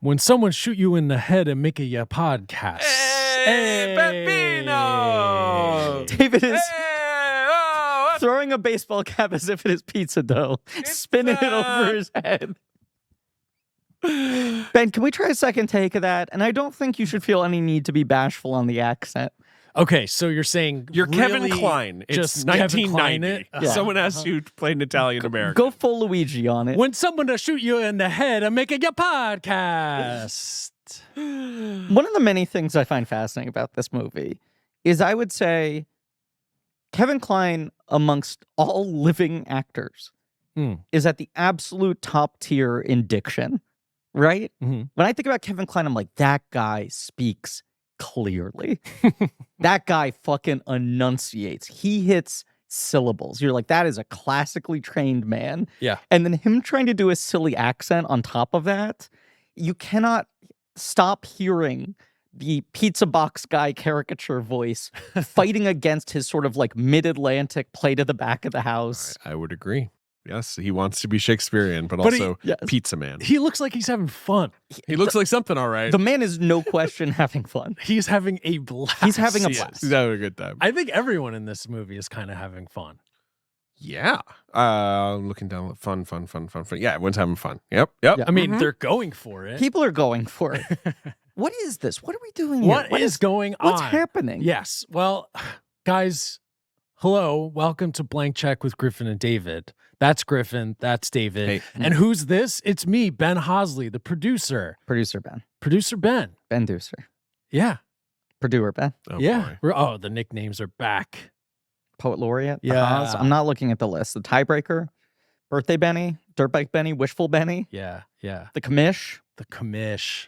When someone shoot you in the head and make it your podcast. Hey, Peppino! David is Oh, throwing a baseball cap as if it is pizza dough, spinning it over his head. Ben, can we try a second take of that? And I don't think you should feel any need to be bashful on the accent. Okay, so you're saying You're Kevin really Kline. It's just Kevin Kline 1990. it? Yeah. Someone asked you to play an Italian American. Go full Luigi on it. When someone to shoot you in the head and make it your podcast. One of the many things I find fascinating about this movie is I would say Kevin Kline, amongst all living actors, is at the absolute top tier in diction, right? Mhm. When I think about Kevin Kline, I'm like, that guy speaks clearly. That guy fucking enunciates. He hits syllables. You're like, that is a classically trained man. Yeah. And then him trying to do a silly accent on top of that, you cannot stop hearing the pizza box guy caricature voice fighting against his sort of like mid-Atlantic play to the back of the house. I would agree. Yes, he wants to be Shakespearean, but But also Yes. pizza man. He looks like he's having fun. He looks like something all right. The man is no question having fun. He's having a blast. He's having a Yes, blast. he's having a good time. I think everyone in this movie is kind of having fun. Yeah. Looking down. Fun. Yeah, everyone's having fun. Yep. Yeah. I mean, they're going for it. People are going for it. What is this? What are we doing here? What is going on? What's happening? Yes. Well, guys, hello. Welcome to Blank Check with Griffin and David. That's Griffin. That's David. Hey. And who's this? It's me, Ben Hosley, the producer. Producer Ben. Producer Ben. Ben Deucer. Yeah. Purduer Ben. Oh, yeah. boy. The nicknames are back. Poet Laureate. The Yeah. Haas. I'm not looking at the list. The Tiebreaker. Birthday Benny. Dirtbike Benny. Wishful Benny. Yeah. Yeah. The Commish. The commish.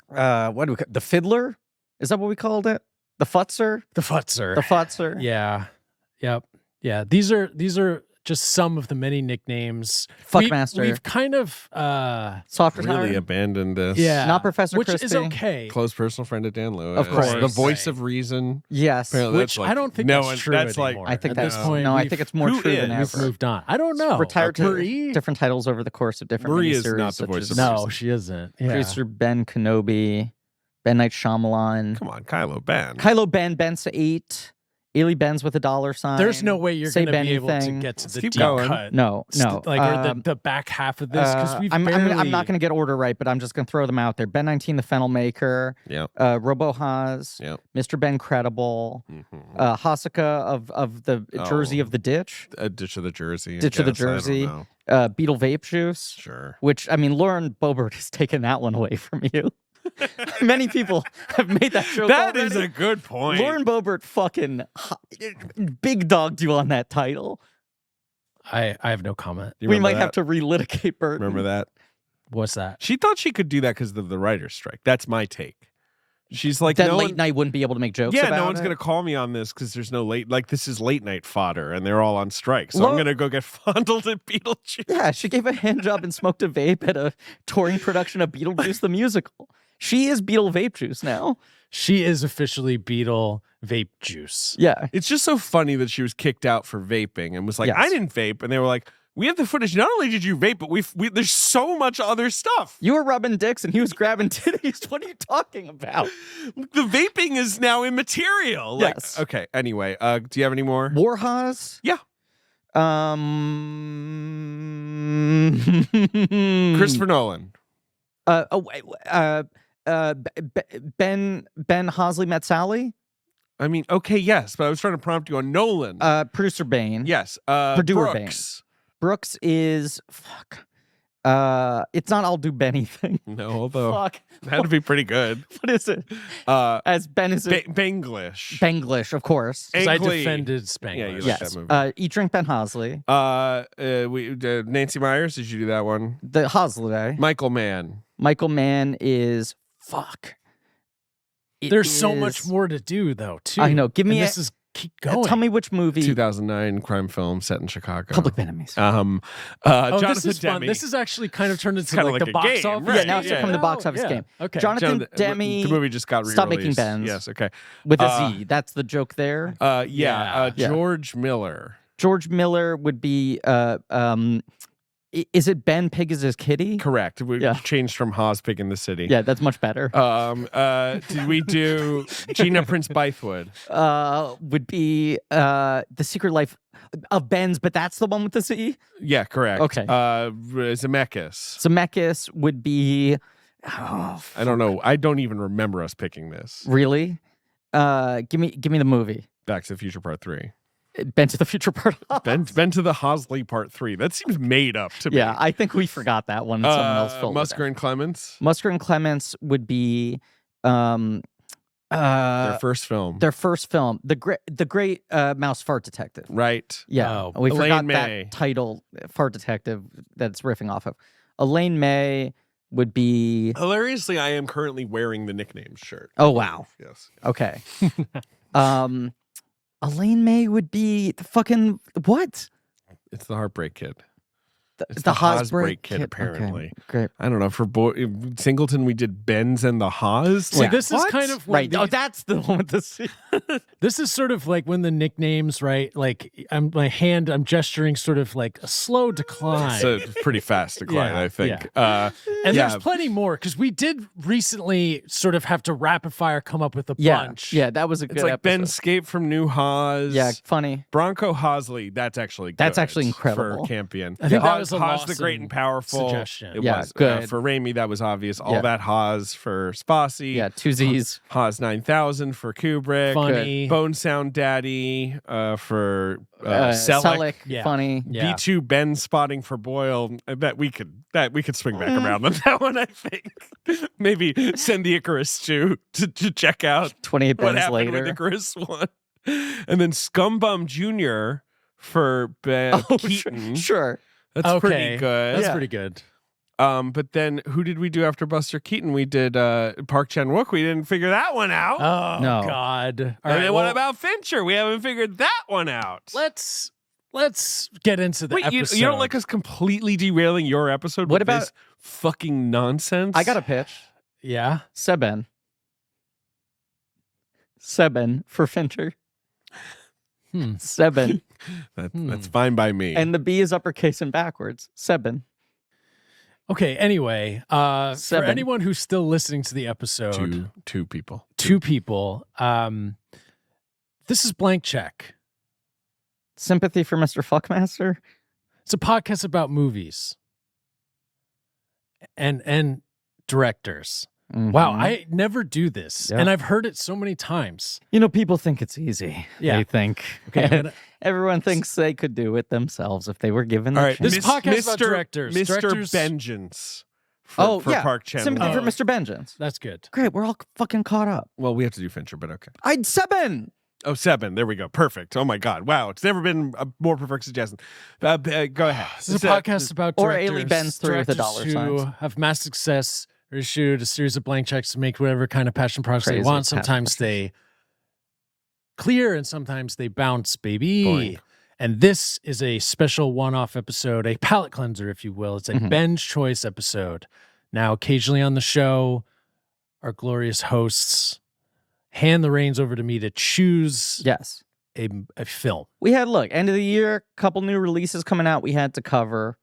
What do we call the Fiddler? Is that what we called it? The Futzer? The futzer. The Futzer? Yeah. Yep. Yeah. These are just some of the many nicknames. Fuckmaster. We've kind of Soft Really Retire. abandoned this. yeah. Not Professor which Crispy. is okay. Close personal friend of Dan Lewis. Of course. The voice of reason. Yes. Apparently Which that's like, I don't think no that's one, true that's like, anymore. I think At that's this point, no. I we've- think it's more who true than is? We've ever. moved on. I don't know. Retired to Marie? different titles over the course of different Marie is miniseries, not the such voice as of No, she isn't. Yeah. Producer Ben Kenobi, Ben Knight Shyamalan, come on, Kylo Ben. Kylo Ben, Ben's 8, Ailey Benz with a $sign. There's no way you're Say going to be able to anything. get to Let's the keep deep going. cut. No. Or the back half of this because we've I'm barely... not going to get order right, but I'm just going to throw them out there. Ben 19, the Fennel Maker, Yep. Robo Haas, Yep. Mr. Ben Credible, Mhm. Hasaka of the Jersey Oh. of the Ditch, A ditch of the Jersey. I Ditch of the guess. I don't Jersey. know. Beetle Vape Juice, Sure. which, I mean, Lauren Boebert has taken that one away from you. Many people have made that joke That already. is a good point. Lauren Boebert fucking big dogged you on that title. I have no comment. You We remember might have that? to relitigate Burton. Remember that? What's that? She thought she could do that because of the writer's strike. That's my take. She's like, that no late one, night wouldn't be able to make jokes yeah, about no one's it. going to call me on this because there's no late, like this is late night fodder and they're all on strike. So I'm Lo- going to go get fondled at Beetlejuice. Yeah, she gave a hand job and smoked a vape at a touring production of Beetlejuice the musical. She is Beetle Vape Juice now. She is officially Beetle Vape Juice. Yeah. It's just so funny that she was kicked out for vaping and was like, Yes. I didn't vape. And they were like, we have the footage. Not only did you vape, but we there's so much other stuff. You were rubbing dicks and he was grabbing titties. What are you talking about? The vaping is now immaterial. Like, Yes. Okay. Anyway, do you have any more? Warhaz? Yeah. Christopher Nolan. Ben Hosley Met Sally? I mean, okay, yes, but I was trying to prompt you on Nolan. Producer Bane. Yes. Purdue Brooks. Brooks is fuck. It's not I'll do Bennything. No, although Fuck. that had to be pretty good. What is it? As Ben is Banglish. Benglish, of course. Because I Angley. defended Spanglish. Yeah, you like Yes. that movie. Eat Drink Ben Hosley. Nancy Myers, did you do that one? The Hosley. Michael Mann. Michael Mann is fuck. It There's so is- much more to do, though, too. I know. Give me And this is keep going. Tell me which movie. 2009 crime film set in Chicago. Public Enemies. Oh, Jonathan this is fun. Demme. This is actually kind of turned into kinda like like the a box game, office. right, Yeah, now it's become the box office game. Okay. Jonathan Demme The movie just got re-released. Stop Making Bends. Yes, okay. with a Z. That's the joke there. Yeah. George Miller. George Miller would be Is it Ben Pig is his kitty? Correct. We Yeah. changed from Haas Pig in the City. Yeah, that's much better. Did we do Gina Prince Bythewood? Would be The Secret Life of Ben's, but that's the one with the C? Yeah, correct. Okay. Zemeckis. Zemeckis would be... Oh, I don't know. I don't even remember us picking this. really? Give me the movie. Back to the Future Part 3. Ben to the Future Part. Ben to the Hosley Part 3. That seems made up to me. Yeah, I think we forgot that one. Someone else filled it Musker in. and Clements. Musker and Clements would be Their first film. their first film, the great Mouse Fart Detective. Right. Yeah, Oh, we Elaine forgot May. that title, Fart Detective, that's riffing off of. Elaine May would be... Hilariously, I am currently wearing the nickname shirt. Oh, wow. Yes. Okay. Elaine May would be the fucking... What? It's the Heartbreak Kid. It's the Hosbreak Kid, Okay, apparently. great. I don't know. For Singleton, we did Ben's and the Haas. See, Yeah. this is What? kind of when Right. the- Oh, that's the one with the C. this is sort of like when the nicknames, right? Like I'm gesturing sort of like a slow decline. So it's pretty fast decline, Yeah, I think. and yeah. there's plenty more because we did recently sort of have to rapid fire come up with a Yeah, bunch. yeah, that was a good It's like episode. Ben Escape from New Haas. Yeah, funny. Bronco Hosley. That's actually good. That's actually incredible. For Campion. I think that Haas, was a Haas the Lawson Great and Powerful. suggestion. It Yeah, was. good. For Raimi, that was obvious. All Yeah. that Haas for Spassi. Yeah, two Z's. Haas 9000 for Kubrick. Funny. Bone Sound Daddy for Selleck. Selleck, Yeah. funny. Yeah. B2 Ben spotting for Boyle. I bet we could swing back around on that one, I think. Maybe send the Icarus to check out 28 what minutes happened later. with Icarus 1. And then Scumbum Jr. for Ben Keaton. Sure. That's Okay. pretty good. That's Yeah. pretty good. But then who did we do after Buster Keaton? We did Park Chan-wook. We didn't figure that one out. Oh No. God! All and right, then what well, about Fincher? We haven't figured that one out. let's get into the Wait, you episode. don't like us completely derailing your episode What with about- this fucking nonsense? I got a pitch. Yeah. Seben. Seben for Fincher. Seben. That's fine by me. And the B is uppercase and backwards. Seben. Okay. Anyway, for Seven. anyone who's still listening to the episode, two people. two people. This is Blank Check. Sympathy for Mr. Fuckmaster. It's a podcast about movies and directors. Wow, Mhm. I never do this, Yeah. and I've heard it so many times. You know, people think it's easy. Yeah. They think. Okay, I'm gonna- Everyone thinks they could do it themselves if they were given the All right, chance. This podcast is about directors. Mr. Directors- Vengeance for yeah. Park Chan-wook. Sympathy for Oh. Mr. Vengeance. That's good. Great. We're all fucking caught up. Well, we have to do Fincher, but okay. I'd Seben. Oh, 7. There we go. Perfect. Oh my God. Wow. It's never been a more perfect suggestion. Go ahead. This is a podcast about Or directors, Ailey Benz 3 with the directors dollar who signs. have mass success or issued a series of blank checks to make whatever kind of passion projects they Crazy want. passion Sometimes they clear and sometimes they bounce, baby. Boing. And this is a special one-off episode, a palate cleanser, if you will. It's a Mhm. Ben's Choice episode. Now, occasionally on the show, our glorious hosts hand the reins over to me to choose Yes. a film. We had, look, end of the year, couple new releases coming out we had to cover.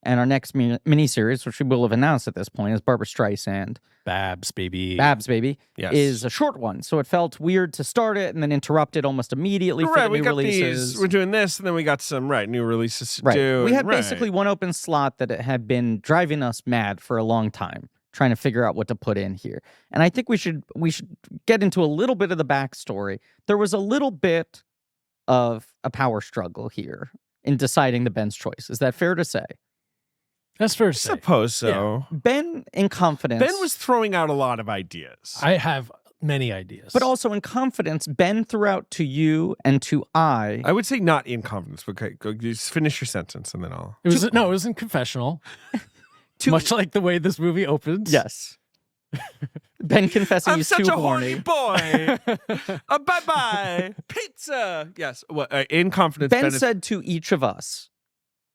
And our next miniseries, which we will have announced at this point, is Barbra Streisand. Babs, baby. Babs, baby, Yes. is a short one. So it felt weird to start it and then interrupt it almost immediately for Right, the we new got releases. these. We're doing this, and then we got some new releases to Right. do. We had Right. basically one open slot that it had been driving us mad for a long time, trying to figure out what to put in here. And I think we should get into a little bit of the backstory. There was a little bit of a power struggle here in deciding the Ben's choice. Is that fair to say? That's fair I to say. suppose so. Ben, in confidence. Ben was throwing out a lot of ideas. I have many ideas. But also in confidence, Ben threw out to you and to I. I would say not in confidence. But okay, go, just finish your sentence, and then I'll. it was it was in confessional. to, Much like the way this movie opens. Yes. Ben confessing I'm he's such too a horny horny. boy. Bye-bye. Pizza. Yes. In confidence, Ben is- said to each of us,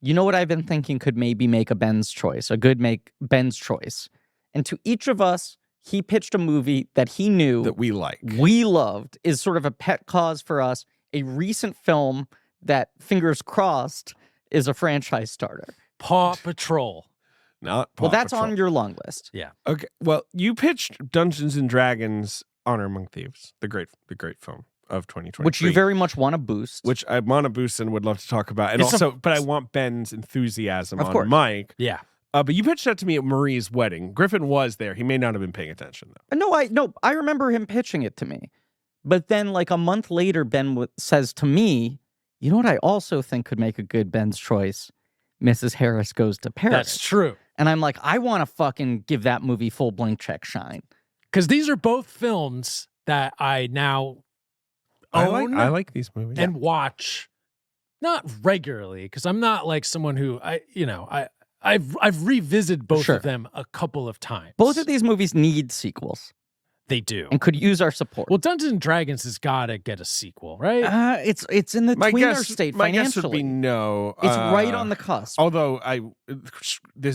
you know what I've been thinking could maybe make a Ben's choice, a good make Ben's choice. And to each of us, he pitched a movie that he knew that we like. we loved, is sort of a pet cause for us, a recent film that, fingers crossed, is a franchise starter. Paw Patrol. Not Paw Well, that's Patrol. on your long list. Okay. Well, you pitched Dungeons and Dragons: Honor Among Thieves, the great film of 2023, Which you very much want to boost. which I want to boost and would love to talk about, and It's also, but I want Ben's enthusiasm Of on course. Mike. Yeah. But you pitched that to me at Marie's wedding. Griffin was there. He may not have been paying attention though. No, I remember him pitching it to me. But then, like a month later, Ben says to me, "You know what? I also think could make a good Ben's choice. Mrs. Harris Goes to Paris." That's true. And I'm like, I want to fucking give that movie full blank check shine. Because these are both films that I now own I like these movies. and watch, not regularly, because I'm not like someone who I've revisited both Sure. of them a couple of times. Both of these movies need sequels they do. and could use our support. Well, Dungeons and Dragons has got to get a sequel, right? It's in the tweener state my guess would financially. be no. It's right on the cusp. Although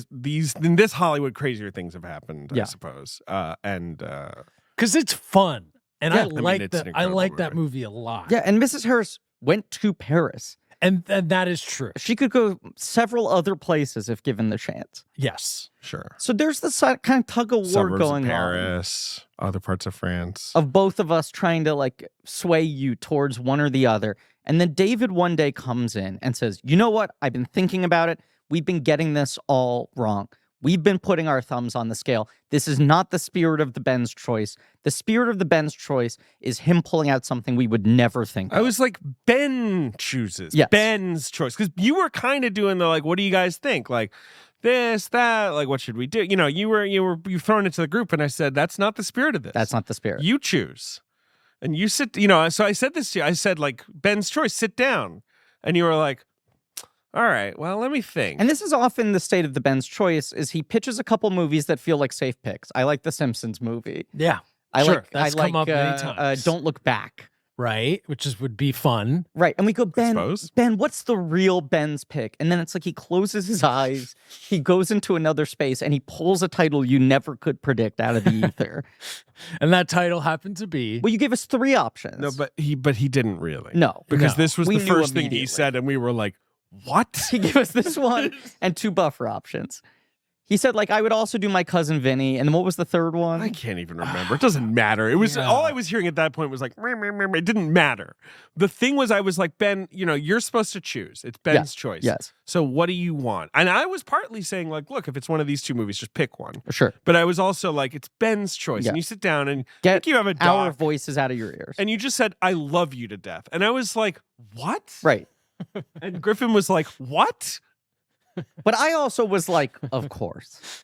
these Hollywood crazier things have happened, Yeah. I suppose, and Because it's fun, and Yeah. I like it's an that. I incredible like that movie. movie a lot. Yeah, and Mrs. Harris went to Paris. and that is true. She could go several other places if given the chance. Yes. sure. So there's this kind of tug of war Suburbs going of on Paris, other parts of France. of both of us trying to like sway you towards one or the other. And then David one day comes in and says, "You know what? I've been thinking about it. We've been getting this all wrong. We've been putting our thumbs on the scale. This is not the spirit of the Ben's choice. The spirit of the Ben's choice is him pulling out something we would never think I of." was like, Ben chooses. Yes. Ben's choice. Because you were kind of doing the like, what do you guys think? Like this, that, like what should we do? You know, you thrown into the group and I said, that's not the spirit of this. That's not the spirit. You choose. And you sit, so I said this to you. I said, like, Ben's choice, sit down. And you were like, all right, well, let me think. And this is often the state of the Ben's choice is he pitches a couple movies that feel like safe picks. I like the Simpsons movie. Yeah. I Sure, like that's I come like up many times. Don't Look Back. Right. Which would be fun. Right. And we go, suppose. Ben, what's the real Ben's pick? And then it's like he closes his eyes, he goes into another space, and he pulls a title you never could predict out of the ether. And that title happened to be. Well, you gave us three options. No, but he didn't really. No. Because No. this was We the knew first thing he immediately. said, and we were like, what? He gave us this one and two buffer options. He said, like, I would also do My Cousin Vinny. And then what was the third one? I can't even remember. It doesn't matter. It was Yeah. all I was hearing at that point was like, meh, meh, meh, meh. It didn't matter. The thing was, I was like, Ben, you're supposed to choose. It's Ben's choice. Yes. So what do you want? And I was partly saying like, look, if it's one of these two movies, just pick one. Sure. But I was also like, it's Ben's choice. Yeah. And you sit down and Get think you have a our doc, voices out of your ears. and you just said, I love you to death. And I was like, what? Right. And Griffin was like, what? But I also was like, of course.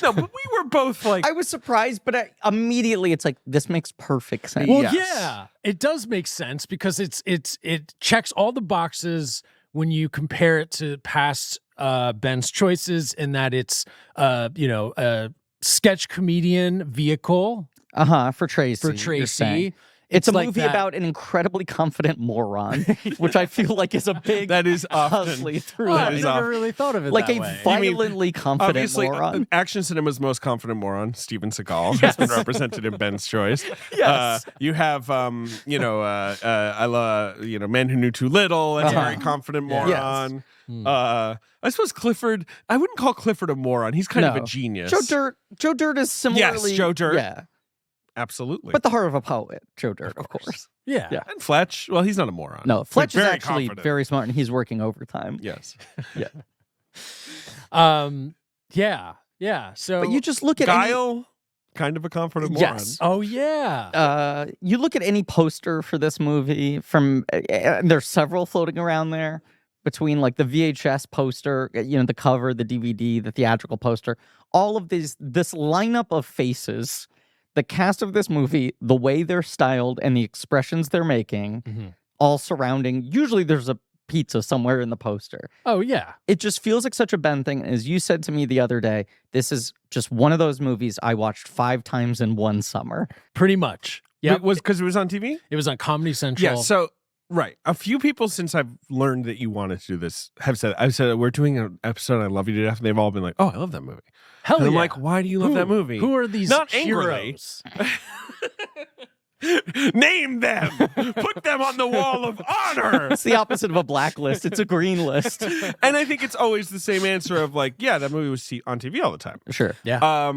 No, but we were both like, I was surprised, but immediately it's like, this makes perfect sense. Well, Yes. yeah, it does make sense because it checks all the boxes when you compare it to past Ben's choices in that it's a sketch comedian vehicle For Tracy. for you're Tracy. saying. It's a like movie that- about an incredibly confident moron, which I feel like is a big that is often. Huxley through Oh, That I is never off. really thought of it like that a way. violently confident Obviously, moron. action cinema's most confident moron, Steven Seagal, has been represented in Ben's choice. Yes. You have, I love, Men Who Knew Too Little. That's a very confident Yeah. moron. Yes. I suppose Clifford. I wouldn't call Clifford a moron. He's kind of a No. genius. Joe Dirt is similarly. Joe Dirt. Yeah. Absolutely. But the heart of a poet, Joe Dirt, of course. Yeah. Yeah. and Fletch. Well, he's not a moron. No, But Fletch is very actually confident. very smart and he's working overtime. Yes. Yeah. So But you just look at any, Guile, kind of a confident moron. Yes. Oh yeah. you look at any poster for this movie from there's several floating around there between like the VHS poster, the cover, the DVD, the theatrical poster, all of this lineup of faces, the cast of this movie, the way they're styled and the expressions they're making, Mhm. all surrounding. Usually there's a pizza somewhere in the poster. Oh yeah. It just feels like such a Ben thing. As you said to me the other day, this is just one of those movies I watched 5 times in one summer. Pretty much. Yeah. It was because it was on TV? It was on Comedy Central. Yeah, so right. A few people since I've learned that you wanted to do this have said, I've said we're doing an episode I Love You to Death, and they've all been like, oh, I love that movie. Hell And I'm yeah. like, why do you love that movie? Who are these Not angrily. heroes? Name them. Put them on the wall of honor. It's the opposite of a blacklist. It's a green list. And I think it's always the same answer of like, yeah, that movie was on TV all the time. Sure. Yeah.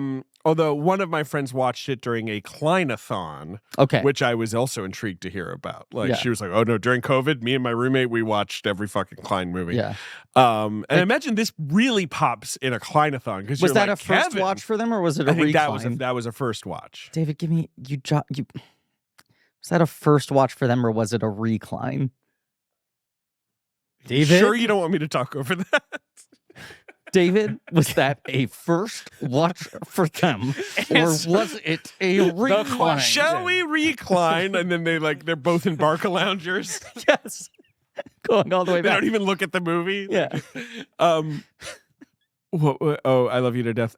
Although one of my friends watched it during a Kleinathon, Okay. which I was also intrigued to hear about. Like Yeah. she was like, "Oh no, during COVID, me and my roommate we watched every fucking Klein movie." Yeah. And I imagine this really pops in a Kleinathon because Was that like, a first Kevin, watch for them, or was it a I think recline? that was a first watch. David, give me you. Was that a first watch for them, or was it a recline? David? Sure, you don't want me to talk over that. David, was that a first watch for them, or was it a recline? Shall we recline? And then they're both in Barca loungers. Yes. Going all the way They back. don't even look at the movie. Yeah. Oh, I love you to death.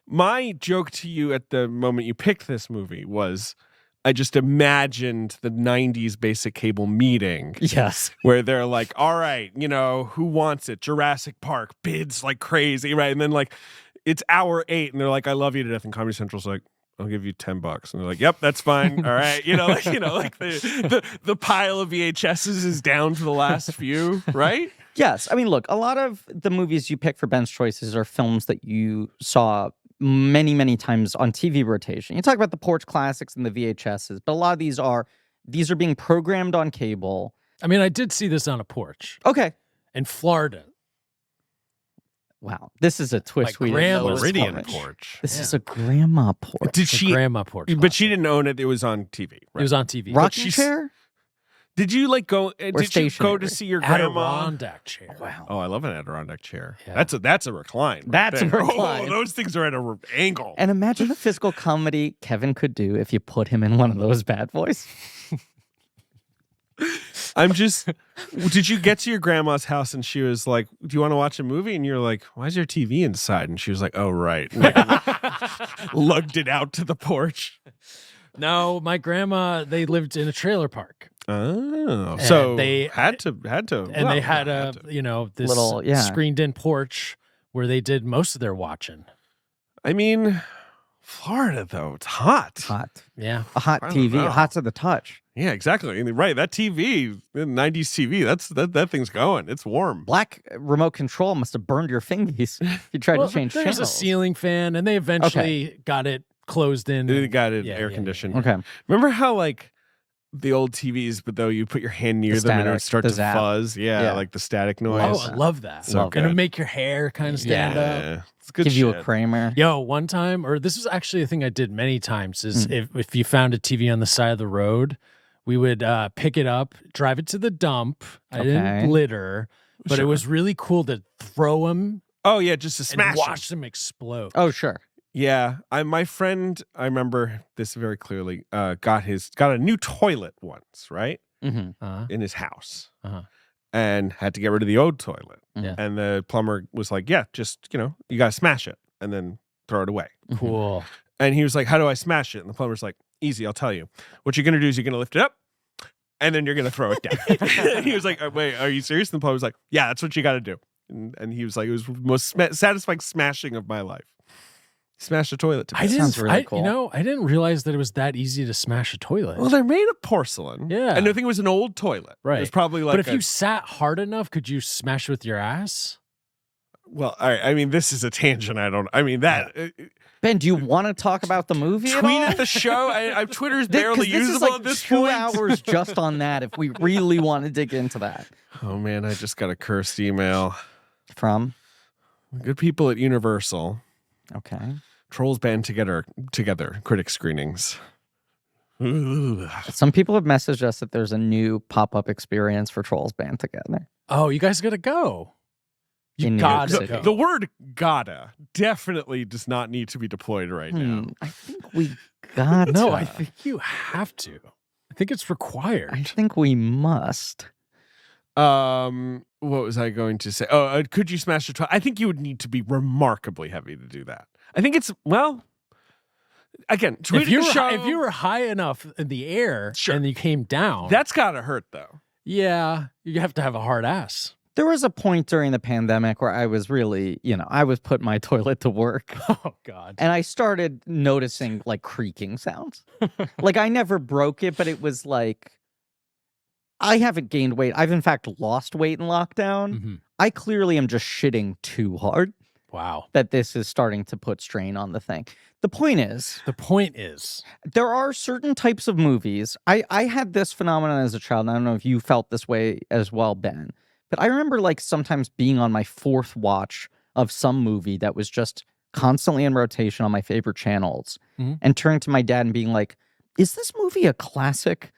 My joke to you at the moment you picked this movie was I just imagined the 90s basic cable meeting Yes. where they're like, all right, who wants it? Jurassic Park bids like crazy, right? And then like it's hour 8 and they're like, I love you to death. And Comedy Central's like, I'll give you $10. And they're like, yep, that's fine. All right. Like the pile of VHSs is down to the last few, right? Yes. I mean, look, a lot of the movies you pick for Ben's choices are films that you saw many, many times on TV rotation. You talk about the Porch Classics and the VHSs, but a lot of these are being programmed on cable. I mean, I did see this on a porch Okay. in Florida. Wow. This is a twist we didn't know was Meridian coming. porch. This is a grandma porch. Did It's a she? grandma porch. But she didn't own it. It was on TV. Right? It was on TV. Rocking she's- chair? Did you like go? Did you go stationary? to see your grandma? Adirondack chair. Wow. Oh, I love an Adirondack chair. Yeah. That's a recline. right That's a there. recline. Oh, those things are at an angle. And imagine the physical comedy Kevin could do if you put him in one of those bad boys. I'm just. Did you get to your grandma's house and she was like, "Do you want to watch a movie?" And you're like, "Why is there TV inside?" And she was like, "Oh, right." And like, lugged it out to the porch. No, my grandma, they lived in a trailer park. Oh, And so they had to, And they had this Little, yeah. screened-in porch where they did most of their watching. I mean, Florida though, it's hot. Hot. Yeah. A hot I don't TV. know. Hot to the touch. Yeah, exactly. And right, that TV, the 90s TV, that thing's going. It's warm. Black remote control must have burned your fingies if you tried Well, to change there's channels. a ceiling fan, and they eventually got it closed in. They got it Yeah, air yeah, conditioned. Okay. Remember how like the old TVs, but though you put your hand near The them and it would static, start the to zap. fuzz. Yeah, Yeah. like the static Oh, noise. I love that. So And it'll good. make your hair kind of stand up. Yeah. It's good Give you a shit. Kramer. Yo, one time, or this was actually a thing I did many times, is Hmm. if you found a TV on the side of the road, we would pick it up, drive it to the dump. I Okay. didn't litter, but it Sure. was really cool to throw them Oh yeah, just to and smash 'em. watch them explode. Oh, sure. Yeah, my friend, I remember this very clearly. Got a new toilet once, right, Mm-hmm. in his house, Uh-huh. and had to get rid of the old toilet. Yeah. And the plumber was like, "Yeah, just you got to smash it and then throw it away." Cool. And he was like, "How do I smash it?" And the plumber's like, "Easy, I'll tell you. What you're gonna do is you're gonna lift it up, and then you're gonna throw it down." And he was like, "Wait, are you serious?" And the plumber's like, "Yeah, that's what you got to do." And he was like, "It was the most satisfying smashing of my life." Smash the toilet to I bits. sounds didn't. really I, cool. I didn't realize that it was that easy to smash a toilet. Well, they're made of porcelain. Yeah. And I think it was an old toilet. Right. It was probably like but if you sat hard enough, could you smash with your ass? well, all right. I mean, this is a tangent. Ben, do you want to talk about the movie at all? Tweet at the show. Twitter's This- 'cause barely this is usable like at this 2 point. hours just on that if we really want to dig into that. Oh man, I just got a cursed email. From? Good people at Universal. Okay. Trolls band together critic screenings. Ooh. Some people have messaged us that there's a new pop-up experience for Trolls Band Together. Oh, you guys got to go. You In New got York to City. go. The word "gotta" definitely does not need to be deployed right now. I think we got No, I think you have to. I think it's I required. think we must. What was I going to say? Oh, could you smash a toilet? I think you would need to be remarkably heavy to do that. I think it's again. Tweet If you, at the were, show, if you were high enough in the air Sure. and you came down, that's gotta hurt though. yeah, you have to have a hard ass. There was a point during the pandemic where I was really, I was putting my toilet to work. Oh, God. And I started noticing like creaking sounds. Like I never broke it, but it was like, I haven't gained weight. I've in fact lost weight in lockdown. Mm-hmm. I clearly am just shitting too hard. Wow. That this is starting to put strain on the thing. The point is, there are certain types of movies. I had this phenomenon as a child. And I don't know if you felt this way as well, Ben. But I remember like sometimes being on my fourth watch of some movie that was just constantly in rotation on my favorite channels and turning to my dad and being like, is this movie a classic?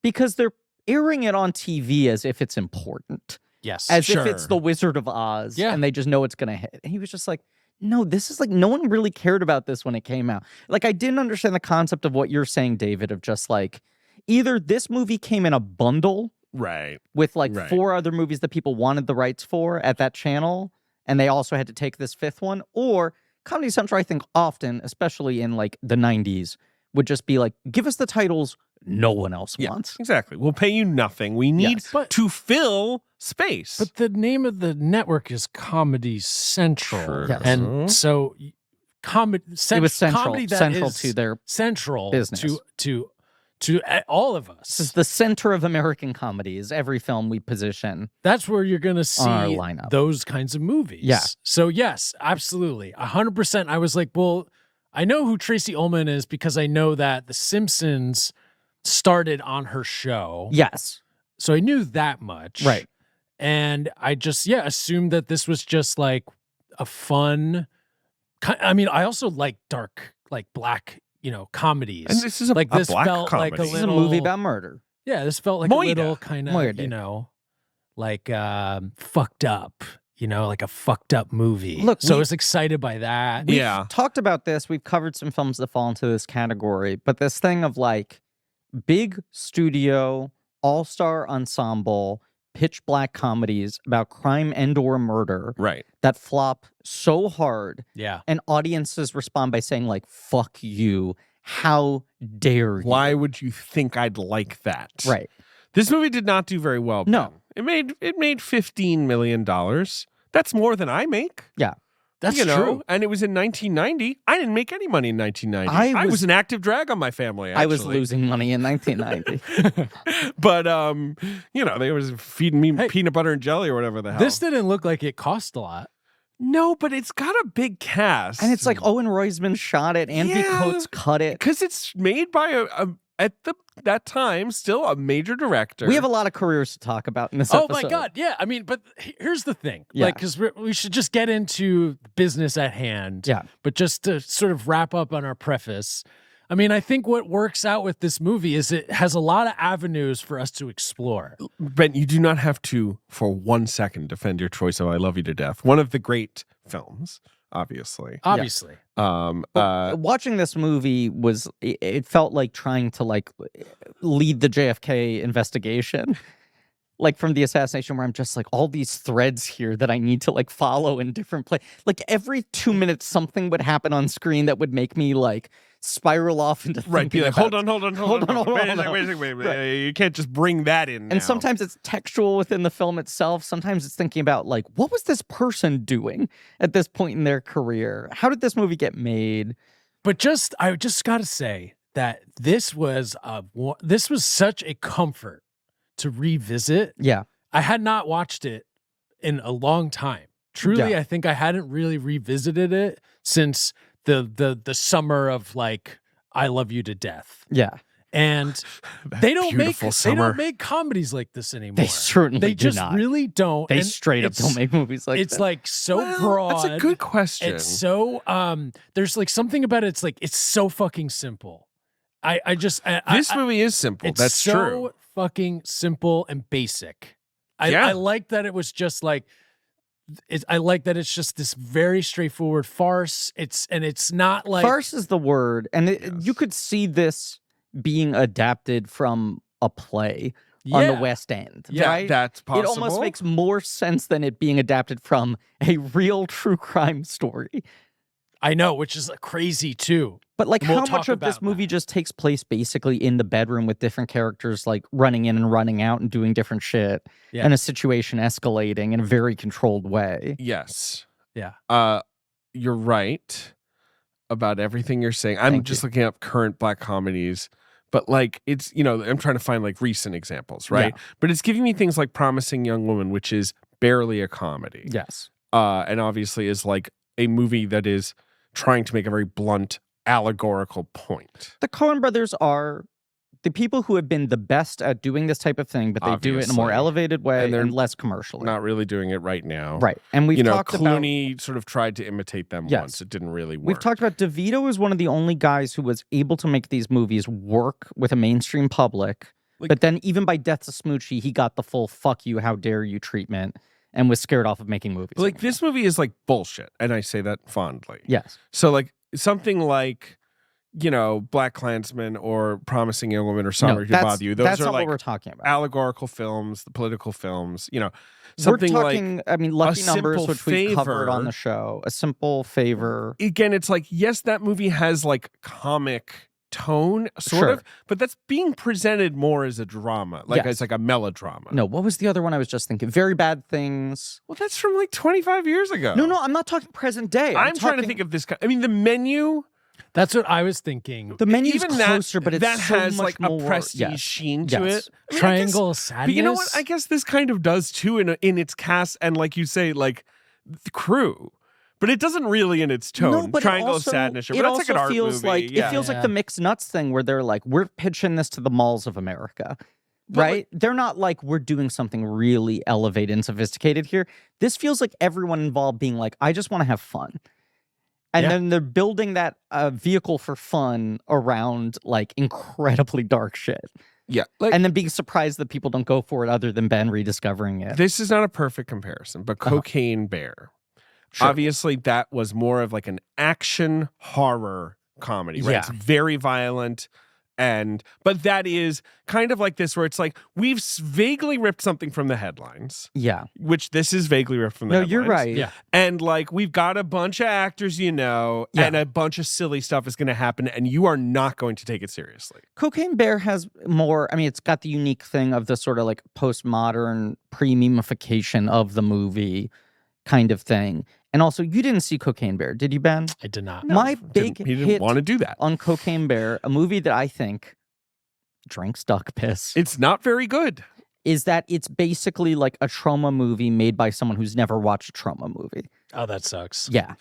Because they're airing it on TV as if it's important. Yes. As if it's The Wizard of Oz and they just know it's going to hit. And he was just like, no, this is like, no one really cared about this when it came out. Like, I didn't understand the concept of what you're saying, David, of just like, either this movie came in a bundle with like 4 other movies that people wanted the rights for at that channel, and they also had to take this 5th one, or Comedy Central, I think often, especially in like the 90s, would just be like, give us the titles no one else wants. Exactly. We'll pay you nothing. We need to fill space. But the name of the network is Comedy Central. Sure. Yes. And so it was central is to their central business. to all of us. This is the center of American comedy, is every film we position. That's where you're going to see our lineup. Those kinds of movies. Yeah. So yes, absolutely. 100%. I was like, well, I know who Tracy Ullman is because I know that The Simpsons started on her show. Yes. So I knew that much. Right. And I just, assumed that this was just like a fun, I mean, I also like dark, like black, comedies. And this is a like this black felt comedy. like a This is a little movie about murder. Yeah, this felt like Moida. a little kind of, Moida. like fucked up, like a fucked up movie. Look, so I we- was excited by that. We've Yeah. talked about this. We've covered some films that fall into this category, but this thing of like big studio, all-star ensemble, pitch black comedies about crime and or murder that flop so hard Yeah. and audiences respond by saying like, fuck you, how dare you? Why would you think I'd like that? Right. This movie did not do very well. No. Ben. It made $15 million. That's more than I make. Yeah. That's you know, true. And it was in 1990. I didn't make any money in 1990. I was an active drag on my family, actually. I was losing money in 1990. But, they was feeding me peanut butter and jelly or whatever the hell. This didn't look like it cost a lot. No, but it's got a big cast. And it's like Owen Roisman shot it, Andy Coates cut it. Because it's made by that time, still a major director. We have a lot of careers to talk about in this Oh episode. my God. Yeah. I mean, but here's the thing. Yeah. Like, because we should just get into business at hand. Yeah. But just to sort of wrap up on our preface, I mean, I think what works out with this movie is it has a lot of avenues for us to explore. Ben, you do not have to, for 1 second, defend your choice of I Love You to Death. One of the great films, obviously. Obviously. Watching this movie it felt like trying to like lead the JFK investigation. Like from the assassination, where I'm just like, all these threads here that I need to like follow in different places. Like every 2 minutes, something would happen on screen that would make me like spiral off into thinking be like, about, hold on. Wait a second. You can't just bring that in now. And sometimes it's textual within the film itself. Sometimes it's thinking about like, what was this person doing at this point in their career? How did this movie get made? But I just got to say that this was such a comfort to revisit. Yeah. I had not watched it in a long time. Truly, Yeah. I think I hadn't really revisited it since the summer of like I Love You to Death. Yeah. And That they don't beautiful summer. make comedies like this anymore. They certainly do just not. really don't. They And straight up don't make movies like it's that. like so Well, broad. That's a good question. It's so there's like something about it. It's like it's so fucking simple. This movie is simple. It's That's so true. fucking simple and basic. Yeah. I like that it was just like I like that it's just this very straightforward farce. It's not like Farce is the word. And Yes. you could see this being adapted from a play on the West End, Yeah, right? That's possible. It almost makes more sense than it being adapted from a real true crime story. I know, which is crazy too. But like, We'll how talk much of this about movie that. just takes place basically in the bedroom with different characters like running in and running out and doing different shit, Yeah. and a situation escalating in a very controlled way? Yes. Yeah. You're right about everything you're saying. I'm Thank just you. looking up current Black comedies, but like it's, I'm trying to find like recent examples, right? Yeah. But it's giving me things like Promising Young Woman, which is barely a comedy. Yes. And obviously is like a movie that is trying to make a very blunt allegorical point. The Coen brothers are the people who have been the best at doing this type of thing, but they do it in a more Obviously. elevated way And they're and less commercially. Not really doing it right now. Right. And we've talked about Clooney sort of tried to imitate them Yes. once. It didn't really work. We've talked about DeVito is one of the only guys who was able to make these movies work with a mainstream public. Like- But then even by Death to Smoochie, he got the full "fuck you, how dare you" treatment and was scared off of making movies. Like anymore. this movie is like bullshit, and I say that fondly. Yes. So like something like, Black Klansman or Promising Young Woman or Sorry to Bother You. Those that's are not like what we're talking about. allegorical films, the political films. We're Something talking, like I mean, Lucky Numbers, Simple which we covered on Favor. the show. A Simple Favor. again, it's like yes, that movie has like comic tone, sort Sure. of, but that's being presented more as a drama, like Yes. as like a melodrama. No, what was the other one I was just thinking? Very Bad Things. Well, that's from like 25 years ago. No, I'm not talking present day. I'm trying to think of this. I mean, The Menu. That's what I was thinking. The menu's even closer, but it's that so has much like more, a prestige yes. sheen to Yes. it. I mean, Triangle of Sadness. But you know what? I guess this kind of does too in its cast and like you say, like the crew. But it doesn't really in its tone. No, but Triangle it also, of Sadness. But it that's also like an art feels movie. like yeah. it feels like Yeah. the Mixed Nuts thing, where they're like, we're pitching this to the malls of America, But, right? They're not like we're doing something really elevated and sophisticated here. This feels like everyone involved being like, I just want to have fun, and Yeah. then they're building that vehicle for fun around like incredibly dark shit, Yeah. Like, and then being surprised that people don't go for it other than Ben rediscovering it. this is not a perfect comparison, but Cocaine Bear. Sure. Obviously, that was more of like an action horror comedy, right? Yeah. It's very violent. But that is kind of like this, where it's like we've vaguely ripped something from the headlines, Yeah. which this is vaguely ripped from the No, headlines. you're right. Yeah. And like we've got a bunch of actors, Yeah. and a bunch of silly stuff is going to happen, and you are not going to take it seriously. Cocaine Bear has more, I mean, it's got the unique thing of the sort of like postmodern pre-memification of the movie kind of thing. And also, you didn't see Cocaine Bear, did you, Ben? I did not. My big He didn't hit want to do that. on Cocaine Bear, a movie that I think drinks duck piss, It's not very good. is that it's basically like a trauma movie made by someone who's never watched a trauma movie. Oh, that sucks. Yeah.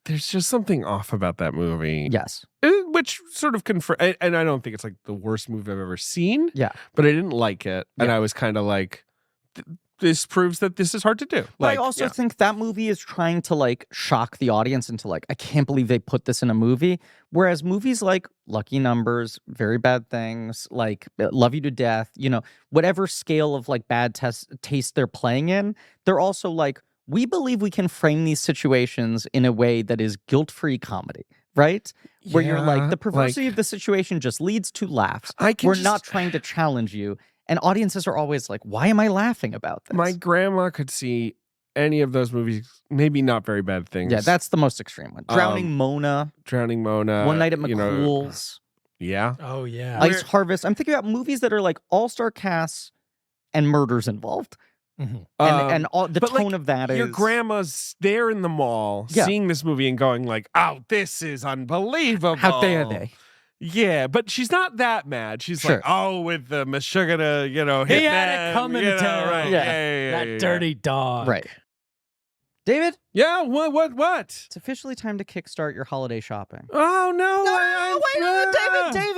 There's just something off about that movie. Yes. Which sort of and I don't think it's like the worst movie I've ever seen. Yeah. But I didn't like it. And Yeah. I was kind of like, this proves that this is hard to do. But I also think that movie is trying to like shock the audience into like, I can't believe they put this in a movie. Whereas movies like Lucky Numbers, Very Bad Things, like Love You to Death, whatever scale of like bad taste they're playing in, they're also like, we believe we can frame these situations in a way that is guilt-free comedy, right? Where you're like, the perversity of the situation just leads to laughs. We're not trying to challenge you. And audiences are always like, why am I laughing about this? My grandma could see any of those movies, maybe Not Very Bad Things. Yeah, that's the most extreme one. Drowning Mona, Drowning Mona. One Night at McCool's, Yeah. Oh, yeah. Ice Harvest. I'm thinking about movies that are like all-star casts and murders involved. Mhm. And all, the but, tone like, of that is... Your grandma's there in the mall Yeah. seeing this movie and going like, oh, this is unbelievable. How dare they? Yeah, but she's not that mad. She's Sure. like, oh, with the Meshuggah, hit He had it them, coming you to know, town. right. Yeah. That dirty dog. Right. David, Yeah, what? it's officially time to kickstart your holiday shopping. Oh, no.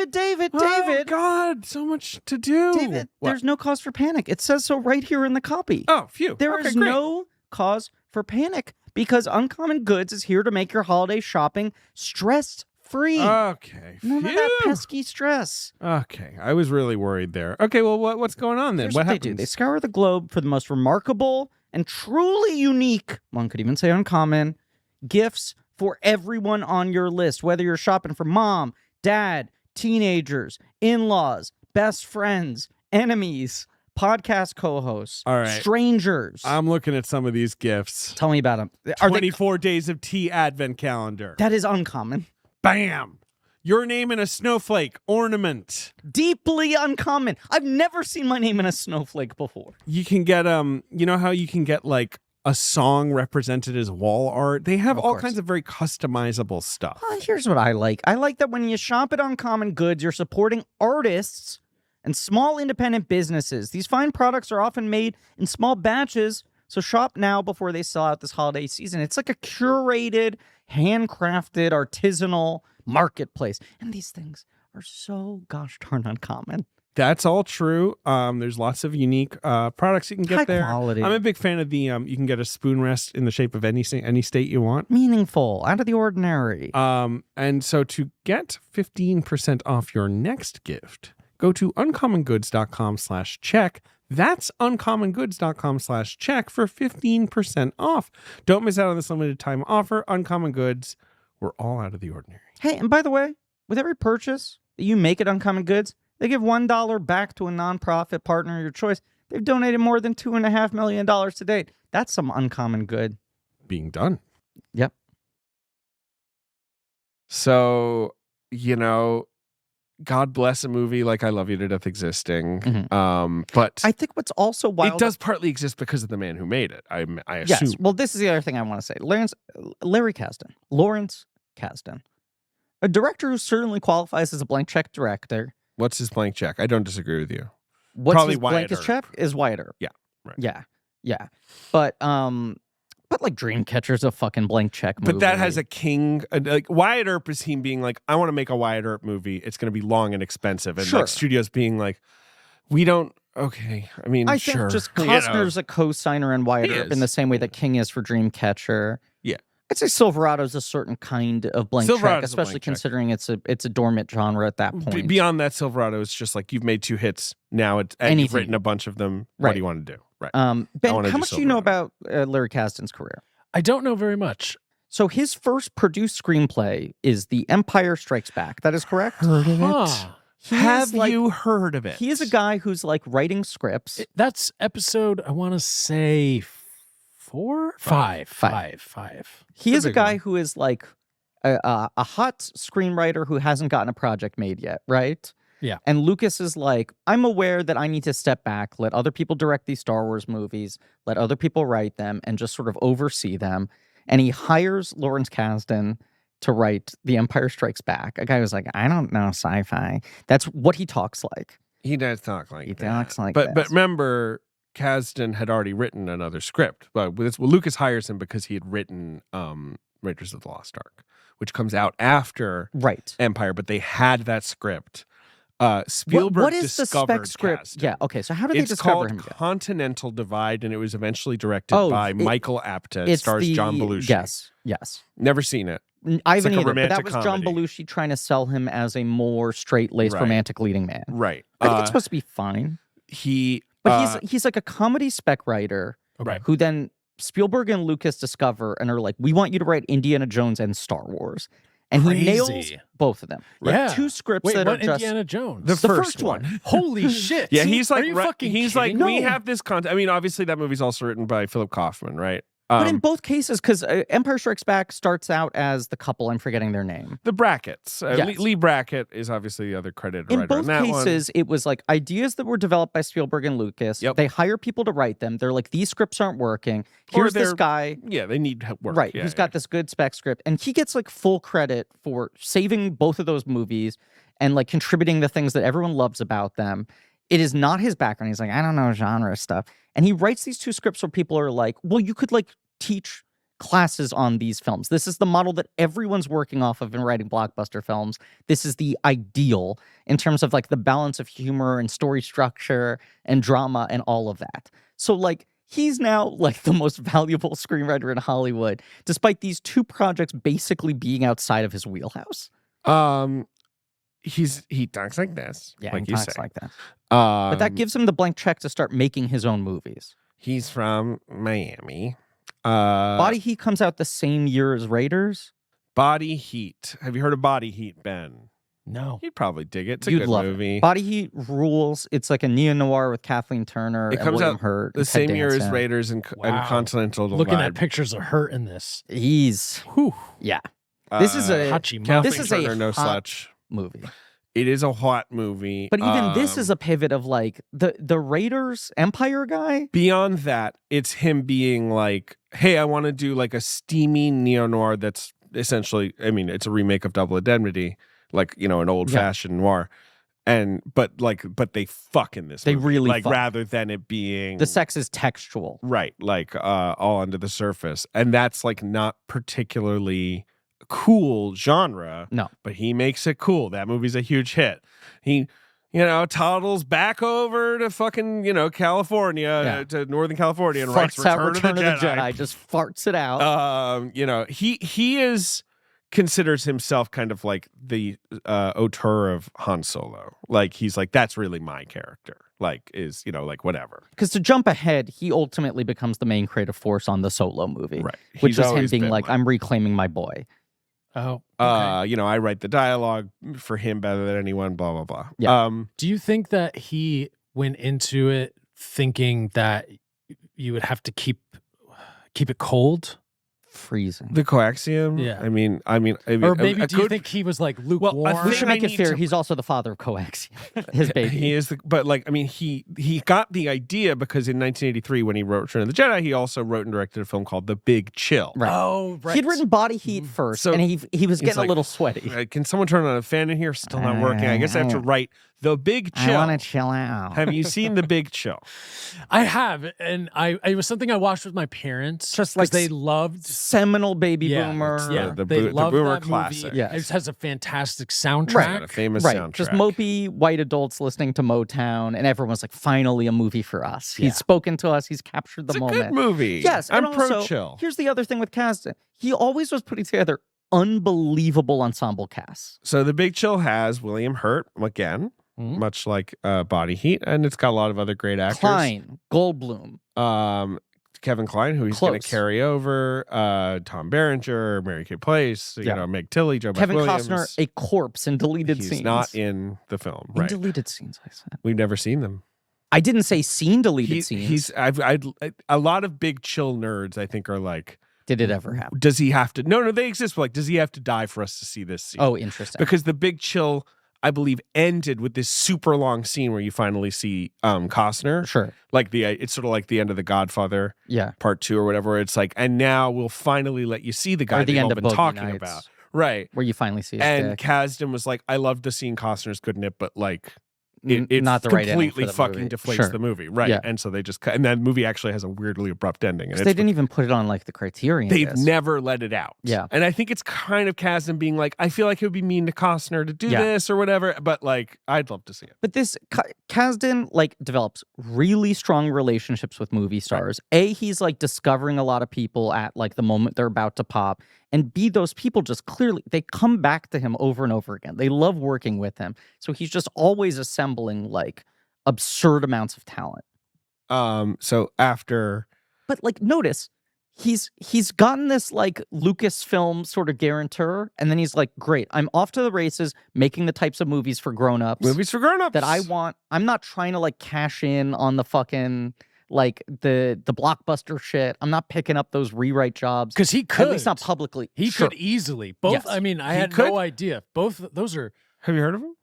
David, Oh, God, so much to do. David, What? there's no cause for panic. It says so right here in the copy. Oh, phew. There is Okay, great. no cause for panic because Uncommon Goods is here to make your holiday shopping stress-free. Okay, None of that phew. pesky stress. Okay, I was really worried there. Okay, well, what's going on then? Here's what what they happens? do. They scour the globe for the most remarkable and truly unique, one could even say uncommon, gifts for everyone on your list. Whether you're shopping for mom, dad, teenagers, in-laws, best friends, enemies, podcast co-hosts, All right. strangers. I'm looking at some of these gifts. Tell me about them. 24 days of tea advent calendar. That is uncommon. Bam. Your name in a snowflake ornament. Deeply uncommon. I've never seen my name in a snowflake before. You can get you know how you can get like a song represented as wall art? They have all kinds of very customizable stuff. Here's what I like. I like that when you shop at Uncommon Goods, you're supporting artists and small independent businesses. These fine products are often made in small batches, so shop now before they sell out this holiday season. It's like a curated, handcrafted, artisanal marketplace. And these things are so gosh darn uncommon. That's all true. There's lots of unique products you can get there. Quality. I'm a big fan of the you can get a spoon rest in the shape of any state you want. Meaningful, out of the ordinary. And so to get 15% off your next gift, go to uncommongoods.com/check. That's uncommongoods.com/check for 15% off. Don't miss out on this limited time offer. Uncommon Goods, we're all out of the ordinary. Hey, and by the way, with every purchase that you make at Uncommon Goods, they give $1 back to a nonprofit partner of your choice. They've donated more than $2.5 million to date. That's some uncommon good Being done. Yep. So, God bless a movie like I Love You to Death existing. Mm-hmm. But I think what's also wild... It does partly exist because of the man who made it, I assume. Yes. Well, this is the other thing I want to say. Lawrence Kasdan. A director who certainly qualifies as a blank check director. What's his blank check? I don't disagree with you. What's Probably his blankest check is Wyatt Earp. Yeah. Right. Yeah. But like Dreamcatcher's a fucking blank check movie. But that has a king. Like Wyatt Earp is him being like, I want to make a Wyatt Earp movie. It's going to be long and expensive. And like studios being like, we don't. Okay. I mean, I think just Costner's a co-signer in Wyatt Earp in the same way that King is for Dreamcatcher. Yeah. I'd say Silverado's a certain kind of blank check, especially considering it's a dormant genre at that point. Beyond that, Silverado is just like, you've made 2 hits. Now you've written a bunch of them. What do you want to do? Right. Ben, how much do you know about Larry Kasdan's career? I don't know very much. So his first produced screenplay is The Empire Strikes Back. That is correct? Heard of it? Have you heard of it? He is a guy who's like writing scripts. That's episode, I want to say 4? 5. He is a guy who is like a hot screenwriter who hasn't gotten a project made yet, right? Yeah. And Lucas is like, I'm aware that I need to step back, let other people direct these Star Wars movies, let other people write them, and just sort of oversee them. And he hires Lawrence Kasdan to write The Empire Strikes Back. A guy who's like, I don't know sci-fi. That's what he talks like. He does talk like that. He talks like But remember, Kasdan had already written another script. But Lucas hires him because he had written Raiders of the Lost Ark, which comes out after Empire. But they had that script. Spielberg what is the spec script? Kasdan. Yeah, okay. So how did they discover him? It's called Continental Divide, and it was eventually directed by Michael Apted. It stars John Belushi. Yes. Never seen it. I haven't either, but that was comedy. John Belushi trying to sell him as a more straight-laced romantic leading man. Right. I think it's supposed to be fine. But he's like a comedy spec writer who then Spielberg and Lucas discover and are like, we want you to write Indiana Jones and Star Wars. And he nails both of them. Yeah. 2 scripts that are just... Indiana Jones? The first one. Holy shit. Yeah, he's like, are you fucking he's kidding? like, we have this content. I mean, obviously that movie's also written by Philip Kaufman, right? But in both cases, because Empire Strikes Back starts out as the couple, I'm forgetting their name. The Brackets. Lee Brackett is obviously the other credited writer on that one. In both cases, it was like ideas that were developed by Spielberg and Lucas. Yep. They hire people to write them. They're like, these scripts aren't working. Here's this guy. Yeah, they need work. Right, yeah, who's got this good spec script. And he gets like full credit for saving both of those movies and like contributing the things that everyone loves about them. It is not his background. He's like, I don't know genre stuff. And he writes these 2 scripts where people are like, well, you could like teach classes on these films. This is the model that everyone's working off of in writing blockbuster films. This is the ideal in terms of like the balance of humor and story structure and drama and all of that. So like he's now like the most valuable screenwriter in Hollywood, despite these 2 projects basically being outside of his wheelhouse. He talks like this. Yeah, like he you talks say. like that. But that gives him the blank check to start making his own movies. He's from Miami. Body Heat comes out the same year as Raiders. Body Heat. Have you heard of Body Heat, Ben? No. You'd probably dig it. It's a You'd good love movie. it. Body Heat rules. It's like a neo-noir with Kathleen Turner It and comes William out Hurt. the and Ted same year as Danson. Raiders and Wow. Continental Divide. Looking at pictures of Hurt in this. He's Whew. yeah. This is a Hachi Kathleen this is a Turner, no hot slouch. movie. It is a hot movie. But even this is a pivot of like the Raiders Empire guy. Beyond that, it's him being like, hey, I want to do like a steamy neo-noir that's essentially, I mean, it's a remake of Double Indemnity, like, you know, an old-fashioned noir. But they fuck in this They movie. really like fuck. rather than it being The sex is textual. right, like all under the surface. And that's like not particularly cool genre. No. But he makes it cool. That movie's a huge hit. He toddles back over to fucking, California, to Northern California and writes Farts out Return of the Jedi. Just farts it out. He considers himself kind of like the auteur of Han Solo. Like he's like, that's really my character. Like is, like whatever. Because to jump ahead, he ultimately becomes the main creative force on the Solo movie. Right. Which He's is him always being been like, I'm reclaiming my boy. Oh. Okay. I write the dialogue for him better than anyone, blah, blah, blah. Yeah. Do you think that he went into it thinking that you would have to keep it cold? Freezing. The coaxium? Yeah. I mean, Or maybe do you think he was like lukewarm? I We think should make I it need fair. to- He's also the father of Coaxium, his baby. He is but like, I mean, he got the idea because in 1983 when he wrote Return of the Jedi, he also wrote and directed a film called The Big Chill. Right. Oh, right. He'd written Body Heat first, So and he was he's getting like, a little sweaty. Can someone turn on a fan in here? Still not working. I guess I have to write The Big Chill. I want to chill out. Have you seen The Big Chill? I have, and it was something I watched with my parents. Just like they loved. Seminal baby Yeah, boomer. yeah, The they loved boomer that classic. movie. Yes. It has a fantastic soundtrack. Got a famous Right. soundtrack. Just mopey white adults listening to Motown, and everyone's like, finally a movie for us. Yeah. He's spoken to us. He's captured the It's a moment. good movie. Yes. I'm and pro also, chill. Here's the other thing with Kasdan. He always was putting together unbelievable ensemble casts. So The Big Chill has William Hurt again, Mhm. much like Body Heat, and it's got a lot of other great actors. Klein, Goldblum. Kevin Kline, who he's going Close. to carry over, Tom Berenger, Mary Kay Place, Meg Tilly, Joe Kevin Williams. Costner, a corpse in deleted He's scenes. not in the film, In right? deleted scenes, I said. We've never seen them. I didn't say scene deleted scenes. A lot of Big Chill nerds, I think, are like, Did it ever happen? does he have to? No, they exist. But like, does he have to die for us to see this scene? Oh, interesting. Because The Big Chill, I believe, ended with this super long scene where you finally see Costner. Sure. Like it's sort of like the end of The Godfather Yeah. Part 2 or whatever. Where it's like, and now we'll finally let you see the guy Or the they've end all of been Boogie talking Nights, about. Right. Where you finally see his And dick. Kasdan was like, I love the scene Costner's good in it, but like it Not the right ending completely for the fucking movie. deflates Sure. the movie. Right. Yeah. And so they just cut, and that movie actually has a weirdly abrupt ending. And They didn't even put it on like the Criterion. they've disc. never let it out. Yeah. And I think it's kind of Kasdan being like, I feel like it would be mean to Costner to do Yeah. this or whatever, but like, I'd love to see it. But this Kasdan like develops really strong relationships with movie stars. A, he's like discovering a lot of people at like the moment they're about to pop. And B, those people just clearly they come back to him over and over again. They love working with him. So he's just always assembling like absurd amounts of talent. So after But like notice he's gotten this like Lucasfilm sort of guarantor, and then he's like, great, I'm off to the races making the types of movies for grown-ups movies for grown-ups that I want. I'm not trying to like cash in on the fucking like the blockbuster shit. I'm not picking up those rewrite jobs. Because he could. At least not publicly. He Sure. could easily. Both. Yes. I mean, I He had could. no idea. Both. Those are Have you heard of him?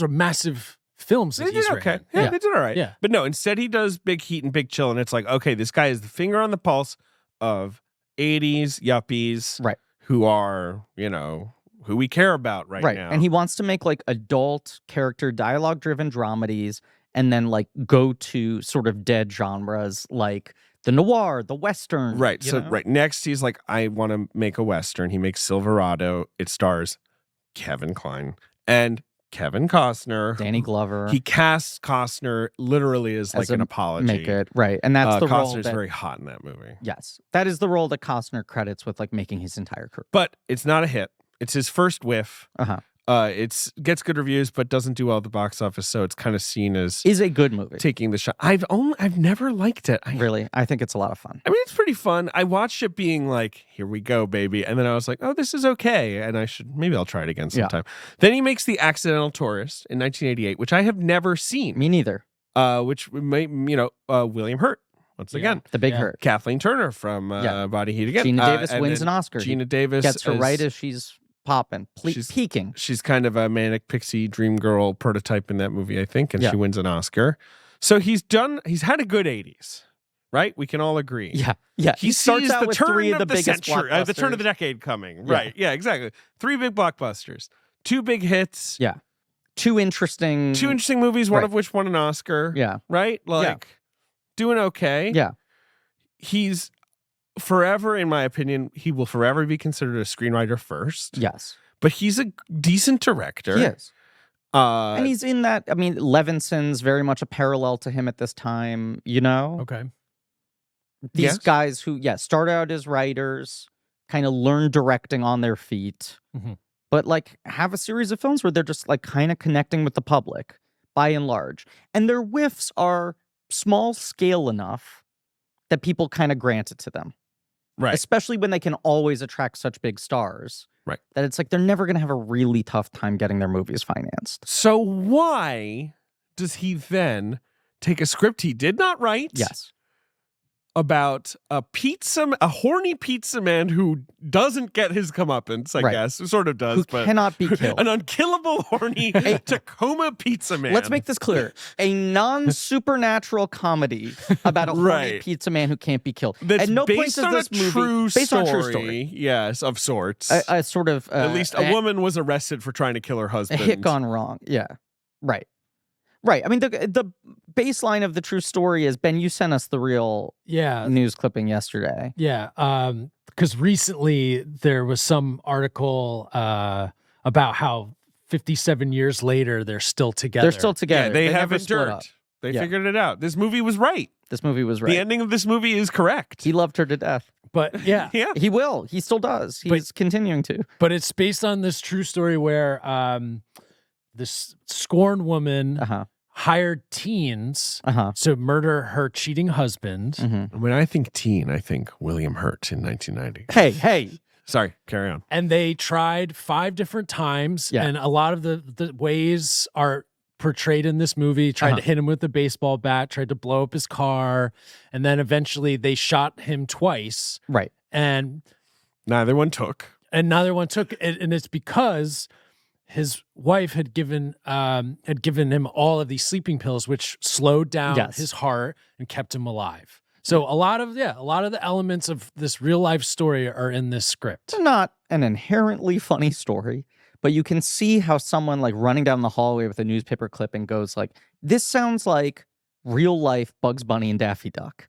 massive films that They he's did okay. written. Yeah, they did all right. Yeah. But no, instead he does Big Heat and Big Chill, and it's like, okay, this guy is the finger on the pulse of 80s yuppies, Right. who are, who we care about right now. And he wants to make like adult character dialogue driven dramedies, and then like go to sort of dead genres like the noir, the western. Right. you So know? right next, he's like, I want to make a Western. He makes Silverado. It stars Kevin Kline and Kevin Costner. Danny Glover. He casts Costner literally as like a an apology. Make it right, and that's the role Costner's that, very hot in that movie. yes, that is the role that Costner credits with like making his entire career. But it's not a hit. It's his first whiff. Uh-huh. It's gets good reviews, but doesn't do well at the box office, so it's kind of seen as Is a good movie. taking the shot. I've never liked it. Really, I think it's a lot of fun. I mean, it's pretty fun. I watched it being like, here we go, baby. And then I was like, oh, this is okay. And maybe I'll try it again sometime. Then he makes The Accidental Tourist in 1988, which I have never seen. Me neither. Which William Hurt. Once again, The Big Hurt. Kathleen Turner from Body Heat again. Gina Davis wins an Oscar. Gina Davis gets her right as she's popping, peaking. She's kind of a manic pixie dream girl prototype in that movie, I think, and she wins an Oscar. So he's had a good 80s, right? We can all agree. Yeah. He starts sees out the with turn 3 of the the biggest century, the turn of the blockbusters. decade coming. Right. Yeah, exactly. 3 big blockbusters, 2 big hits. Yeah. 2 interesting movies, one of which won an Oscar. Yeah. Right? Doing okay. Yeah. He's forever, in my opinion, he will forever be considered a screenwriter first. Yes. But he's a decent director. He is. And he's in that, I mean, Levinson's very much a parallel to him at this time, Okay. These guys who, start out as writers, kind of learn directing on their feet, but like have a series of films where they're just like kind of connecting with the public by and large. And their whiffs are small scale enough that people kind of grant it to them. Right. Especially when they can always attract such big stars. Right. That it's like they're never going to have a really tough time getting their movies financed. So why does he then take a script he did not write? Yes. About a horny pizza man who doesn't get his comeuppance, I guess. Who sort of does, who but cannot be killed. An unkillable, horny Tacoma pizza man. Let's make this clear. A non-supernatural comedy about a horny pizza man who can't be killed. That's At no point based does on this a movie true based story. on true story. Yes, of sorts. A sort of at least a woman was arrested for trying to kill her husband. A hit gone wrong. Yeah. Right. I mean, the baseline of the true story is, Ben, you sent us the real news clipping yesterday. Yeah. Because recently there was some article about how 57 years later they're still together. They're still together. Yeah, they never have split dirt. up. They figured it out. This movie was right. The ending of this movie is correct. He loved her to death. But yeah. He will. He still does. He's continuing to. But it's based on this true story where this scorned woman hired teens to murder her cheating husband. When I think teen, I think William Hurt in 1990. Hey. Sorry, carry on. And they tried 5 different times, and a lot of the ways are portrayed in this movie. Tried to hit him with a baseball bat, tried to blow up his car, and then eventually they shot him twice. Right. And neither one took. And it's because his wife had given him all of these sleeping pills, which slowed down his heart and kept him alive. So a lot of the elements of this real life story are in this script. It's not an inherently funny story, but you can see how someone like running down the hallway with a newspaper clipping goes like, this sounds like real life Bugs Bunny and Daffy Duck.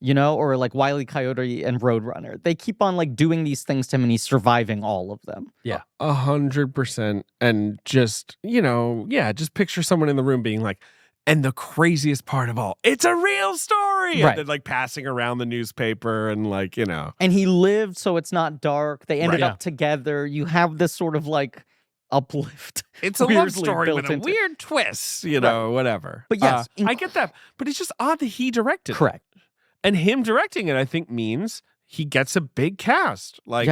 Or like Wile E. Coyote and Roadrunner. They keep on like doing these things to him and he's surviving all of them. Yeah. 100%. And just, just picture someone in the room being like, and the craziest part of all, it's a real story. Right. And then like passing around the newspaper and like, And he lived so it's not dark. They ended up together. You have this sort of like uplift. It's a love story with a weird twist, whatever. But yes. I get that. But it's just odd that he directed it. Correct. And him directing it, I think, means he gets a big cast. Like,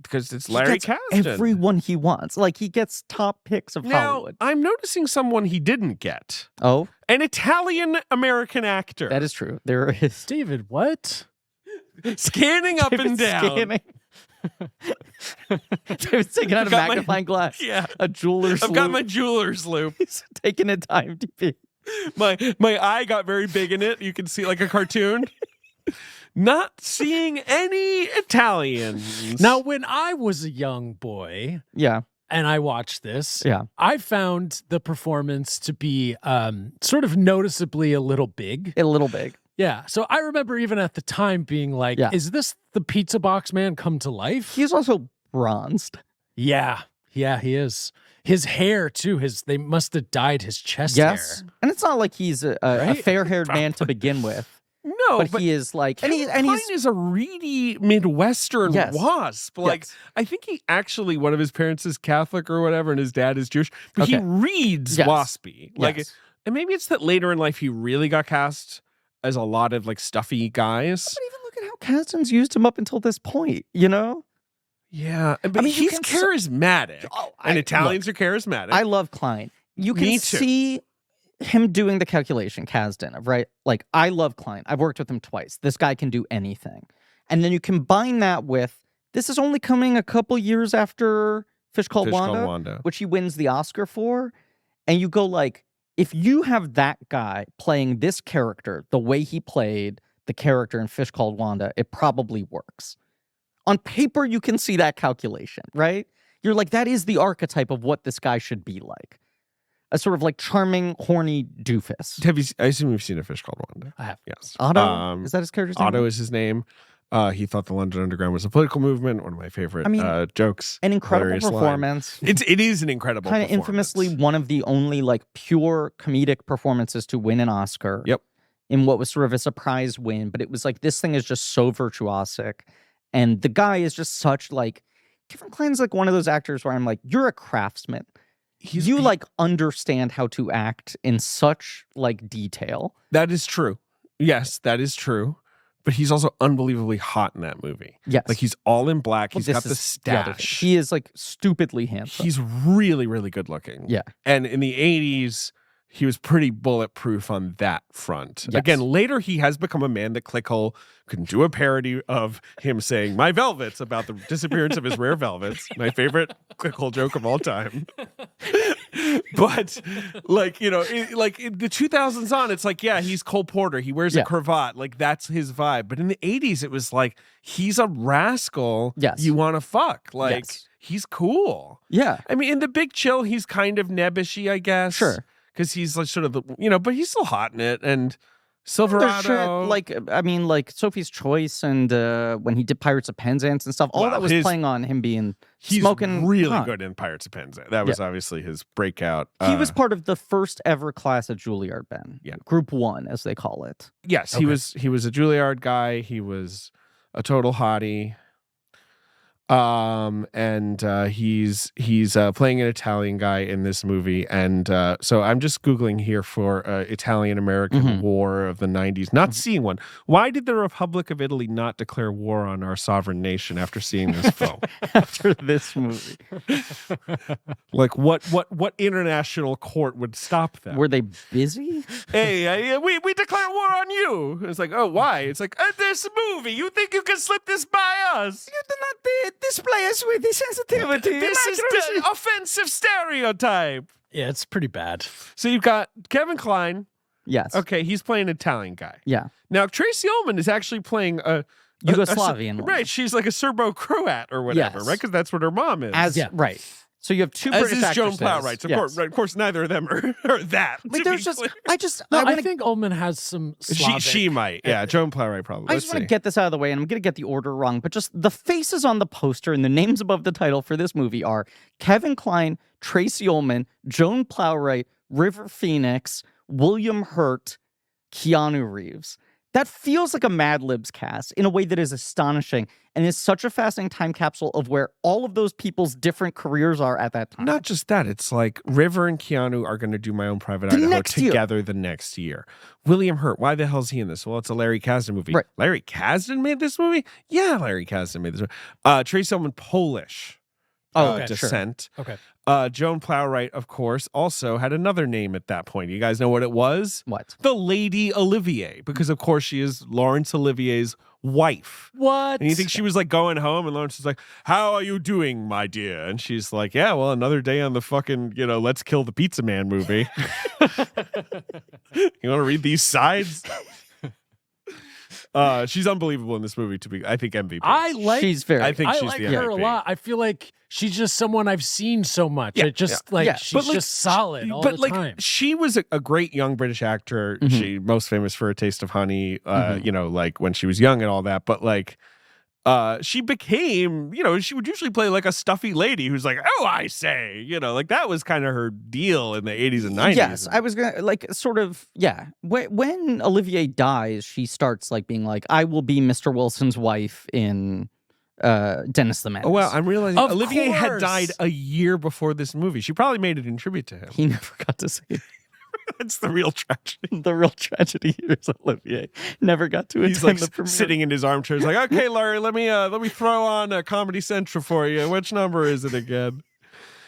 because it's Larry Kasdan. Everyone he wants. Like, he gets top picks of Hollywood. I'm noticing someone he didn't get. Oh? An Italian-American actor. That is true. There is. David, what? Scanning up and down. Scanning. David's taking out a magnifying glass. Yeah. A jeweler's loop. I've got my jeweler's loop. He's taking it to IMDb. My eye got very big in it. You can see like a cartoon. Not seeing any Italians. Now, when I was a young boy, and I watched this, I found the performance to be sort of noticeably a little big. Yeah. So I remember even at the time being like, is this the pizza box man come to life? He's also bronzed. Yeah. Yeah, he is. His hair, too, they must have dyed his chest hair. And it's not like he's a fair-haired man to begin with. No, but he is like, and Kevin Kline is a reedy Midwestern Yes. wasp. Like, Yes. I think he actually, one of his parents is Catholic or whatever, and his dad is Jewish, but he Okay. reads Yes. waspy. Like, Yes. and maybe it's that later in life he really got cast as a lot of like stuffy guys. But even look at how Kasdan's used him up until this point, you know? Yeah, but I mean, you he's can charismatic, and Italians are charismatic. I love Kline. You Me can too. see him doing the calculation, Kasdan, of right? Like, I love Kline. I've worked with him twice. This guy can do anything. And then you combine that with, this is only coming a couple years after Fish Called Wanda, which he wins the Oscar for. And you go like, if you have that guy playing this character the way he played the character in Fish Called Wanda, it probably works. On paper, you can see that calculation, right? You're like, that is the archetype of what this guy should be like. A sort of like charming, horny doofus. I assume you've seen A Fish Called Wanda. I have. Yes. Otto? Is that his character's name? Otto is his name. He thought the London Underground was a political movement. One of my favorite jokes. An incredible Hilarious line. performance. It is an incredible Kind of performance. infamously one of the only like pure comedic performances to win an Oscar. Yep. In what was sort of a surprise win. But it was like, this thing is just so virtuosic. And the guy is just such like, Kevin Kline's like one of those actors where I'm like, you're a craftsman. You like understand how to act in such like detail. That is true. Yes, that is true. But he's also unbelievably hot in that movie. Yes. Like he's all in black. Well, He's got the stash. He is like stupidly handsome. He's really, really good looking. Yeah. And in the 80s, he was pretty bulletproof on that front. Yes. Again, later he has become a man that Clickhole can do a parody of him saying "my velvets" about the disappearance of his rare velvets. My favorite Clickhole joke of all time. But like, you know, like in the 2000s on, it's like, yeah, he's Cole Porter. He wears a cravat. Like that's his vibe. But in the 80s, it was like, he's a rascal. Yes. You want to fuck. Like he's cool. Yeah. I mean, in The Big Chill, he's kind of nebbishy, I guess. Sure. Because he's like sort of the, you know, but he's still hot in it. And Silverado. Like, I mean, like Sophie's Choice and when he did Pirates of Penzance and stuff, all that was playing on him being smoking. He's really good in Pirates of Penzance. That was obviously his breakout. He was part of the first ever class at Juilliard, Ben. Yeah. Group 1, as they call it. Yes, he was a Juilliard guy. He was a total hottie. And he's playing an Italian guy in this movie, and so I'm just Googling here for Italian-American War of the 90s, not seeing one. Why did the Republic of Italy not declare war on our sovereign nation after seeing this film? After this movie. Like what international court would stop that? Were they busy? Hey, we declare war on you. It's like, oh, why? It's like, this movie, you think you can slip this by us? You do not display us with the sensitivity. This is the offensive stereotype. Yeah, it's pretty bad. So you've got Kevin Kline. Yes. Okay, he's playing an Italian guy. Yeah. Now, Tracy Ullman is actually playing a Yugoslavian woman. Right, she's like a Serbo-Croat or whatever, right? Because that's what her mom is. Right. So you have two As British is Joan actresses. Plowright. Of course, neither of them are that. But there's just, I think Ullman has some Slavic. She might. Yeah, Joan Plowright probably. I just want to get this out of the way, and I'm going to get the order wrong, but just the faces on the poster and the names above the title for this movie are Kevin Kline, Tracy Ullman, Joan Plowright, River Phoenix, William Hurt, Keanu Reeves. That feels like a Mad Libs cast in a way that is astonishing and is such a fascinating time capsule of where all of those people's different careers are at that time. Not just that, it's like River and Keanu are going to do My Own Private Idaho together the next year. William Hurt, why the hell is he in this? Well, it's a Larry Kasdan movie. Right. Larry Kasdan made this movie? Yeah, Larry Kasdan made this movie. Tracy Ullman, Polish descent. Sure. Okay. Joan Plowright, of course, also had another name at that point. You guys know what it was? What? The Lady Olivier, because of course she is Laurence Olivier's wife. What? And you think she was like going home, and Laurence is like, "How are you doing, my dear?" And she's like, "Yeah, well, another day on the fucking, Let's Kill the Pizza Man movie." You want to read these sides? She's unbelievable in this movie. I think MVP. She's very. I think I she's like the her MVP. a lot. I feel like she's just someone I've seen so much. Yeah, It just she's just solid all the time. She was a great young British actor. She most famous for A Taste of Honey. Like when she was young and all that. But like, she became, she would usually play like a stuffy lady who's like, oh, I say, like that was kind of her deal in the 80s and 90s. Yes, I was gonna when Olivier dies, she starts like being like, I will be Mr. Wilson's wife in Dennis the Menace. Oh, well, I'm realizing Of Olivier had course. died a year before this movie. She probably made it in tribute to him. He never got to see it. That's the real tragedy. The real tragedy here is Olivier never got to He's attend like the premiere. sitting in his armchair. He's like, okay, Larry, let me throw on Comedy Central for you. Which number is it again?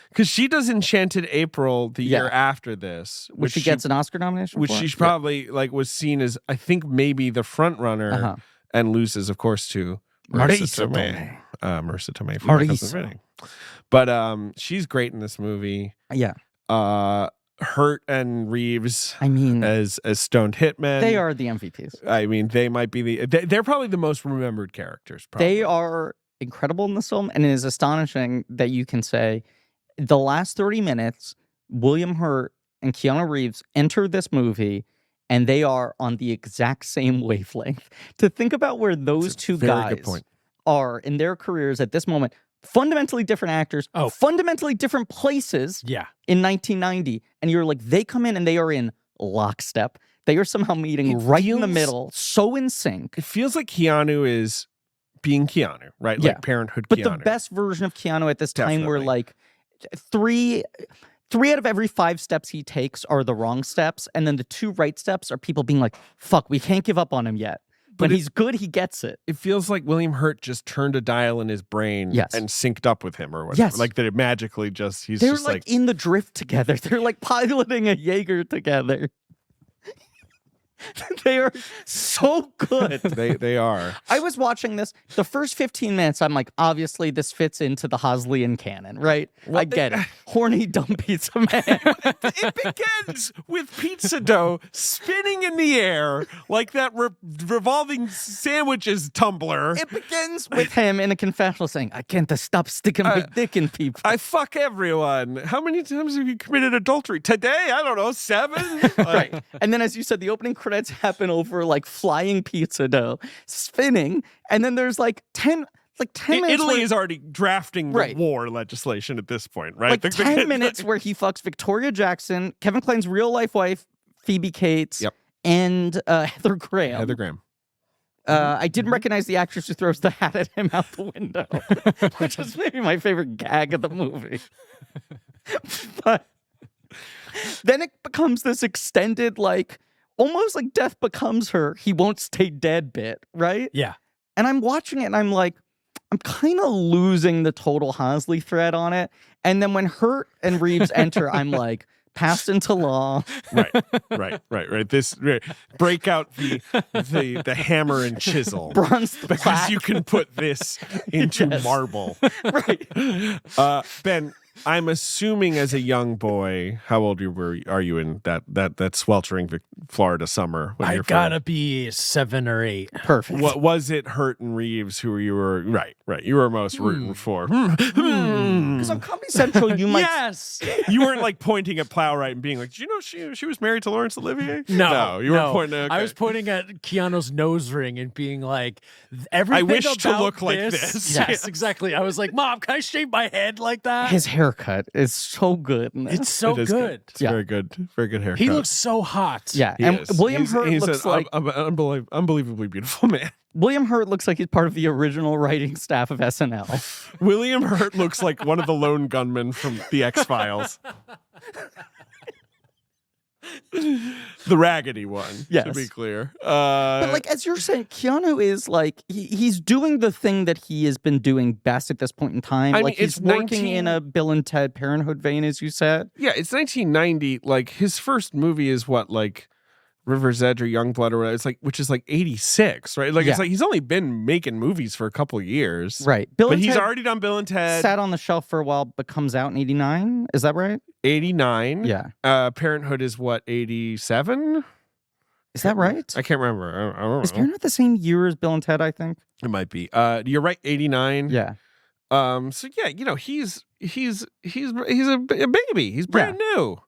Because she does Enchanted April the year after this, which she gets an Oscar nomination which for? she's probably like was seen as, I think, maybe the front runner, and loses, of course, to Marissa Tomei. Marissa Tomei from My Cousin Vinny. But she's great in this movie. Yeah. Hurt and Reeves, I mean, as stoned hitmen, they are the MVPs. I mean, they might be they're probably the most remembered characters. Probably. They are incredible in this film, and it is astonishing that you can say the last 30 minutes, William Hurt and Keanu Reeves enter this movie, and they are on the exact same wavelength. To think about where those two guys are in their careers at this moment. Fundamentally different actors, fundamentally different places in 1990. And you're like, they come in and they are in lockstep. They are somehow meeting right in the middle, so in sync. It feels like Keanu is being Keanu, right? Like Parenthood but Keanu. But the best version of Keanu at this time were like three out of every 5 steps he takes are the wrong steps. And then the 2 right steps are people being like, fuck, we can't give up on him yet. When he's good, he gets it. It feels like William Hurt just turned a dial in his brain and synced up with him or whatever. Yes. Like that it magically just, They're just like in the drift together. They're like piloting a Jaeger together. They are so good. They are. I was watching this. The first 15 minutes, I'm like, obviously this fits into the Hoslian canon, right? Well, I get it. Horny, dumb pizza man. It begins with pizza dough spinning in the air like that revolving sandwiches tumbler. It begins with him in a confessional saying, I can't stop sticking my dick in people. I fuck everyone. How many times have you committed adultery? Today? I don't know, 7? Right. And then as you said, the opening credits happen over like flying pizza dough, spinning, and then there's like 10 minutes. Italy is already drafting the war legislation at this point, right? Like 10 minutes where he fucks Victoria Jackson, Kevin Kline's real life wife, Phoebe Cates, and Heather Graham. I didn't recognize the actress who throws the hat at him out the window, which is maybe my favorite gag of the movie. But then it becomes this extended, like, almost like death becomes her, he won't stay dead bit, right? Yeah. And I'm watching it and I'm like, I'm kind of losing the total Hosley thread on it. And then when Hurt and Reeves enter, I'm like, passed into law. Right. This break out the hammer and chisel, bronze the because plaque. you can put this into marble. Right. Ben, I'm assuming as a young boy, how old are you in that sweltering Florida summer? I gotta be 7 or 8. Perfect. What was it? Hurt and Reeves, who you were right? You were most rooting for. Because on Comedy Central, you might you weren't like pointing at Plowright and being like, "Did you know she was married to Laurence Olivier?" No, you were pointing. Okay. I was pointing at Keanu's nose ring and being like, "Everything I wish about to look like this." Yes, exactly. I was like, "Mom, can I shave my head like that?" His haircut is so good. It's so good. It's very good haircut. He looks so hot. Yeah, and William Hurt looks like an unbelievably beautiful man. William Hurt looks like he's part of the original writing staff of SNL. William Hurt looks like one of the lone gunmen from the X-Files. The raggedy one, to be clear. But like, as you're saying, Keanu is like, he's doing the thing that he has been doing best at this point in time. I like, mean, he's working in a Bill and Ted Parenthood vein, as you said. Yeah, it's 1990. Like, his first movie is what, like, River's Edge or Youngblood or whatever. It's like, which is like 86, right? Like, it's like he's only been making movies for a couple of years. Right. But he's already done Bill and Ted. Sat on the shelf for a while, but comes out in 89. Is that right? 89. Yeah. Parenthood is what, 87? Is that right? I can't remember. I don't know. Is Parenthood the same year as Bill and Ted, I think? It might be. You're right, 89. Yeah. So yeah, he's a baby. He's brand new.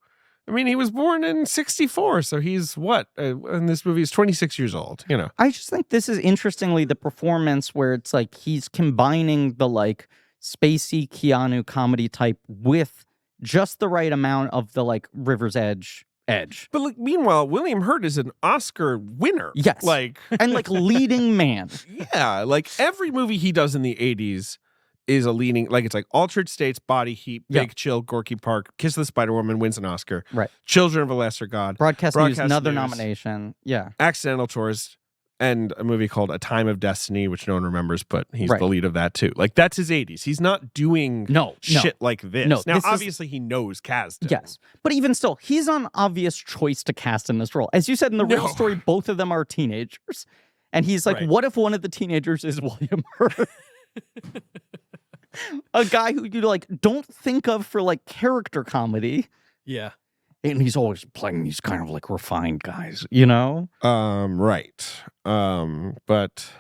I mean, he was born in 1964, so he's what? In this movie, he's 26 years old, you know. I just think this is interestingly the performance where it's like he's combining the like spacey Keanu comedy type with just the right amount of the like River's Edge. But like, meanwhile, William Hurt is an Oscar winner. Yes. Like, and like leading man. Yeah. Like every movie he does in the 80s is a leading, like it's like Altered States, Body Heat, Big Chill, Gorky Park, Kiss of the Spider Woman wins an Oscar. Right. Children of a Lesser God. Broadcast News, another News, nomination. Yeah. Accidental Tourist, and a movie called A Time of Destiny, which no one remembers, but he's the lead of that too. Like that's his 80s. He's not doing shit like this. No, now, this obviously, he knows Kasdan. Yes. But even still, he's an obvious choice to cast in this role. As you said in the real story, both of them are teenagers. And he's like, what if one of the teenagers is William Hurt? A guy who you like don't think of for like character comedy. Yeah. And he's always playing these kind of like refined guys, you know? Right. But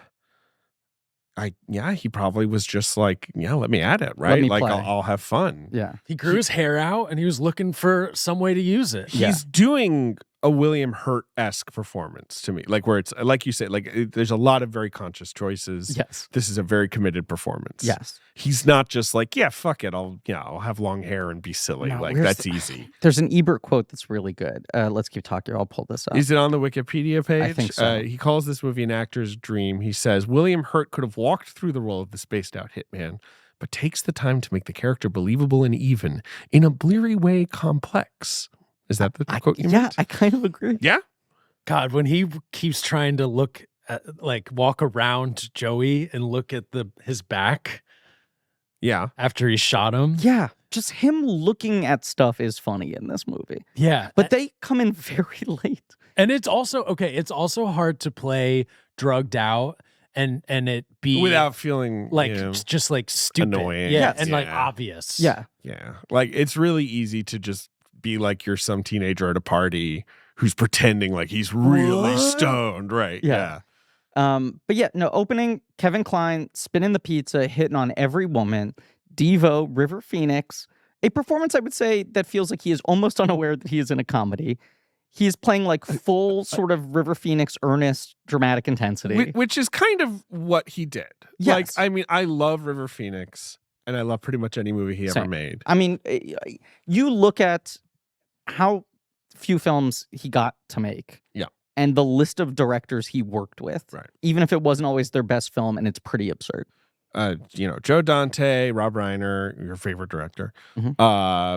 he probably was just like, let me at it, right? Like I'll have fun. Yeah. He grew his hair out and he was looking for some way to use it. He's doing a William Hurt-esque performance to me. Like where it's, like you said, like there's a lot of very conscious choices. Yes. This is a very committed performance. Yes. He's not just like, fuck it. I'll have long hair and be silly. No, like that's easy. There's an Ebert quote that's really good. Let's keep talking. I'll pull this up. Is it on the Wikipedia page? I think so. He calls this movie an actor's dream. He says, William Hurt could have walked through the role of the spaced out hitman, but takes the time to make the character believable and even, in a bleary way, complex. Is that the quote you meant? I kind of agree. Yeah? God, when he keeps trying to look at, like walk around Joey and look at his back. Yeah. After he shot him. Yeah. Just him looking at stuff is funny in this movie. Yeah. But they come in very late. And it's also hard to play drugged out and it be without feeling like just like stupid. Annoying. Yeah. And like obvious. Yeah. Yeah. Like it's really easy to just be like you're some teenager at a party who's pretending like he's really stoned, right? Yeah. But yeah, no, opening, Kevin Kline spinning the pizza, hitting on every woman, Devo, River Phoenix, a performance I would say that feels like he is almost unaware that he is in a comedy. He's playing like full sort of River Phoenix earnest dramatic intensity. Which is kind of what he did. Yes. Like, I mean, I love River Phoenix and I love pretty much any movie he ever made. I mean, you look at how few films he got to make. Yeah. And the list of directors he worked with. Right. Even if it wasn't always their best film, and it's pretty absurd. Joe Dante, Rob Reiner, your favorite director,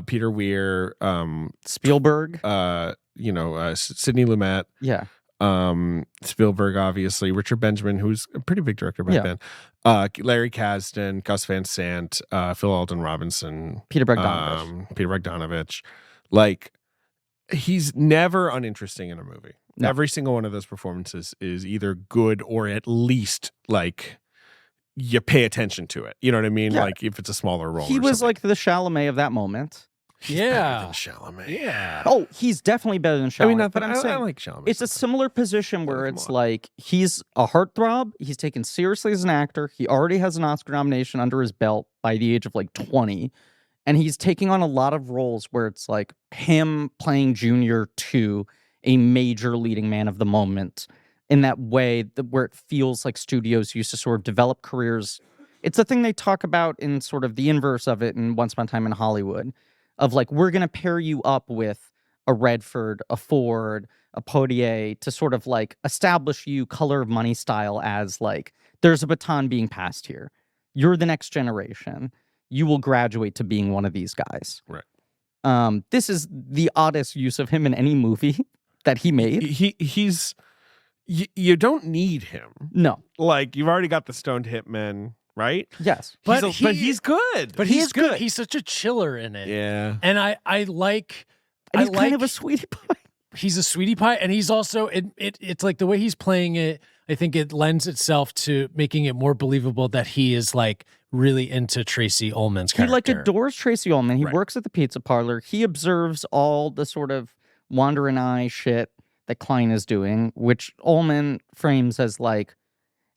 Peter Weir, Spielberg, Sidney Lumet, Spielberg, obviously, Richard Benjamin, who's a pretty big director back then, Larry Kasdan, Gus Van Sant, Phil Alden Robinson, Peter Bogdanovich. Like, he's never uninteresting in a movie. No. Every single one of those performances is either good or at least like you pay attention to it. You know what I mean? Yeah. Like if it's a smaller role. He was like the Chalamet of that moment. He's better than Chalamet. Yeah. Oh, he's definitely better than Chalamet. I mean, but I'm saying I like Chalamet. it's a similar position where it's like he's a heartthrob. He's taken seriously as an actor. He already has an Oscar nomination under his belt by the age of like 20. And he's taking on a lot of roles where it's like him playing junior to a major leading man of the moment in that way where it feels like studios used to sort of develop careers. It's a thing they talk about in sort of the inverse of it in Once Upon a Time in Hollywood of like, we're going to pair you up with a Redford, a Ford, a Poitier to sort of like establish you Color of Money style as like, there's a baton being passed here. You're the next generation. You will graduate to being one of these guys. Right. This is the oddest use of him in any movie that he made. You don't need him. No. Like, you've already got the stoned hitman, right? Yes. But he's good. But he's good. He's such a chiller in it. Yeah. And I like... And he's kind of a sweetie pie. He's a sweetie pie, and he's also... It's like the way he's playing it, I think it lends itself to making it more believable that he is like really into Tracy Ullman's character. He like adores Tracy Ullman. He works at the pizza parlor. He observes all the sort of wandering eye shit that Kline is doing, which Ullman frames as like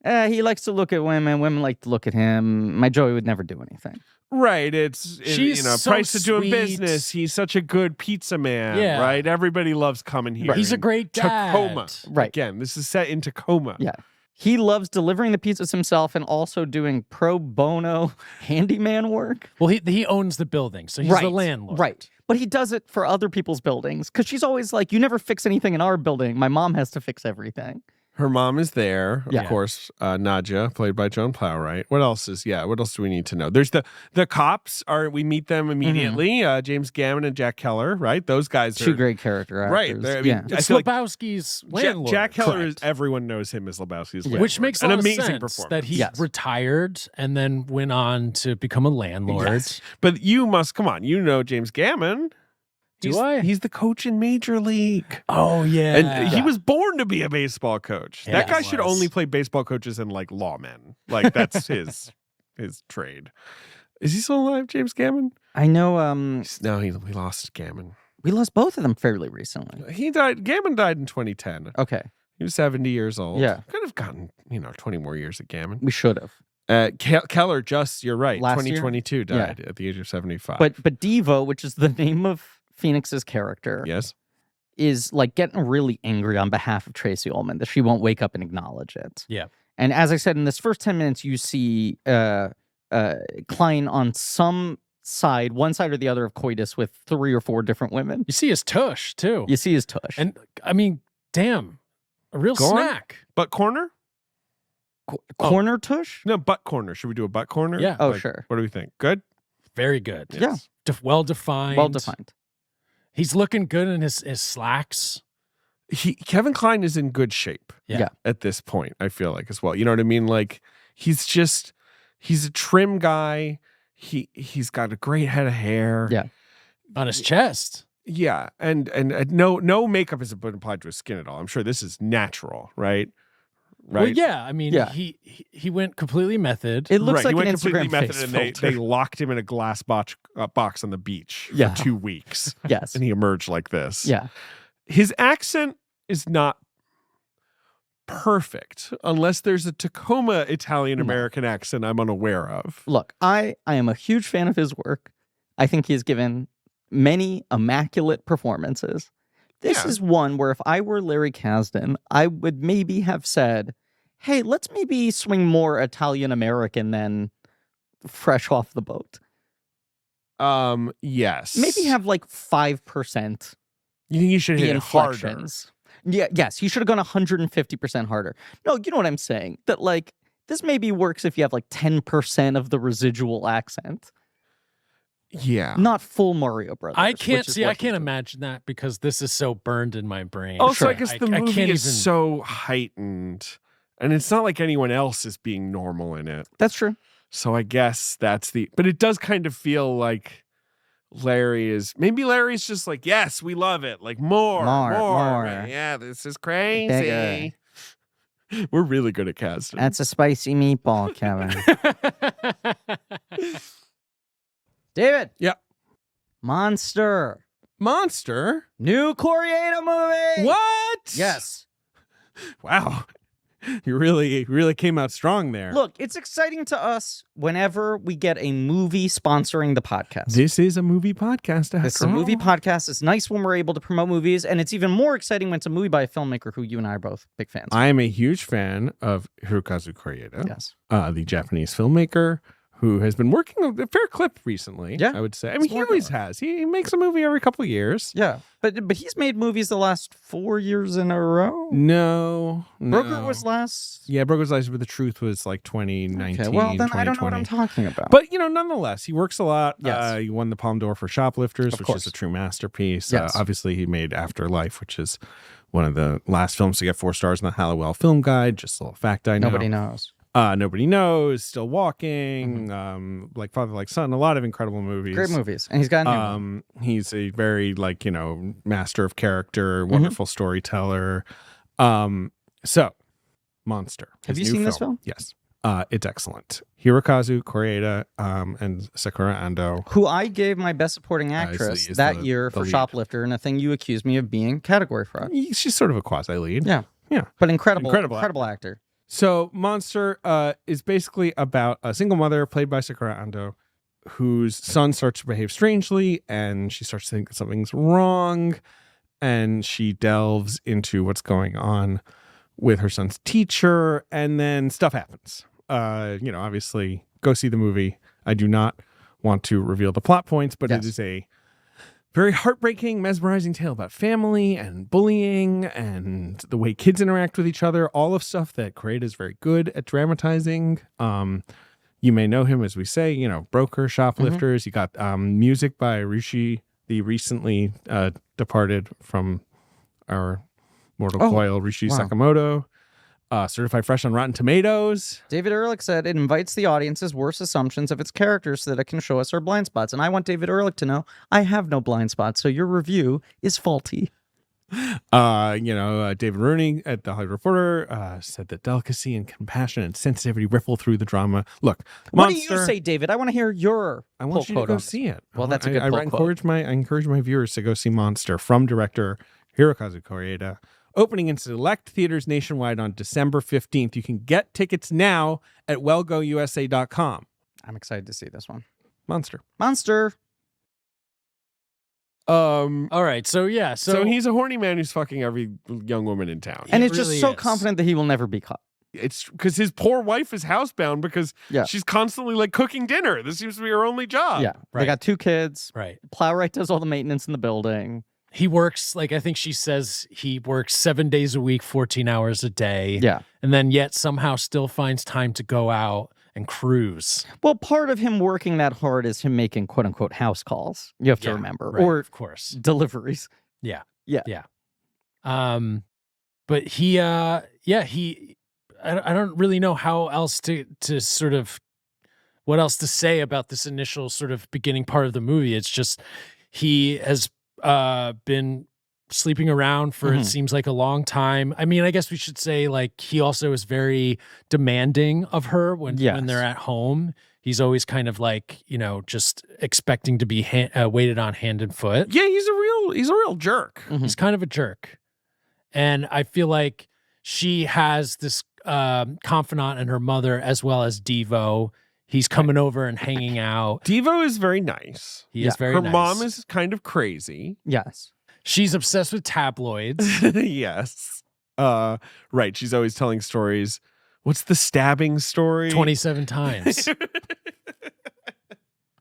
He likes to look at women. Women like to look at him. My Joey would never do anything. Right. It's She's so price of doing sweet. business. He's such a good pizza man. Yeah. Right. Everybody loves coming here. He's a great dad. Tacoma. Right. Again, this is set in Tacoma. Yeah. He loves delivering the pizzas himself and also doing pro bono handyman work. Well, he owns the building, so he's the landlord. Right. But he does it for other people's buildings because she's always like, you never fix anything in our building. My mom has to fix everything. Her mom is there, of Yeah. course. Nadja, played by Joan Plowright. What else do we need to know? There's the cops we meet them immediately. James Gammon and Jack Keller, right? Those guys are Two great character actors. right. I mean, I It's feel like Lebowski's landlord. Jack Keller correct. everyone knows him as Lebowski's landlord. Which makes a an lot of amazing sense performance. that he retired and then went on to become a landlord. Yes. But you must come on. You know James Gammon. I? He's the coach in Major League. Oh, yeah. And he was born to be a baseball coach. Yeah, that guy he should was. only play baseball coaches and like lawmen. Like that's his trade. Is he still alive, James Gammon? I know No, we lost Gammon. we lost both of them fairly recently. He died. Gammon died in 2010. Okay. He was 70 years old. Yeah. Could have gotten 20 more years at Gammon. We should have. Keller, you're right. Last year? 2022 died at the age of 75. But Devo, which is the name of Phoenix's character, yes. is like getting really angry on behalf of Tracy Ullman that she won't wake up and acknowledge it. Yeah. And as I said, in this first 10 minutes, you see Kline on one side or the other of coitus with 3 or 4 different women. You see his tush, too. You see his tush. And, I mean, damn. A real Go on. snack. Butt corner? Corner tush? No, butt corner. Should we do a butt corner? Yeah. Oh, sure. What do we think? Good? Very good. Yeah. Well-defined. Well-defined. He's looking good in his slacks. Kevin Kline is in good shape. Yeah. At this point, I feel like as well. You know what I mean? Like he's a trim guy. He's got a great head of hair. Yeah. On his chest. Yeah. And no makeup has been applied to his skin at all. I'm sure this is natural, right? Well, Right. yeah. I mean, Yeah. he went completely method. It looks Right, he like an went completely Instagram method face and filter. they locked him in a glass box on the beach Yeah. for 2 weeks. Yes. And he emerged like this. Yeah. His accent is not perfect unless there's a Tacoma Italian-American accent I'm unaware of. Look, I am a huge fan of his work. I think he's given many immaculate performances. This Yeah. is one where if I were Larry Kasdan, I would maybe have said, hey, let's maybe swing more Italian-American than fresh off the boat. Yes. Maybe have like 5% You think you should the hit it harder? inflections. Yeah, yes, he should have gone 150% harder. No, you know what I'm saying? That like this maybe works if you have like 10% of the residual accent. Yeah. Not full Mario Brothers. I can't which is see. what I can't he did. imagine that because this is so burned in my brain. Also, I Sure. guess the I movie can't is even- so heightened, and it's not like anyone else is being normal in it. That's true. So I guess that's but it does kind of feel like Larry's just like, yes, we love it. Like more. More. Yeah, this is crazy. Bigger. We're really good at casting. That's a spicy meatball, Kevin. David. Yeah. Monster. Monster? New Coriato movie. What? Yes. Wow. You really came out strong there. Look, it's exciting to us whenever we get a movie sponsoring the podcast. This is a movie podcast. This is a movie podcast. It's nice when we're able to promote movies, and it's even more exciting when it's a movie by a filmmaker who you and I are both big fans of. I am a huge fan of Hirokazu Koreeda, Yes. the Japanese filmmaker who has been working a fair clip recently. Yeah. I would say. I He's mean, he working always on it. has. He makes a movie every couple of years. Yeah. But he's made movies the last 4 years in a row. No. Broker was last. Yeah, Broker's Lies, but the truth was like 2019. Okay, well, then I don't know what 2020. I'm talking about. But, nonetheless, he works a lot. Yes. He won the Palme d'Or for Shoplifters, Of which course. is a true masterpiece. Yes. Obviously, he made Afterlife, which is one of the last films to get 4 stars in the Halliwell Film Guide. Just a little fact I know. Nobody knows. Nobody Knows, Still Walking, Like Father, Like Son, a lot of incredible movies. Great movies. And he's got a new one. He's a very master of character, wonderful storyteller. So Monster. Have his you new seen this film? Yes. It's excellent. Hirokazu Koreeda and Sakura Ando. Who I gave my best supporting is actress is that the- year the for lead. Shoplifter, and a thing you accused me of being category fraud. She's sort of a quasi lead. Yeah. Yeah. But incredible Incredible actor. So Monster is basically about a single mother played by Sakura Ando whose son starts to behave strangely and she starts to think that something's wrong and she delves into what's going on with her son's teacher and then stuff happens. Obviously go see the movie. I do not want to reveal the plot points, but It is a very heartbreaking, mesmerizing tale about family and bullying and the way kids interact with each other, all of stuff that Koreeda is very good at dramatizing. You may know him, as we say, Broker, Shoplifters. You got music by Rishi, the recently departed from our mortal coil, Rishi Sakamoto. Certified fresh on Rotten Tomatoes. David Ehrlich said it invites the audience's worst assumptions of its characters so that it can show us our blind spots. And I want David Ehrlich to know I have no blind spots, so your review is faulty. David Rooney at The Hollywood Reporter said that delicacy and compassion and sensitivity ripple through the drama. Look, what do you say, David? I want to hear your I want you to go see it. Well, that's a good I encourage my viewers to go see Monster from director Hirokazu Koreeda. Opening in select theaters nationwide on December 15th. You can get tickets now at wellgousa.com. I'm excited to see this one. Monster. All right. So he's a horny man who's fucking every young woman in town. And it's really just so confident that he will never be caught. It's because his poor wife is housebound because she's constantly like cooking dinner. This seems to be her only job. Yeah. Right. They got 2 kids. Right. Plowright does all the maintenance in the building. He works, I think she says he works 7 days a week, 14 hours a day. Yeah. And then yet somehow still finds time to go out and cruise. Well, part of him working that hard is him making quote unquote house calls. You have to remember. Right, or of course. Deliveries. Yeah. Yeah. But he I don't really know how else to sort of what else to say about this initial sort of beginning part of the movie. It's just he has been sleeping around for it seems like a long time. I mean, I guess we should say like he also is very demanding of her when they're at home. He's always kind of like, just expecting to be waited on hand and foot. Yeah, he's a real jerk. He's kind of a jerk. And I feel like she has this confidant in her mother as well as Devo. He's coming over and hanging out. Devo is very nice. He is very nice. Her mom is kind of crazy. Yes. She's obsessed with tabloids. Yes. Right. She's always telling stories. What's the stabbing story? 27 times.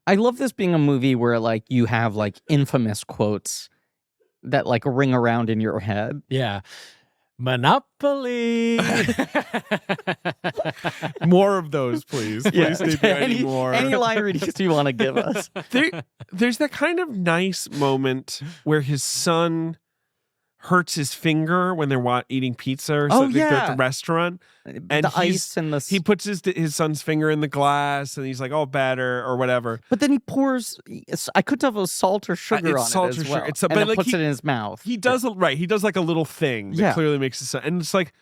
I love this being a movie where like you have like infamous quotes that like ring around in your head. Yeah. Monopoly. More of those, please. Please give me any more. Any line readings you want to give us. There's that kind of nice moment where his son hurts his finger when they're eating pizza or something. They're at the restaurant. And the ice and the... He puts his son's finger in the glass and he's like, oh, better or whatever. But then he pours, I could tell if it was salt or sugar on salt it or as well. Sugar. And then puts it in his mouth. He does, he does like a little thing that clearly makes it sound. And it's like,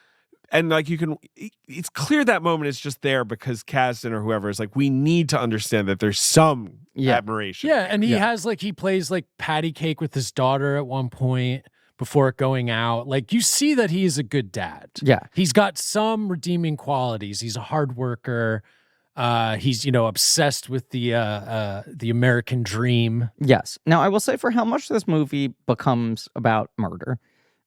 and like it's clear that moment is just there because Kasdan or whoever is like, we need to understand that there's some admiration. Yeah, and he plays like patty cake with his daughter at one point before going out. Like you see that he is a good dad. Yeah. He's got some redeeming qualities. He's a hard worker. He's, obsessed with the American dream. Yes. Now, I will say for how much this movie becomes about murder,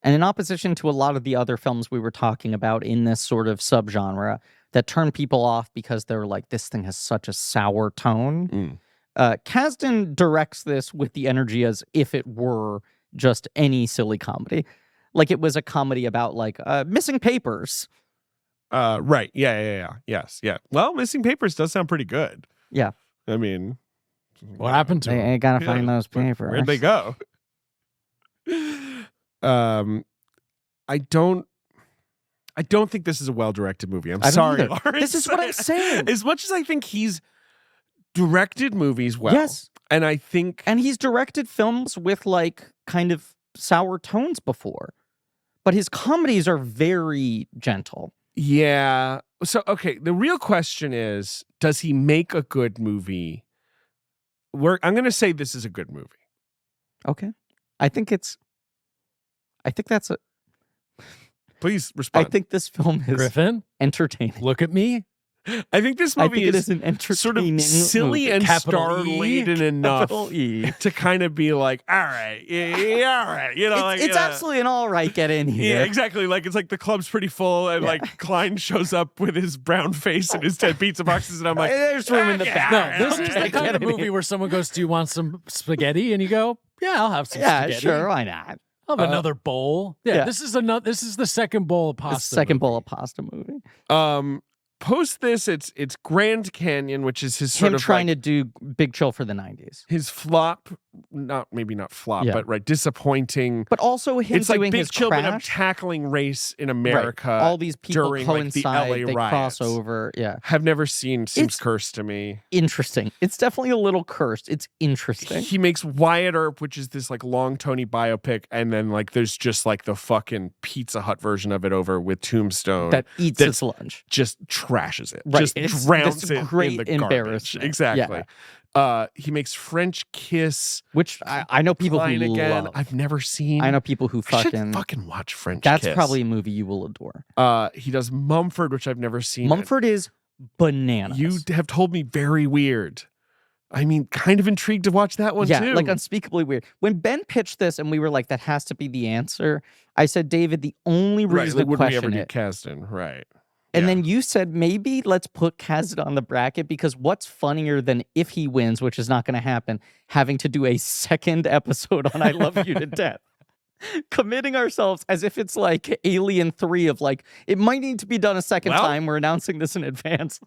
and in opposition to a lot of the other films we were talking about in this sort of subgenre that turn people off because they're like, this thing has such a sour tone. Kasdan directs this with the energy as if it were just any silly comedy. Like it was a comedy about like missing papers. Right. Yeah. Yes. Yeah. Well, Missing Papers does sound pretty good. Yeah. I mean, what happened to them? They gotta find those papers. Where'd they go? I don't think this is a well-directed movie. I'm sorry, Lawrence. This is what I'm saying. As much as I think he's directed movies well. Yes. And I think... And he's directed films with like kind of sour tones before. But his comedies are very gentle. Yeah. So, okay, the real question is, does he make a good movie? I'm going to say this is a good movie. Okay. I think that's Please I respond. think this film is Griffin, entertaining. look at me. I think this I movie think it is is an entertaining sort of silly movie. and Capital star-laden enough Capital E. to kind of be like, all right, yeah, all right. You know, like, It's absolutely an all right get in here. yeah, exactly. Like, it's like the club's pretty full, and like Kline shows up with his brown face and his 10 pizza boxes, and I'm like, There's room in the okay, back. all No, right, this all is right. the kind of movie where someone goes, "Do you want some spaghetti?" And you go, "Yeah, I'll have some Yeah, spaghetti. sure, why not? I'll have another bowl." Yeah, yeah. this is the second bowl of pasta. Second movie. bowl of pasta movie. Post this, it's Grand Canyon, which is his sort Him of trying like, to do Big Chill for the 90s. his flop, maybe not flop, Yeah. but right, disappointing. But also him It's like doing Big his Chill, but I'm crash. tackling race in Right. America. All these people during, like, the coincide, LA they riots. cross over. Yeah. Have never seen, seems It's- cursed to me. Interesting. It's definitely a little cursed. It's interesting. He makes Wyatt Earp, which is this like long Tony biopic, and then like there's just like the fucking Pizza Hut version of it over with Tombstone That eats that's its lunch. just trashes it, Right. just It's drowns this it great in the garbage. embarrassment. Exactly. He makes French Kiss. Which I know people Kline who again. love. I've never seen. I know people who I should fucking. watch French That's Kiss. probably a movie you will adore. He does Mumford, which I've never seen. Mumford is bananas. You have told me very weird. I mean, kind of intrigued to watch that one yeah, too. like unspeakably weird. When Ben pitched this and we were like, that has to be the answer, I said, David, the only right, reason like, to would we ever question do it. Kasdan? Right. And Yeah. then you said, maybe let's put Kasdan on the bracket because what's funnier than if he wins, which is not going to happen, having to do a second episode on I Love You to Death. Committing ourselves as if it's like Alien 3 of like, it might need to be done a second Well- time. We're announcing this in advance.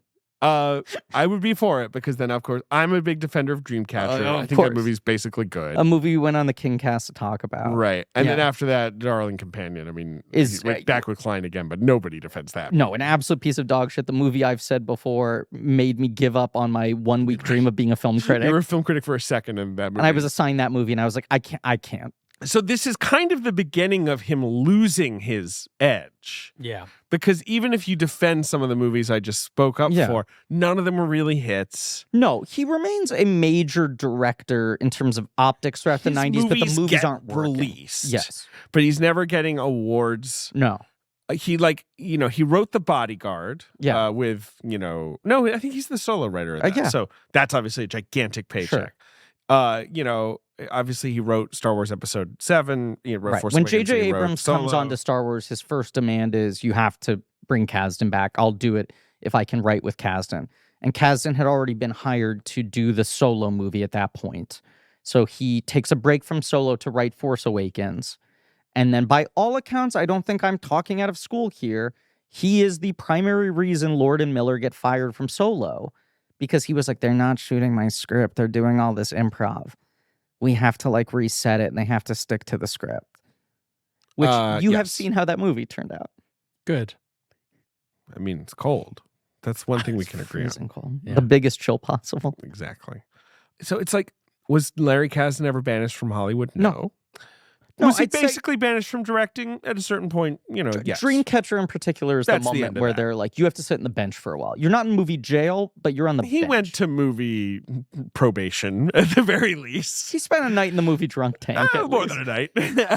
I would be for it because then, of course, I'm a big defender of Dreamcatcher. of I think course. that movie's basically good. A movie we went on the King Cast to talk about. Right. And then Yeah. after that, Darling Companion. I mean, Is- he went back with Kline again, but nobody defends that. No, an absolute piece of dog shit. The movie I've said before made me give up on my 1 week dream of being a film critic. You were a film critic for a second in that movie. And I was assigned that movie and I was like, I can't. So this is kind of the beginning of him losing his edge. Yeah. Because even if you defend some of the movies I just spoke up Yeah. for, none of them were really hits. No, he remains a major director in terms of optics throughout the His 90s, but the movies get aren't working. released. Yes. But he's never getting awards. No. He he wrote The Bodyguard. Yeah. With, no, I think he's the solo writer of that. Yeah. So that's obviously a gigantic paycheck. Obviously he wrote Star Wars Episode 7. He wrote Right. Force When Awakens, J.J. he wrote Abrams comes Solo. on to Star Wars, his first demand is you have to bring Kasdan back. I'll do it if I can write with Kasdan. And Kasdan had already been hired to do the Solo movie at that point. So he takes a break from Solo to write Force Awakens. And then by all accounts, I don't think I'm talking out of school here. He is the primary reason Lord and Miller get fired from Solo because he was like, they're not shooting my script. They're doing all this improv. We have to like reset it and they have to stick to the script. Which you have yes. seen how that movie turned out. Good. I mean, it's cold. That's one thing we can agree on. Freezing cold. Yeah. The biggest chill possible. Exactly. So it's like, was Larry Kasdan ever banished from Hollywood? No. Was he I'd say basically banished from directing at a certain point? Yes. Dreamcatcher in particular is That's the the moment end of where that. they're like, you have to sit in the bench for a while. You're not in movie jail, but you're on the He bench. went to movie probation at the very least. He spent a night in the movie drunk tank. at More least. than a night.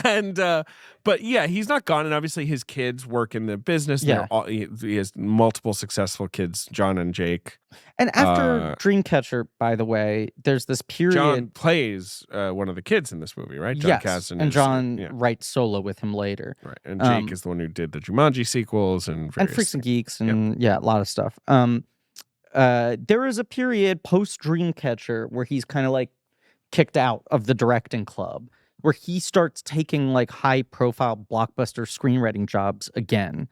And but yeah, he's not gone. And obviously his kids work in the business. Yeah. He has multiple successful kids, John and Jake. And after Dreamcatcher, by the way, there's this period. John plays one of the kids in this movie, right? John yes, Kasdan and is- John yeah, writes solo with him later. right. And Jake is the one who did the Jumanji sequels and And various Freaks and things. Geeks and yeah, a lot of stuff. There is a period post Dreamcatcher where he's kind of like kicked out of the directing club, where he starts taking like high profile blockbuster screenwriting jobs again.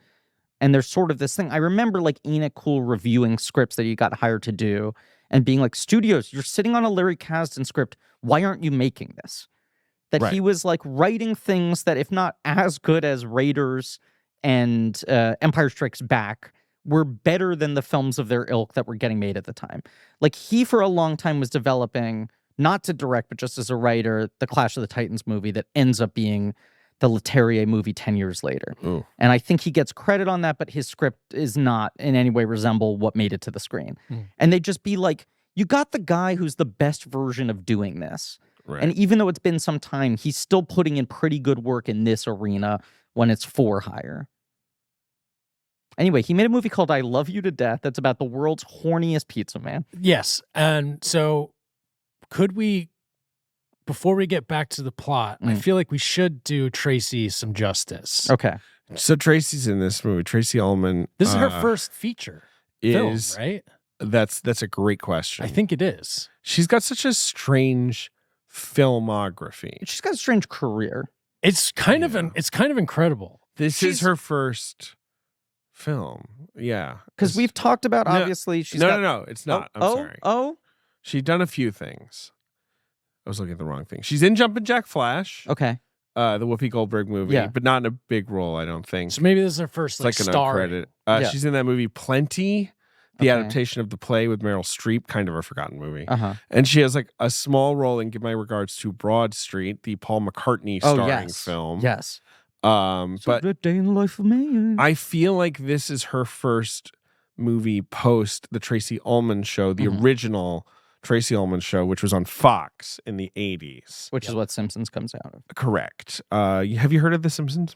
And there's sort of this thing. I remember like Enoch Cool reviewing scripts that he got hired to do and being like, studios, you're sitting on a Larry Kasdan script. Why aren't you making this? That Right. he was like writing things that, if not as good as Raiders and Empire Strikes Back, were better than the films of their ilk that were getting made at the time. Like he, for a long time, was developing, not to direct, but just as a writer, the Clash of the Titans movie that ends up being the Leterrier movie 10 years later. Ooh. And I think he gets credit on that, but his script is not in any way resemble what made it to the screen. And they just be like, you got the guy who's the best version of doing this. Right. And even though it's been some time, he's still putting in pretty good work in this arena when it's for hire. Anyway, he made a movie called I Love You to Death that's about the world's horniest pizza man. Yes. And so could we, before we get back to the plot, I feel like we should do Tracy some justice. Okay. So Tracy's in this movie. Tracy Ullman. This is her first feature film, right? That's a great question. I think it is. She's got such a strange filmography. She's got a strange career. It's kind of incredible. This is her first film. Yeah. Because we've talked about, obviously, she's No, it's not. I'm sorry. Oh? She's done a few things. I was looking at the wrong thing. She's in Jumpin' Jack Flash. Okay. The Whoopi Goldberg movie, Yeah. but not in a big role, I don't think. So maybe this is her first It's like an star. credit. Yeah. She's in that movie Plenty, the adaptation of the play with Meryl Streep, kind of a forgotten movie. And she has like a small role in Give My Regards to Broad Street, the Paul McCartney starring film. Yes. But the day in the life of me. I feel like this is her first movie post the Tracy Ullman Show, the original Tracy Ullman Show, which was on Fox in the 80s. Which is what Simpsons comes out of. Correct. Have you heard of The Simpsons?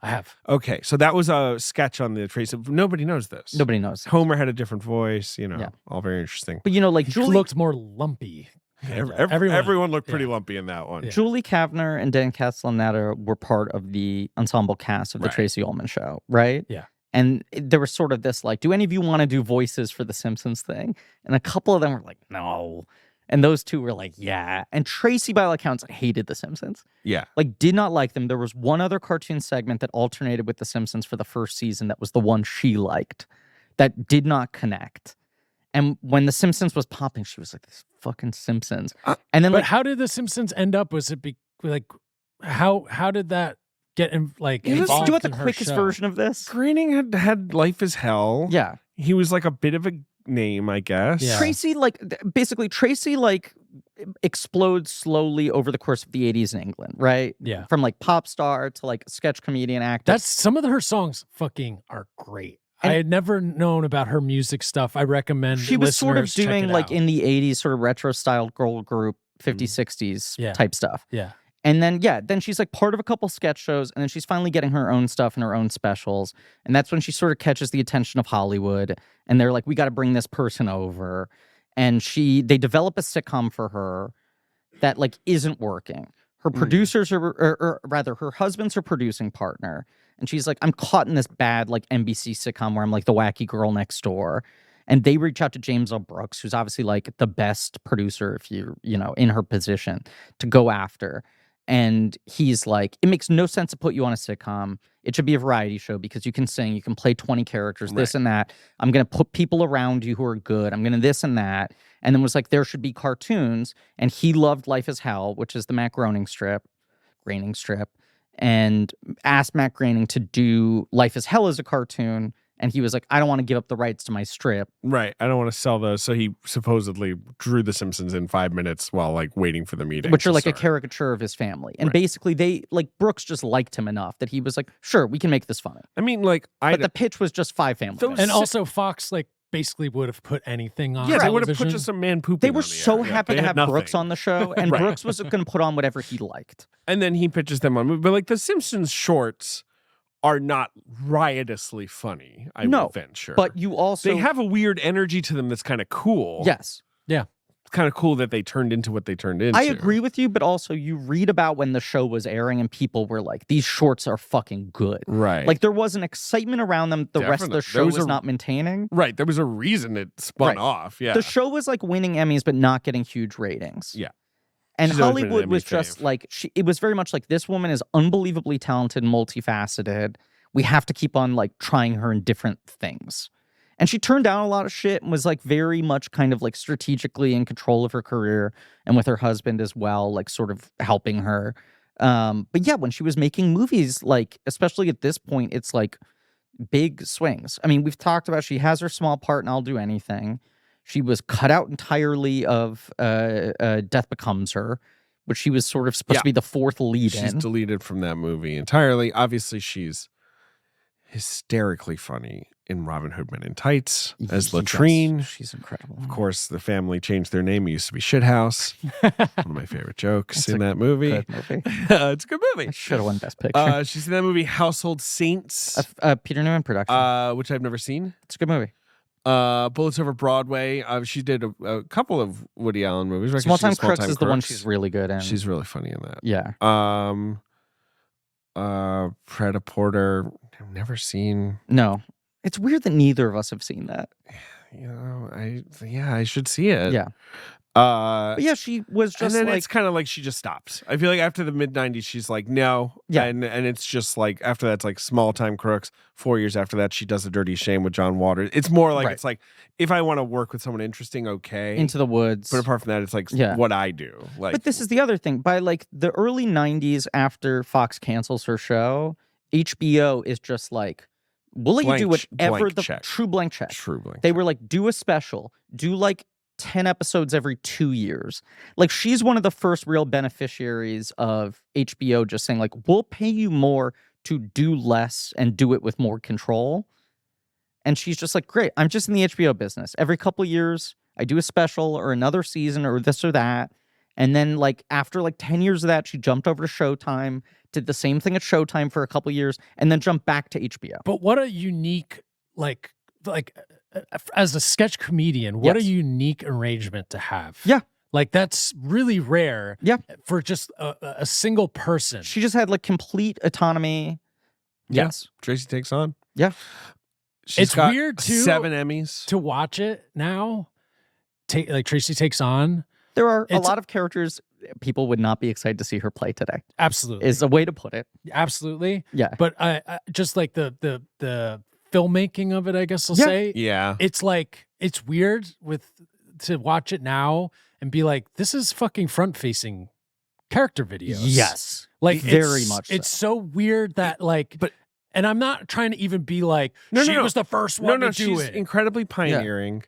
I have. Okay, so that was a sketch on the Tracy. Nobody knows this. Nobody knows. Homer had a different voice, all very interesting. But like He Julie looked more lumpy. Everyone looked pretty lumpy in that one. Yeah. Julie Kavner and Dan Castellaneta were part of the ensemble cast of the Tracy Ullman Show, right? Yeah. And there was sort of this like, do any of you want to do voices for the Simpsons thing? And a couple of them were like, no. And those two were like, yeah. And Tracy, by all accounts, hated the Simpsons. Yeah. Like, did not like them. There was one other cartoon segment that alternated with the Simpsons for the first season that was the one she liked that did not connect. And when the Simpsons was popping, she was like, "This fucking Simpsons." And then, but how did the Simpsons end up? Was it how did that get involved? Do you want the in her quickest show? version of this? Groening had Life is Hell. Yeah. He was like a bit of a name, I guess. Yeah. Tracy, Tracy explodes slowly over the course of the 80s in England, right? Yeah. From like pop star to like sketch comedian actor. That's some of her songs fucking are great. And I had never known about her music stuff. I recommend she was sort of listeners check doing it like out. in the 80s sort of retro style girl group 50s 60s type stuff. Yeah. And then she's like part of a couple sketch shows, and then she's finally getting her own stuff and her own specials. And that's when she sort of catches the attention of Hollywood, and they're like, we got to bring this person over. And they develop a sitcom for her that like isn't working. Her producers or rather her husband's her producing partner. And she's like, I'm caught in this bad like NBC sitcom where I'm like the wacky girl next door. And they reach out to James L. Brooks, who's obviously like the best producer if you're, in her position to go after. And he's like, it makes no sense to put you on a sitcom. It should be a variety show because you can sing, you can play 20 characters, this and that. I'm going to put people around you who are good. I'm going to this and that. And then was like, there should be cartoons. And he loved Life is Hell, which is the Matt Groening strip, and asked Matt Groening to do Life is Hell as a cartoon. And he was like, I don't want to give up the rights to my strip. Right. I don't want to sell those. So he supposedly drew The Simpsons in 5 minutes while like waiting for the meeting. Which are like a caricature of his family. And basically they Brooks just liked him enough that he was like, sure, we can make this funny. I mean, like but the pitch was just 5 family members. And also Fox basically would have put anything on. Yeah, they would have television. put just some man pooping. They were so happy to have Brooks on the show, and Right. Brooks was going to put on whatever he liked. And then he pitches them on movie. But like the Simpsons shorts are not riotously funny, I would venture. But you also... They have a weird energy to them that's kind of cool. Yes. Yeah. It's kind of cool that they turned into what they turned into. I agree with you, but also you read about when the show was airing and people were like, these shorts are fucking good. Right. Like there was an excitement around them the rest of the show was not maintaining. Right. There was a reason it spun off. Yeah. The show was like winning Emmys, but not getting huge ratings. Yeah. And She's always been an Hollywood Emmy was just fave. like, it was very much like, this woman is unbelievably talented and multifaceted. We have to keep on like trying her in different things. And she turned down a lot of shit and was like very much kind of like strategically in control of her career and with her husband as well, like sort of helping her. But yeah, when she was making movies, like, especially at this point, it's like big swings. I mean, we've talked about she has her small part in I'll Do Anything. She was cut out entirely of Death Becomes Her, which she was sort of supposed to be the fourth lead in. She's deleted from that movie entirely. Obviously, she's hysterically funny in Robin Hood Men in Tights as Yes, Latrine. she's incredible. Of course, the family changed their name. It used to be Shithouse. One of my favorite jokes in that movie. Good movie. It's a good movie. Should have won Best Picture. She's in that movie Household Saints, Peter Newman production. which I've never seen. It's a good movie. Bullets Over Broadway. She did a couple of Woody Allen movies. Small Time Crooks is the one she's really good in. She's really funny in that. Yeah. Predator. I've never seen. No. It's weird that neither of us have seen that. You know, I should see it. Yeah. But yeah, she was just and then like, it's kind of like she just stops. I feel like after the mid-90s, she's like, no. Yeah. And it's just like, after that's like Small Time Crooks. 4 years after that, she does A Dirty Shame with John Waters. It's more like, It's like, if I want to work with someone interesting, okay. Into the Woods. But apart from that, it's like what I do. Like, but this is the other thing. By like the early 90s, after Fox cancels her show, HBO is just like, we'll let you do whatever true blank check. True blank. They were like, do a special, do like 10 episodes every 2 years. Like, she's one of the first real beneficiaries of HBO just saying, like, we'll pay you more to do less and do it with more control. And she's just like, great, I'm just in the HBO business. Every couple of years, I do a special or another season or this or that. And then, like, after like 10 years of that, she jumped over to Showtime, did the same thing at Showtime for a couple of years, and then jumped back to HBO. But what a unique, like as a sketch comedian, what a unique arrangement to have. Yeah. Like, that's really rare for just a single person. She just had like complete autonomy. Yes. Tracy Takes On. Yeah. It's got weird too 7 Emmys to watch it now. Like Tracy Takes On. There are a lot of characters people would not be excited to see her play today. Absolutely. Is a way to put it. Absolutely. Yeah. But I just like the filmmaking of it, I guess I'll say. Yeah. It's like, it's weird to watch it now and be like, this is fucking front-facing character videos. Yes. Like, very much so. It's so weird that like, and I'm not trying to even be like, she was the first one to do she's it. incredibly pioneering.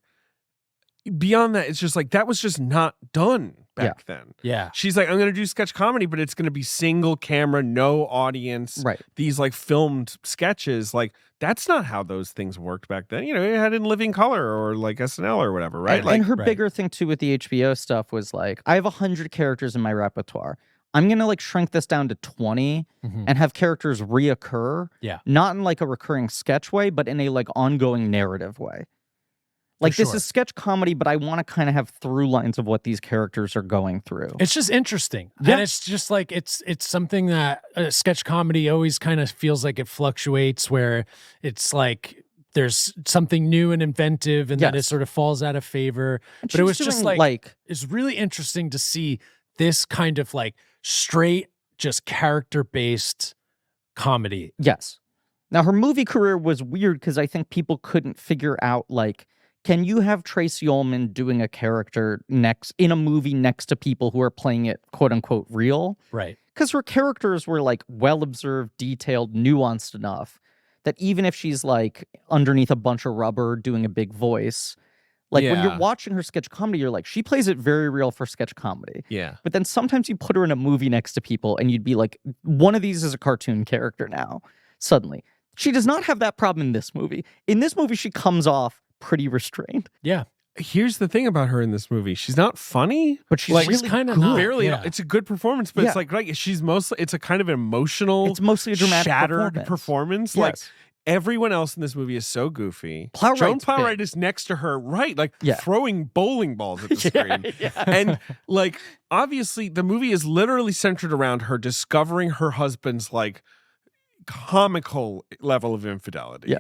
Beyond that, it's just like, that was just not done back then. Yeah. She's like, I'm going to do sketch comedy, but it's going to be single camera, no audience. Right. These like filmed sketches, like, that's not how those things worked back then. You know, it had in living color or like SNL or whatever, right? And her bigger thing too with the HBO stuff was like, I have 100 characters in my repertoire. I'm going to like shrink this down to 20 and have characters reoccur. Yeah. Not in like a recurring sketch way, but in a like ongoing narrative way. Like, this is sketch comedy, but I want to kind of have through lines of what these characters are going through. It's just interesting. Yeah. And it's just like, it's something that sketch comedy always kind of feels like it fluctuates, where it's like there's something new and inventive and then it sort of falls out of favor. But it was just like, it's really interesting to see this kind of like straight, just character-based comedy. Yes. Now, her movie career was weird because I think people couldn't figure out, like, can you have Tracy Ullman doing a character in a movie next to people who are playing it, quote unquote, real? Right. Because her characters were like well observed, detailed, nuanced enough that even if she's like underneath a bunch of rubber doing a big voice, like when you're watching her sketch comedy, you're like, she plays it very real for sketch comedy. Yeah. But then sometimes you put her in a movie next to people and you'd be like, one of these is a cartoon character now, suddenly. She does not have that problem in this movie. In this movie, she comes off pretty restrained. Yeah. Here's the thing about her in this movie. She's not funny, but she's like, really kind of barely. It's a good performance, but it's like she's mostly. It's a kind of emotional. It's mostly a dramatic shattered performance. Yes. Like, everyone else in this movie is so goofy. Joan Plowright is next to her, right? Like throwing bowling balls at the screen. And like, obviously, the movie is literally centered around her discovering her husband's like comical level of infidelity. Yeah.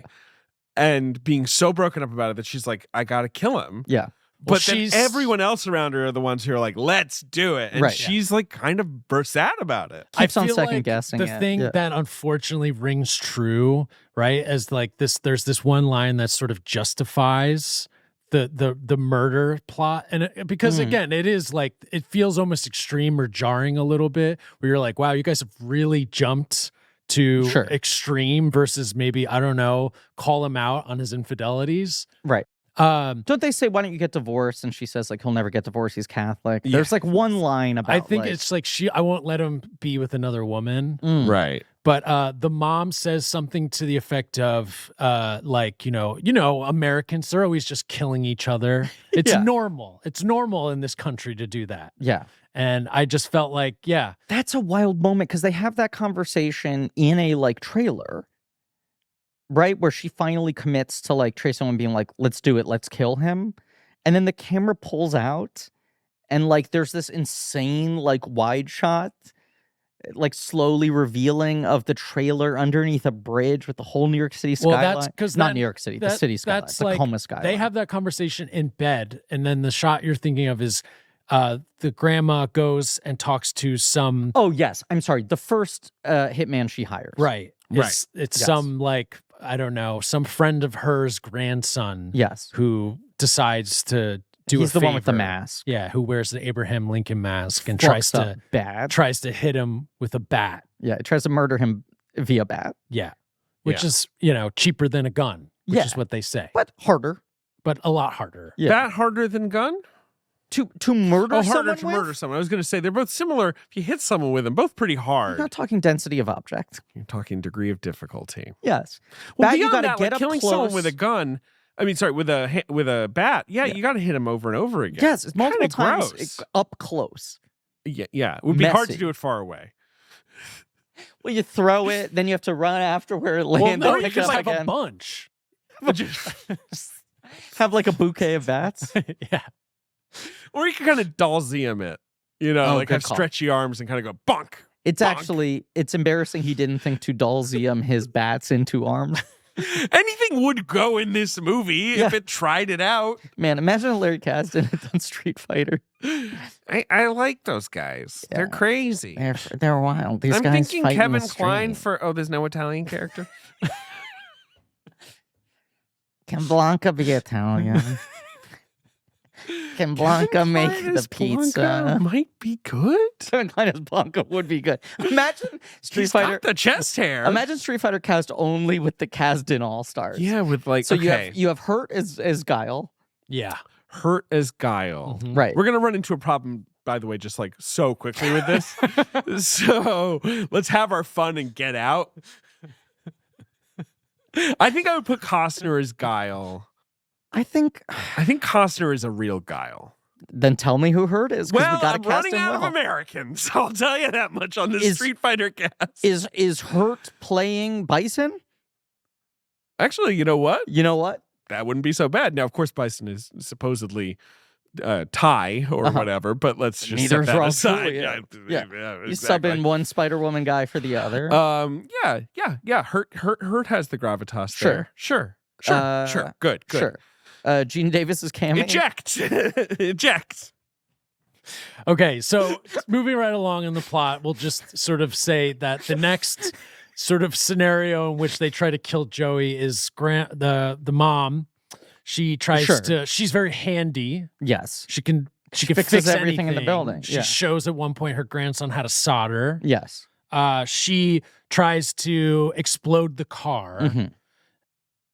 And being so broken up about it that she's like, I gotta kill him. Yeah. But then everyone else around her are the ones who are like, let's do it. And she's like kind of sad about it. Keeps on feel second guessing the thing that unfortunately rings true, right? As like this, there's this one line that sort of justifies the murder plot. And because again, it is like, it feels almost extreme or jarring a little bit, where you're like, wow, you guys have really jumped to extreme versus maybe, I don't know, call him out on his infidelities. Right. Don't they say, why don't you get divorced? And she says, like, he'll never get divorced. He's Catholic. There's like one line about, I think it's like, I won't let him be with another woman. Right. But the mom says something to the effect of, like, Americans, they're always just killing each other. It's normal. It's normal in this country to do that. Yeah. And I just felt like, That's a wild moment because they have that conversation in a like trailer, right? Where she finally commits to like Tracy Ullman being like, let's do it, let's kill him. And then the camera pulls out and like there's this insane like wide shot, like slowly revealing of the trailer underneath a bridge with the whole New York City skyline. Well, that's because not New York City, the city skyline, that's the like, Coma skyline. They have that conversation in bed, and then the shot you're thinking of is the grandma goes and talks to some. Oh yes, I'm sorry. The first hitman she hires. Right. It's some like, I don't know, some friend of hers grandson. Yes. Who decides to do He's a the favor. one with the mask. Yeah, who wears the Abraham Lincoln mask and tries to hit him with a bat. Yeah, it tries to murder him via bat. Yeah. Which is, cheaper than a gun, which is what they say. But harder. But a lot harder. Yeah. Bat harder than gun? To murder someone harder to murder someone. I was going to say, they're both similar. If you hit someone with them, both pretty hard. You're not talking density of object. You're talking degree of difficulty. Yes. Well, Bat, beyond you gotta that, get like up killing close. someone with a gun, with a bat, you got to hit him over and over again. Yes, it's multiple times gross. up close. Yeah. It would be hard to do it far away. Well, you throw it, then you have to run after where it landed. Well, no, you just have a bunch. Have like a bouquet of bats. Yeah. Or you can kind of Dalzium it, like have stretchy arms and kind of go bonk. It's embarrassing he didn't think to Dalzium his bats into arms. Anything would go in this movie if it tried it out. Man, imagine Larry Kasdan had done Street Fighter. I like those guys. Yeah. They're crazy. They're wild. These I'm guys thinking Kevin Kline there's no Italian character. Can Blanca be Italian? Can Blanca make the pizza? Blanca might be good. Kevin Kline as Blanca would be good. Imagine Street Fighter. Got the chest hair. Imagine Street Fighter cast only with the Kasdan All Stars. Yeah, with like you have Hurt as Guile. Yeah, Hurt as Guile. Mm-hmm. Right. We're gonna run into a problem, by the way, just like so quickly with this. So let's have our fun and get out. I think I would put Costner as Guile. I think Costner is a real Guile. Then tell me who Hurt is. Well, we gotta I'm cast running him out well. of Americans. I'll tell you that much on this Street Fighter cast. Is Hurt playing Bison? Actually, you know what? That wouldn't be so bad. Now, of course, Bison is supposedly Thai or whatever, but let's just set that aside. Yeah. You sub in one Spider-Woman guy for the other. Yeah. Hurt has the gravitas there. Sure. Good. Sure. Gene Davis is camming. Eject. Okay, so moving right along in the plot, we'll just sort of say that the next sort of scenario in which they try to kill Joey is the mom. She tries to. She's very handy. Yes, she can fix everything in the building. She shows at one point her grandson how to solder. Yes. She tries to explode the car. Mm-hmm.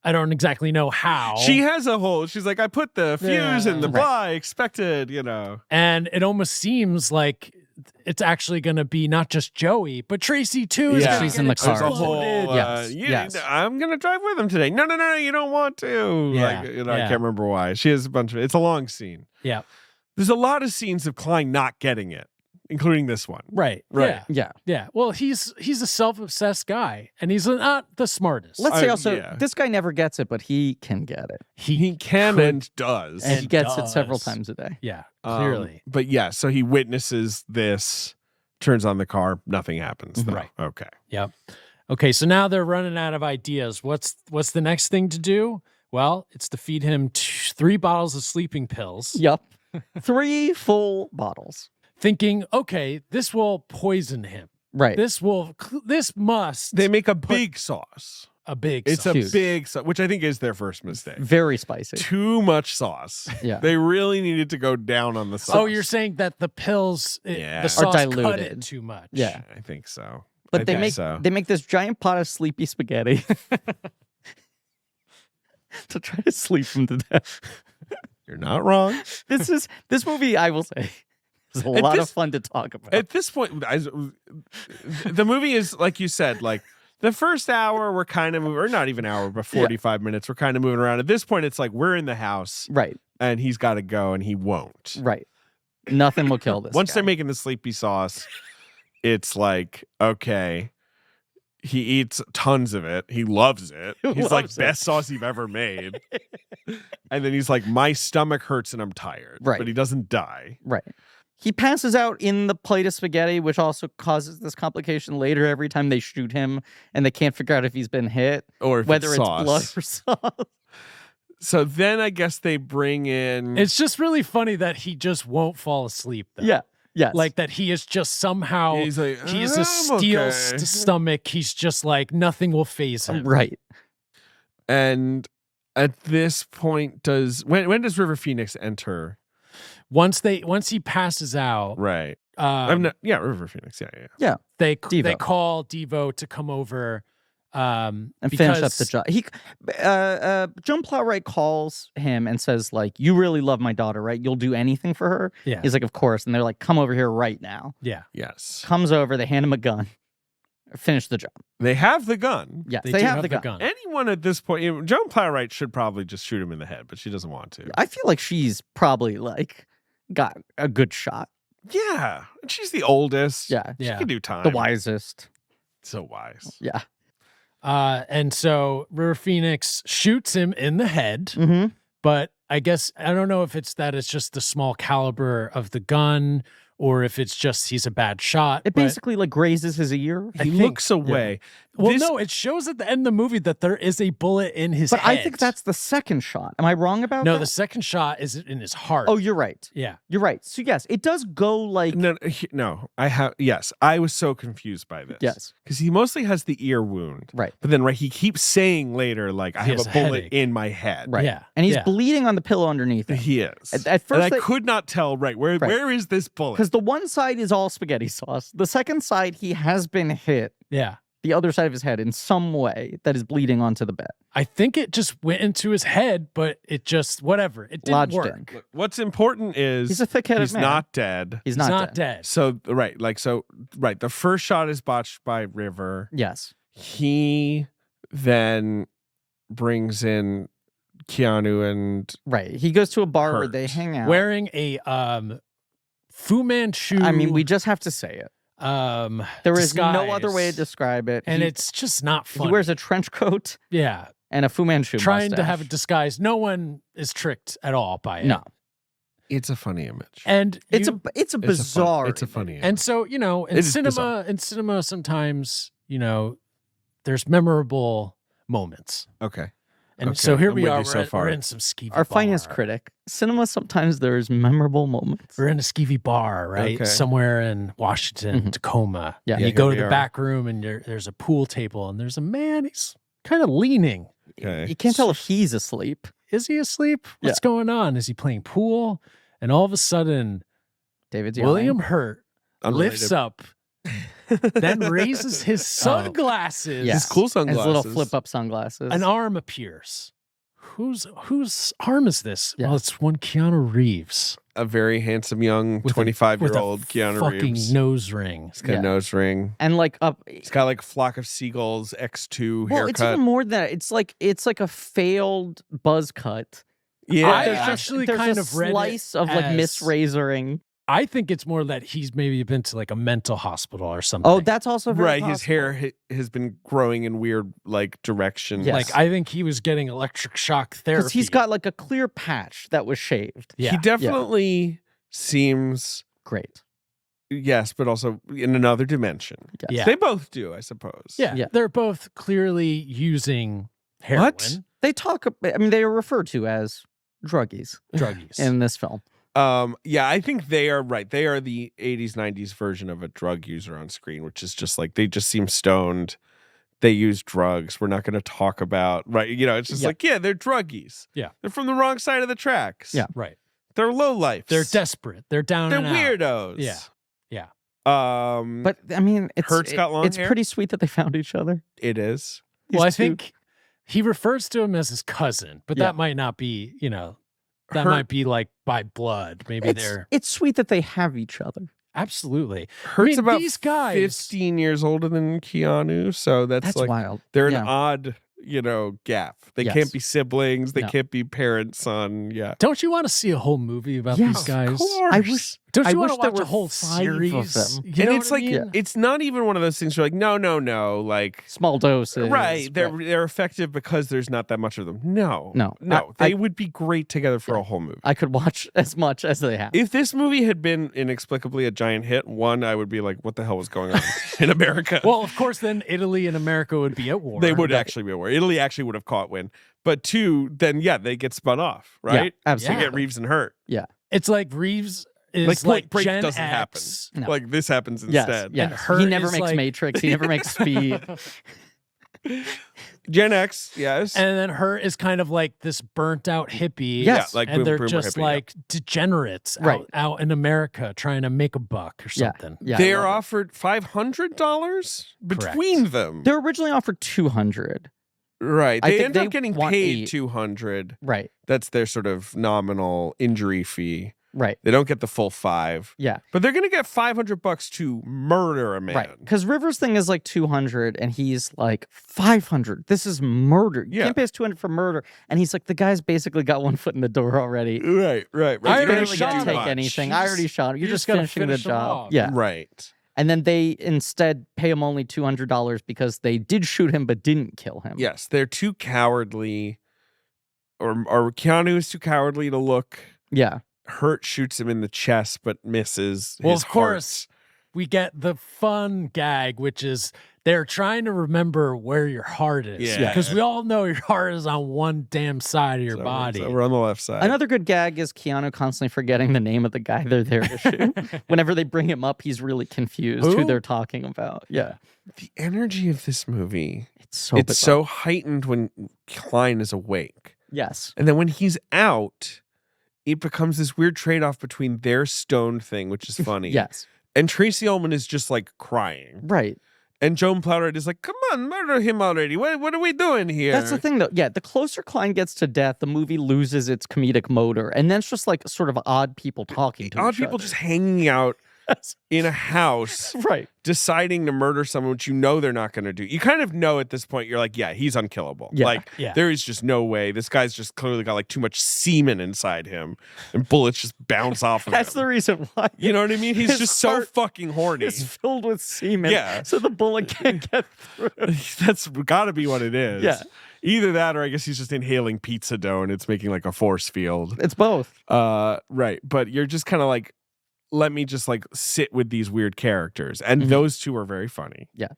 I don't exactly know how. She has a hole. She's like, I put the fuse in the blah. I expected, And it almost seems like it's actually going to be not just Joey, but Tracy too. Yeah, she's in the car. There's a whole, yes. I'm going to drive with him today. No, you don't want to. Yeah. I can't remember why. She has a bunch of. It's a long scene. Yeah. There's a lot of scenes of Kline not getting it, including this one. Right. Yeah. Well, he's a self-obsessed guy, and he's not the smartest. Let's say also, this guy never gets it, but he can get it. He can and does. And he gets it several times a day. Yeah, clearly. But yeah, so he witnesses this, turns on the car, nothing happens. Though. Right. Okay. Yep. Okay, so now they're running out of ideas. What's the next thing to do? Well, it's to feed him 3 bottles of sleeping pills. Yep. 3 full bottles. Thinking, okay, this will poison him. Right. This must. They make a big sauce. It's a big sauce, which I think is their first mistake. Very spicy. Too much sauce. Yeah. They really needed to go down on the sauce. Oh, you're saying that the pills, the sauce are diluted. cut it too much. Yeah. I think so. But they make this giant pot of sleepy spaghetti to try to sleep him to death. You're not wrong. This movie, I will say, It's a lot of fun to talk about. At this point, the movie is, like you said, like the first hour we're kind of moving, or not even hour, but 45 minutes, we're kind of moving around. At this point, it's like we're in the house. Right. And he's got to go and he won't. Right. Nothing will kill this Once guy. they're making the sleepy sauce, it's like, okay. He eats tons of it. He loves it. He's like, best sauce you've ever made. And then he's like, my stomach hurts and I'm tired. Right. But he doesn't die. Right. He passes out in the plate of spaghetti, which also causes this complication later every time they shoot him and they can't figure out if he's been hit. Or if whether it's it's sauce. blood or sauce. So then I guess they bring in... It's just really funny that he just won't fall asleep, though. Yeah. Yes. Like that he is just somehow, He's like, he is a steel okay. stomach. He's just like, nothing will phase him. Right. And at this point, when does River Phoenix enter? Once he passes out, Right. River Phoenix. Yeah. they Devo. call Devo to come over And finish up the job. Joan Plowright calls him and says, like, you really love my daughter, right? You'll do anything for her? Yeah. He's like, of course. And they're like, come over here right now. Yeah. Yes. Comes over, they hand him a gun. Finish the job. They have the gun. Yes, They they do have the gun. Anyone at this point, Joan Plowright should probably just shoot him in the head, but she doesn't want to. I feel like she's probably, like, got a good shot. Yeah. She's the oldest. Yeah. She can do time. The wisest. So wise. Yeah. And so River Phoenix shoots him in the head, Mm-hmm. but I guess, I don't know if it's just the small caliber of the gun or if it's just he's a bad shot. It but basically, like, grazes his ear. He looks away. Well, no, it shows at the end of the movie that there is a bullet in his But head. I think that's the second shot. Am I wrong about that? No, the second shot is in his heart. Oh, you're right. Yeah. You're right. So, yes, it does go, like... No, yes. I was so confused by this. Yes. Because he mostly has the ear wound. Right. But then, he keeps saying later, like, I He have has a a bullet headache. in my head. Right. Yeah. And he's Yeah. bleeding on the pillow underneath him. He is. At first, and I could not tell, where is this bullet? because the one side is all spaghetti sauce. The second side, he has been hit. Yeah. The other side of his head in some way that is bleeding onto the bed. I think it just went into his head, but it just, whatever. It didn't Lodged work. in. Look, what's important is He's a thick-headed he's man. not dead. He's He's not, not dead. dead. So, the first shot is botched by River. Yes. He then brings in Keanu and Right. He goes to a bar where Hurt. they hang out. Wearing a Fu Manchu. I mean, we just have to say it. There is no other way to disguise. describe it. And He- it's just not he funny. wears a trench coat yeah. and a Fu Manchu Trying to mustache. have a disguise. No one is tricked at all by it. No. it's a funny image. And It's you- a bizarre. It's a funny image. and so, in It is bizarre. cinema sometimes, there's memorable moments. Okay. And Okay, so here I'm we with are. you so We're far. in some skeevy Our bar. finest critic. Cinema, sometimes there's memorable moments. We're in a skeevy bar, right? Okay. Somewhere in Washington, Mhm. Tacoma. Yeah. And Yeah, you go here to we the are. back room and there's a pool table and there's a man. He's kind of leaning. Okay. You can't tell if he's asleep. Is he asleep? What's going on? Is he playing pool? And all of a sudden, David's yelling. William Hurt Unrelated. lifts up, then raises his sunglasses. Yeah. His cool His sunglasses. little flip-up sunglasses. An arm appears. Whose arm is this? Yeah. Well, it's one Keanu Reeves. A very handsome young With a- 25-year-old with a Keanu fucking Reeves. nose ring. He's got Yeah. a nose ring. And like up. He's got like a flock of seagulls, X2 Well, it's haircut. even more than that. It's like a failed buzz cut. Yeah. I There's actually there's kind a of read it slice of like as- misrazoring. I think it's more that he's maybe been to like a mental hospital or something. Oh, that's also very Right, his possible. hair has been growing in weird like directions. Yes. Like I think he was getting electric shock therapy. Because he's got like a clear patch that was shaved. Yeah. He definitely seems Great. yes, but also in another dimension. Yes. Yeah. They both do, I suppose. Yeah, Yeah. they're both clearly using heroin, What? They talk. I mean, they are referred to as druggies druggies. in this film. Yeah, I think they are right. They are the 80s, 90s version of a drug user on screen, which is just like they just seem stoned. They use drugs. We're not going to talk about, right? It's just Yeah. like, yeah, they're druggies. Yeah. They're from the wrong side of the tracks. Yeah. right. They're lowlifes. They're desperate. They're down They're and out. weirdos. Yeah. Yeah. But I mean, Hurt's got long it's hair? pretty sweet that they found each other. It is. Well, I These two- think he refers to him as his cousin, but Yeah. that might not be, that might be like by blood. Maybe it's sweet that they have each other. Absolutely. Hurt's about these guys 15 years older than Keanu, so that's like wild. They're an odd, gap. They can't be siblings. They No. can't be parents, son. Yeah. Don't you want to see a whole movie about these guys? Of course. Don't you I want wish to there watch a were whole 5 of series? them. You And know it's what I like mean? it's not even one of those things. You're like, no, like Small doses. right. They're effective because there's not that much of them. No. I- They would be great together for a whole movie. I could watch as much as they have. If this movie had been inexplicably a giant hit, one, I would be like, what the hell was going on in America? Well, of course, then Italy and America would be at war. They would actually be at war. Italy actually would have caught wind. But two, then they get spun off, right? absolutely. They get Reeves and Hurt. Yeah. It's like Reeves is Point Break Gen doesn't X. happen. No. Like this happens instead. Yes. And Hurt He never is makes like- Matrix. He never makes Speed. Gen X, yes. And then Hurt is kind of like this burnt out hippie. Yes. like and they're boomer just hippie, like degenerates out in America trying to make a buck or something. Yeah. They're offered $500 between them. They're originally offered $200. Right. I They think end up they getting want paid $8. $200. Right. That's their sort of nominal injury fee. Right. They don't get the full $5. Yeah. But they're gonna get $500 to murder a man. Right. Because Rivers' thing is like 200 and he's like 500. This is murder. You can't pay us 200 for murder. And he's like, the guy's basically got one foot in the door already. Right. I You already don't really get shot to take him. anything. You I just- already shot him. You're you just just gotta finishing the finish him job. off. Yeah. Right. And then they instead pay him only $200 because they did shoot him but didn't kill him. Yes, they're too cowardly, or Keanu is too cowardly to look. Yeah. Hurt shoots him in the chest but misses. Well, his of course, we get the fun gag, which is they're trying to remember where your heart is. Yeah. Because we all know your heart is on one damn side of your body. So we're on the left side. Another good gag is Keanu constantly forgetting the name of the guy they're there to shoot. Whenever they bring him up, he's really confused who Who? they're talking about. Yeah. The energy of this movie, It's it's bizarre. so heightened when Kline is awake. Yes. And then when he's out, it becomes this weird trade-off between their stoned thing, which is funny. Yes. And Tracy Ullman is just like crying. Right. And Joan Plowright is like, come on, murder him already. What are we doing here? That's the thing, though. Yeah, the closer Klein gets to death, the movie loses its comedic motor, and then it's just like sort of odd people talking to Odd each people other. just hanging out in a house, Right. deciding to murder someone, which you know they're not going to do. You kind of know at this point, you're like, yeah, he's unkillable. Yeah. Like, Yeah. there is just no way. This guy's just clearly got like too much semen inside him, and bullets just bounce off of That's him. the reason why. You know what I mean? He's His just so heart fucking horny. It's filled with semen. Yeah. So the bullet can't get through. That's got to be what it is. Yeah. Either that, or I guess he's just inhaling pizza dough and it's making like a force field. It's both. Right. But you're just kind of like, let me just like sit with these weird characters. And Mhm. those two are very funny. Yeah.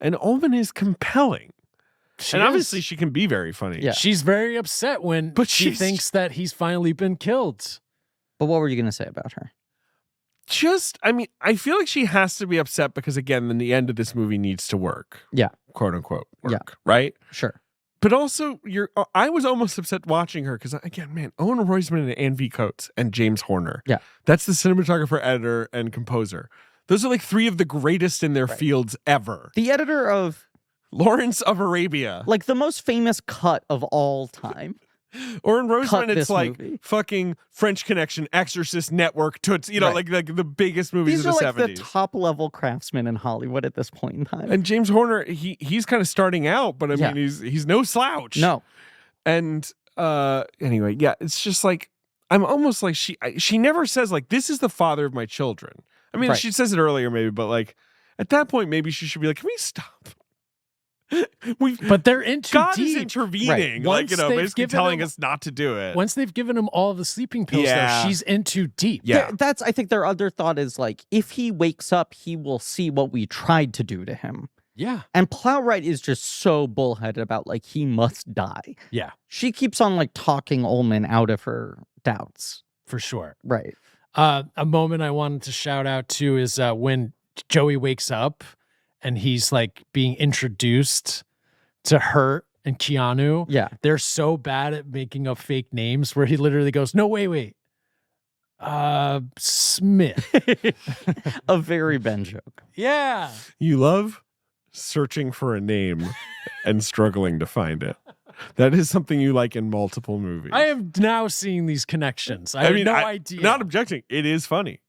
And Ullman is compelling. She And is- obviously she can be very funny. Yeah. she's very upset when But she she's- thinks that he's finally been killed. But what were you going to say about her? I mean, I feel like she has to be upset because, again, then the end of this movie needs to work. Yeah. Quote unquote work. Yeah. Right? Sure. But also, I was almost upset watching her because, again, man, Owen Roisman and Ann V. Coates and James Horner. Yeah. That's the cinematographer, editor, and composer. Those are like three of the greatest in their fields ever. The editor of Lawrence of Arabia. like the most famous cut of all time. Owen Cut Roisman, it's this like movie. fucking French Connection, Exorcist Network, Toots, you know, Right. like the biggest movies These of are the like 70s. the top level craftsmen in Hollywood at this point in time. And James Horner, he's kind of starting out, but I Yeah. mean, he's no slouch. No. And anyway, yeah, it's just like I'm almost like she never says like this is the father of my children. I mean, Right. she says it earlier maybe, but like at that point maybe she should be like, can we stop? But they're in too God is deep. intervening, Right. like Once they've basically given telling him- us not to do it. Once they've given him all of the sleeping pills, Yeah. though, she's in too deep. Yeah. That's I think their other thought is like if he wakes up, he will see what we tried to do to him. Yeah. And Plowright is just so bullheaded about like he must die. Yeah, She keeps on like talking Ullman out of her doubts. for sure. Right. A moment I wanted to shout out to is when Joey wakes up and he's like being introduced to Hurt and Keanu. Yeah. They're so bad at making up fake names where he literally goes, no, wait. Smith. A very Ben joke. Yeah. You love searching for a name and struggling to find it. That is something you like in multiple movies. I am now seeing these connections. I have no idea. Not objecting. It is funny.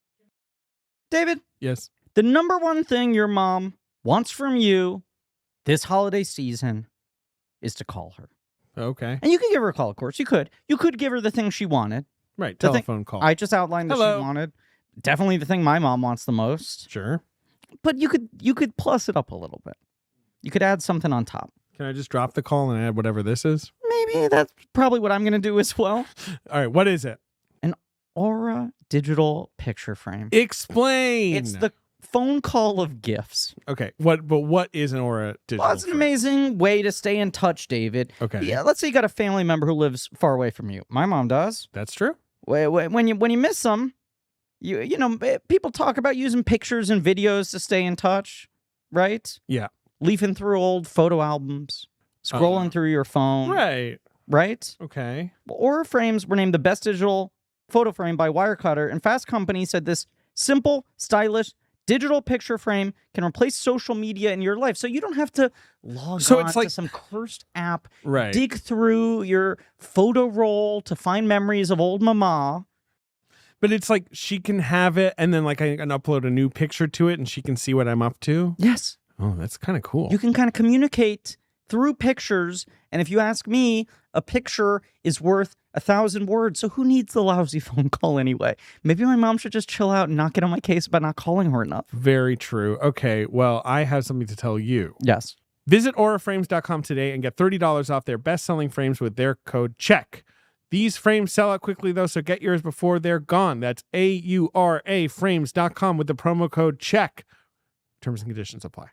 David, Yes. the number one thing your mom wants from you this holiday season is to call her. Okay. And you could give her a call, of course. You could. You could give her the thing she wanted. Right. The Telephone call. I just outlined that Hello. she wanted. Definitely the thing my mom wants the most. Sure. But you could plus it up a little bit. You could add something on top. Can I just drop the call and add whatever this is? Maybe that's probably what I'm going to do as well. All right. What is it? An Aura digital picture frame. Explain. It's the phone call of gifts. Okay. What is an Aura digital? Well, it's an frame? amazing way to stay in touch, David. Okay. Yeah, let's say you got a family member who lives far away from you. My mom does. That's true. When you miss them, you know, people talk about using pictures and videos to stay in touch, right? Yeah. Leafing through old photo albums, scrolling through your phone. Right? Okay. Well, Aura frames were named the best digital photo frame by Wirecutter, and Fast Company said this simple, stylish, digital picture frame can replace social media in your life. So you don't have to log on to some cursed app, dig through your photo roll to find memories of old mama. But it's like she can have it, and then like I can upload a new picture to it, and she can see what I'm up to. Yes. Oh, that's kind of cool. You can kind of communicate through pictures, and if you ask me, a picture is worth 1,000 words, so who needs the lousy phone call anyway? Maybe my mom should just chill out and not get on my case about not calling her enough. Very true. Okay, well, I have something to tell you. Yes. Visit auraframes.com today and get $30 off their best-selling frames with their code CHECK. These frames sell out quickly, though, so get yours before they're gone. That's auraframes.com with the promo code CHECK. Terms and conditions apply.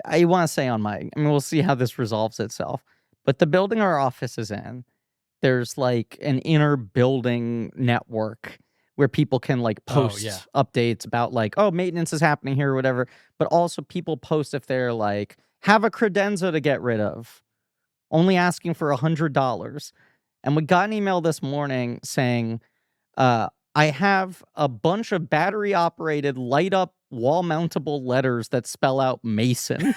I want to say we'll see how this resolves itself, but the building our office is in, there's like an inner building network where people can like post updates about like, oh, maintenance is happening here or whatever, but also people post if they're like, have a credenza to get rid of, only asking for $100. And we got an email this morning saying, I have a bunch of battery operated light up wall mountable letters that spell out Mason.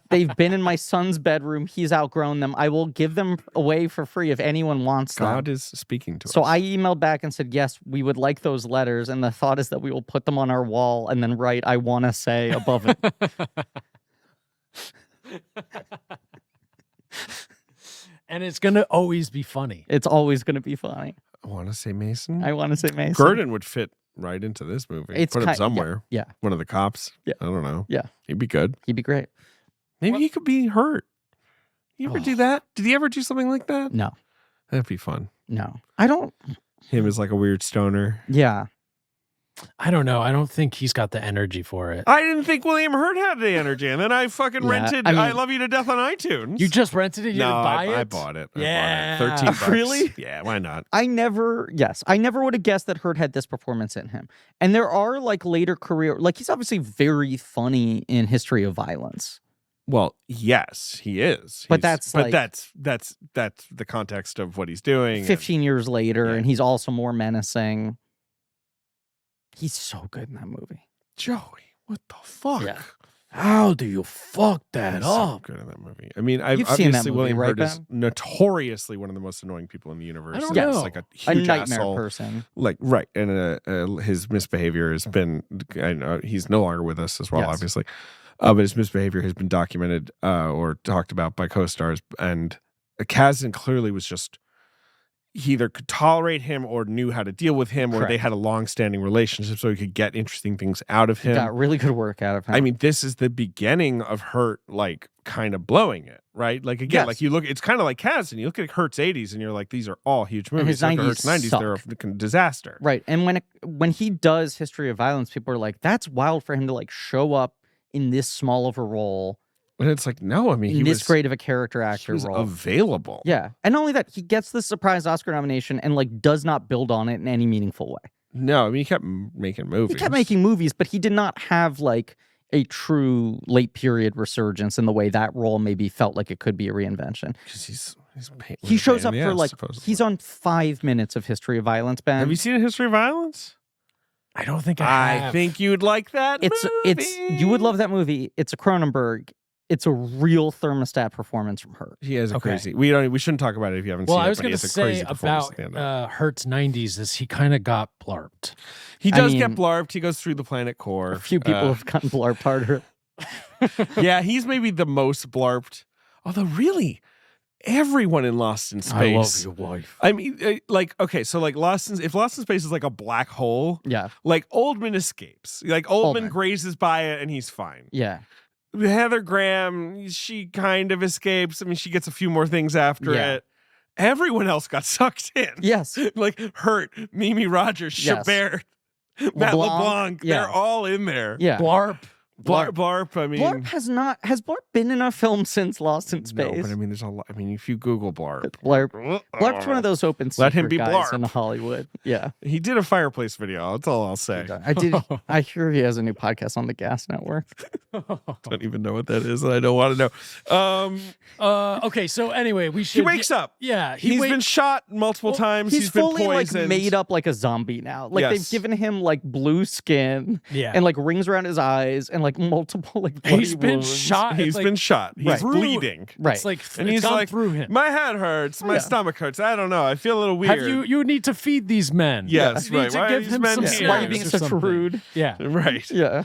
They've been in my son's bedroom. He's outgrown them. I will give them away for free if anyone wants them. God is speaking to us. So I emailed back and said, yes, we would like those letters. And the thought is that we will put them on our wall and then write, I want to say above it. And it's going to always be funny. It's always going to be funny. I want to say Mason. I want to say Mason. Gurdon would fit right into this movie. Put him somewhere. Yeah. One of the cops. Yeah. I don't know. Yeah. He'd be good. He'd be great. Maybe he could be hurt. You ever do that? Did he ever do something like that? No. That'd be fun. No. I don't. Him as like a weird stoner. Yeah. I don't know. I don't think he's got the energy for it. I didn't think William Hurt had the energy, and then I fucking rented I Love You to Death on iTunes. You just rented it? You didn't buy it? I bought it. Yeah. I bought it. $13. Really? Yeah, why not? I never would have guessed that Hurt had this performance in him. And there are like later career, like he's obviously very funny in History of Violence. Well, yes, he is. But that's the context of what he's doing. 15 years later, and he's also more menacing. He's so good in that movie. Joey, what the fuck? Yeah. How do you fuck that He's up? so good in that movie. I mean, You've seen that movie, William right, Hurt is Ben? notoriously one of the most annoying people in the universe. I don't He's know. like a A huge nightmare asshole. person. Like right, and his misbehavior has been. I know he's no longer with us as well, Yes. obviously, but his misbehavior has been documented or talked about by co-stars. And Kasdan clearly was just. He either could tolerate him or knew how to deal with him, or Correct. they had a long-standing relationship, so he could get interesting things out of him. Got really good work out of him. I mean, this is the beginning of Hurt, like, kind of blowing it, right? Like, again, Yes. like, you look, it's kind of like Kasdan. You look at Hurt's 80s, and you're like, these are all huge movies. his You look at 90s Hurt's 90s, they're a suck. fucking disaster. Right. And when he does History of Violence, people are like, that's wild for him to like show up in this small of a role. And it's like, no, I mean, In this great of a character actor he was role. available. Yeah. And not only that, he gets the surprise Oscar nomination and like does not build on it in any meaningful way. No, I mean, he kept making movies. He kept making movies, but he did not have like a true late period resurgence in the way that role maybe felt like it could be a reinvention. Because he's He shows up for like, supposedly. he's on 5 minutes of History of Violence, Ben. Have you seen A History of Violence? I don't think I have. I think you'd like that It's movie. you would love that movie. It's a Cronenberg. it's a real thermostat performance from Hurt. He has a Okay. crazy. We shouldn't talk about it if you haven't Well, seen it. I was but going he to has a crazy say performance about at the end of it. Hertz 90s is he kind of got blarped. He I does get mean, blarped. He goes through the planet core. A few people have gotten blarped harder. Yeah, he's maybe the most blarped. Although, really, everyone in Lost in Space. your wife. I mean, like, okay, so like if Lost in Space is like a black hole, Yeah, like Oldman escapes. Like Oldman Oldman. grazes by it and he's fine. yeah. Heather Graham, she kind of escapes. I mean, she gets a few more things after Yeah. it. Everyone else got sucked in. Yes. Like Hurt, Mimi Rogers, Yes. Chabert, Matt LeBlanc. Yeah. They're all in there. Yeah. Blarp. Blarp, I mean. Blarp has Blarp been in a film since Lost in Space? No, but I mean, there's a lot. I mean, if you Google Blarp. Blarp's one of those open Let him secret be guys Blarp. in Hollywood. Yeah. He did a fireplace video. That's all I'll say. I hear he has a new podcast on the Gas Network. Don't even know what that is, and I don't want to know. Okay, so anyway, we He should. wakes up. Yeah, He's been shot multiple times. He's been fully poisoned. like made up like a zombie now. Like Yes. they've given him like blue skin Yeah. and like rings around his eyes and like multiple like bloody He's been wounds. shot. He's like, been shot. He's Right. bleeding. Right. It's like And it's he's gone like, through him. My head hurts. My Yeah. stomach hurts. I don't know. I feel a little weird. Have you need to feed these men. Yes, You need right. to Why are give these him men some here? Why are you snacks being or such something. rude? Yeah. Right. Yeah.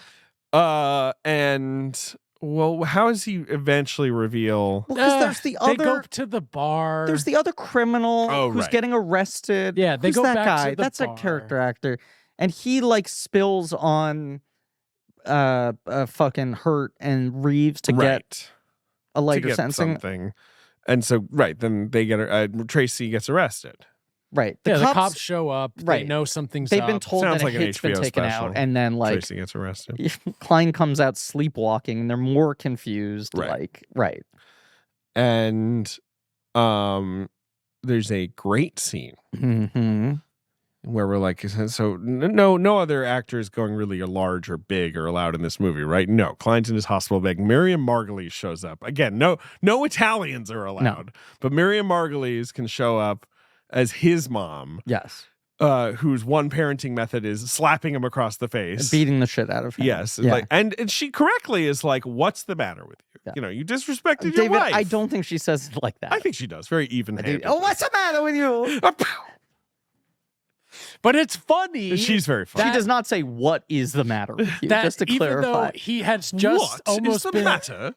And well, how does he eventually reveal? Well, because there's the They go other to the bar. there's the other criminal Oh, who's right. getting arrested. Yeah, they Who's go that back guy? to the That's bar. a character actor. And he like spills on fucking Hurt and Reeves to get Right. a To lighter get sentencing. something. And so, right, then they get Tracy gets arrested. Right. the cops show up. They Right. know something's They've up. been told Sounds that like a an hit's been HBO taken special. out, and then like Tracy gets arrested. Kline comes out sleepwalking, and they're more confused. Right. Like, right. And there's a great scene Mm-hmm. where we're like, so no other actors going really large or big are allowed in this movie, right? No, Kline's in his hospital bag. Miriam Margolyes shows up again. No Italians are allowed, but Miriam Margolyes can show up as his mom, Yes. whose one parenting method is slapping him across the face, Beating the shit out of him. Yes, Yeah. like, and she correctly is like, "What's the matter with you? Yeah. You know, you disrespected your David, wife." I don't think she says it like that. I think she does very even-handed. Oh, what's the matter with you? But it's funny. She's very funny. She does not say what is the matter with you. that Just to even clarify. though he has just What is almost the been matter?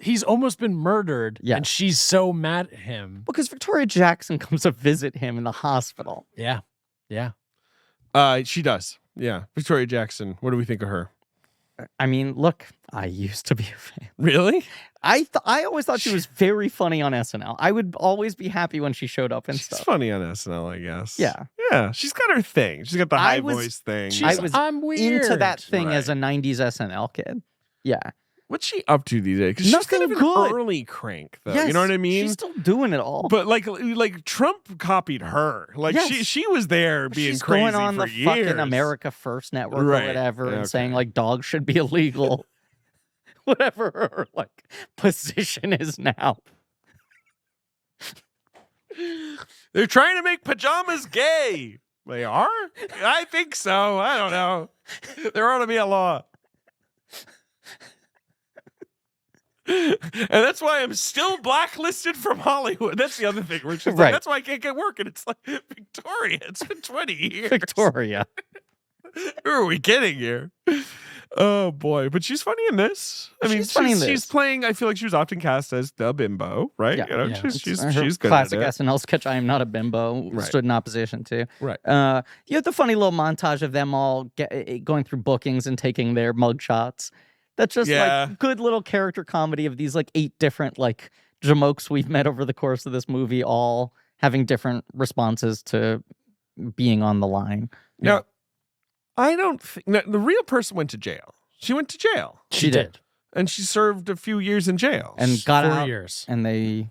he's almost been murdered, Yeah. and she's so mad at him. Because Victoria Jackson comes to visit him in the hospital. Yeah, yeah. She does. Yeah, Victoria Jackson. What do we think of her? I mean, look, I used to be a fan. Really? I always thought she was very funny on SNL. I would always be happy when she showed up and She's stuff. funny on SNL, I guess. Yeah. Yeah, she's got her thing. She's got the I high was- voice thing. I was I'm weird. into that thing Right. as a 90s SNL kid. Yeah. What's she up to these days? Because she's kind of Nothing an good. early crank, though. Yes, You know what I mean? She's still doing it all. But like Trump copied her. Like Yes. she was there being She's crazy going on for the years. fucking America First Network Right. or whatever and saying Okay. like dogs should be illegal. Whatever her like position is now. They're trying to make pajamas gay. They are? I think so. I don't know. There ought to be a law. And that's why I'm still blacklisted from Hollywood. That's the other thing. Where it's just like, Right. that's why I can't get work. And it's like, Victoria, it's been 20 years. Victoria. Who are we kidding here? Oh boy, but she's funny in this. I mean, She's funny in she's this. playing. I feel like she was often cast as the bimbo, right? Yeah. You know, Yeah. she's Her good classic at it. SNL sketch. I am not a bimbo. Right. Stood in opposition to. Right. You have the funny little montage of them all going through bookings and taking their mugshots. That's just Yeah. like good little character comedy of these like 8 different like jamokes we've met over the course of this movie, all having different responses to being on the line. Now, I don't think the real person went to jail. She went to jail She did. and she served a few years in jail. And got 4 out years. and they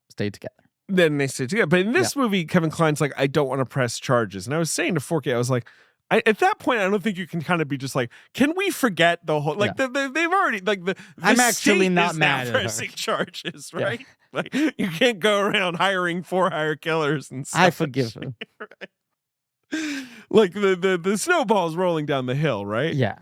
stayed together. then they stayed together. But in this movie, Kevin Kline's like, I don't want to press charges. And I was saying to Forky, I was like, at that point, I don't think you can kind of be just like, can we forget the whole, like, they've already, like, the I'm actually state not is mad now at her. pressing charges, Yeah. right? Like, you can't go around hiring for-hire killers and stuff. I forgive her. Like, the snowball's rolling down the hill, right? Yeah.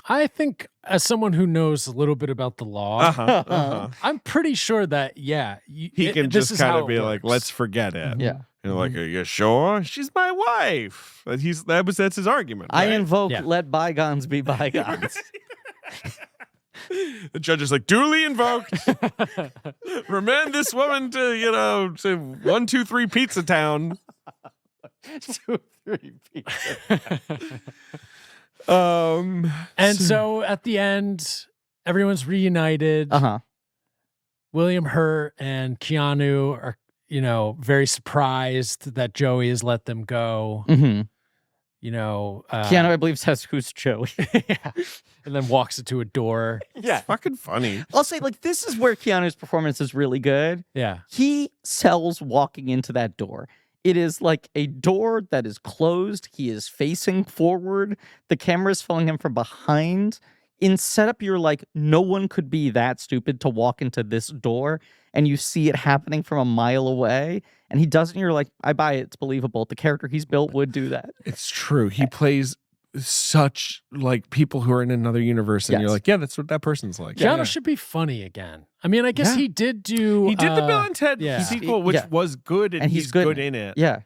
I think as someone who knows a little bit about the law, I'm pretty sure that he can just kind of be like, let's forget it. Yeah. You're like, are you sure? She's my wife. That's his argument. I right? invoke let bygones be bygones. The judge is like, duly invoked. Remand this woman to 1, 2, 3 Pizza Town. 2, 3 pizza. And so at the end, everyone's reunited. William Hurt and Keanu are, very surprised that Joey has let them go. Keanu, I believe, says, "Who's Joey?" And then walks into a door. It's fucking funny. I'll say, this is where Keanu's performance is really good. Yeah. He sells walking into that door. It is like a door that is closed. He is facing forward. The camera is following him from behind. In setup, you're like, no one could be that stupid to walk into this door. And you see it happening from a mile away. And he doesn't. You're like, I buy it. It's believable. The character he's built would do that. It's true. He plays such people who are in another universe. And you're like, yeah, that's what that person's like. Keanu should be funny again. I mean, I guess he did do... He did the Bill and Ted sequel, which was good, and he's good in it. Yeah.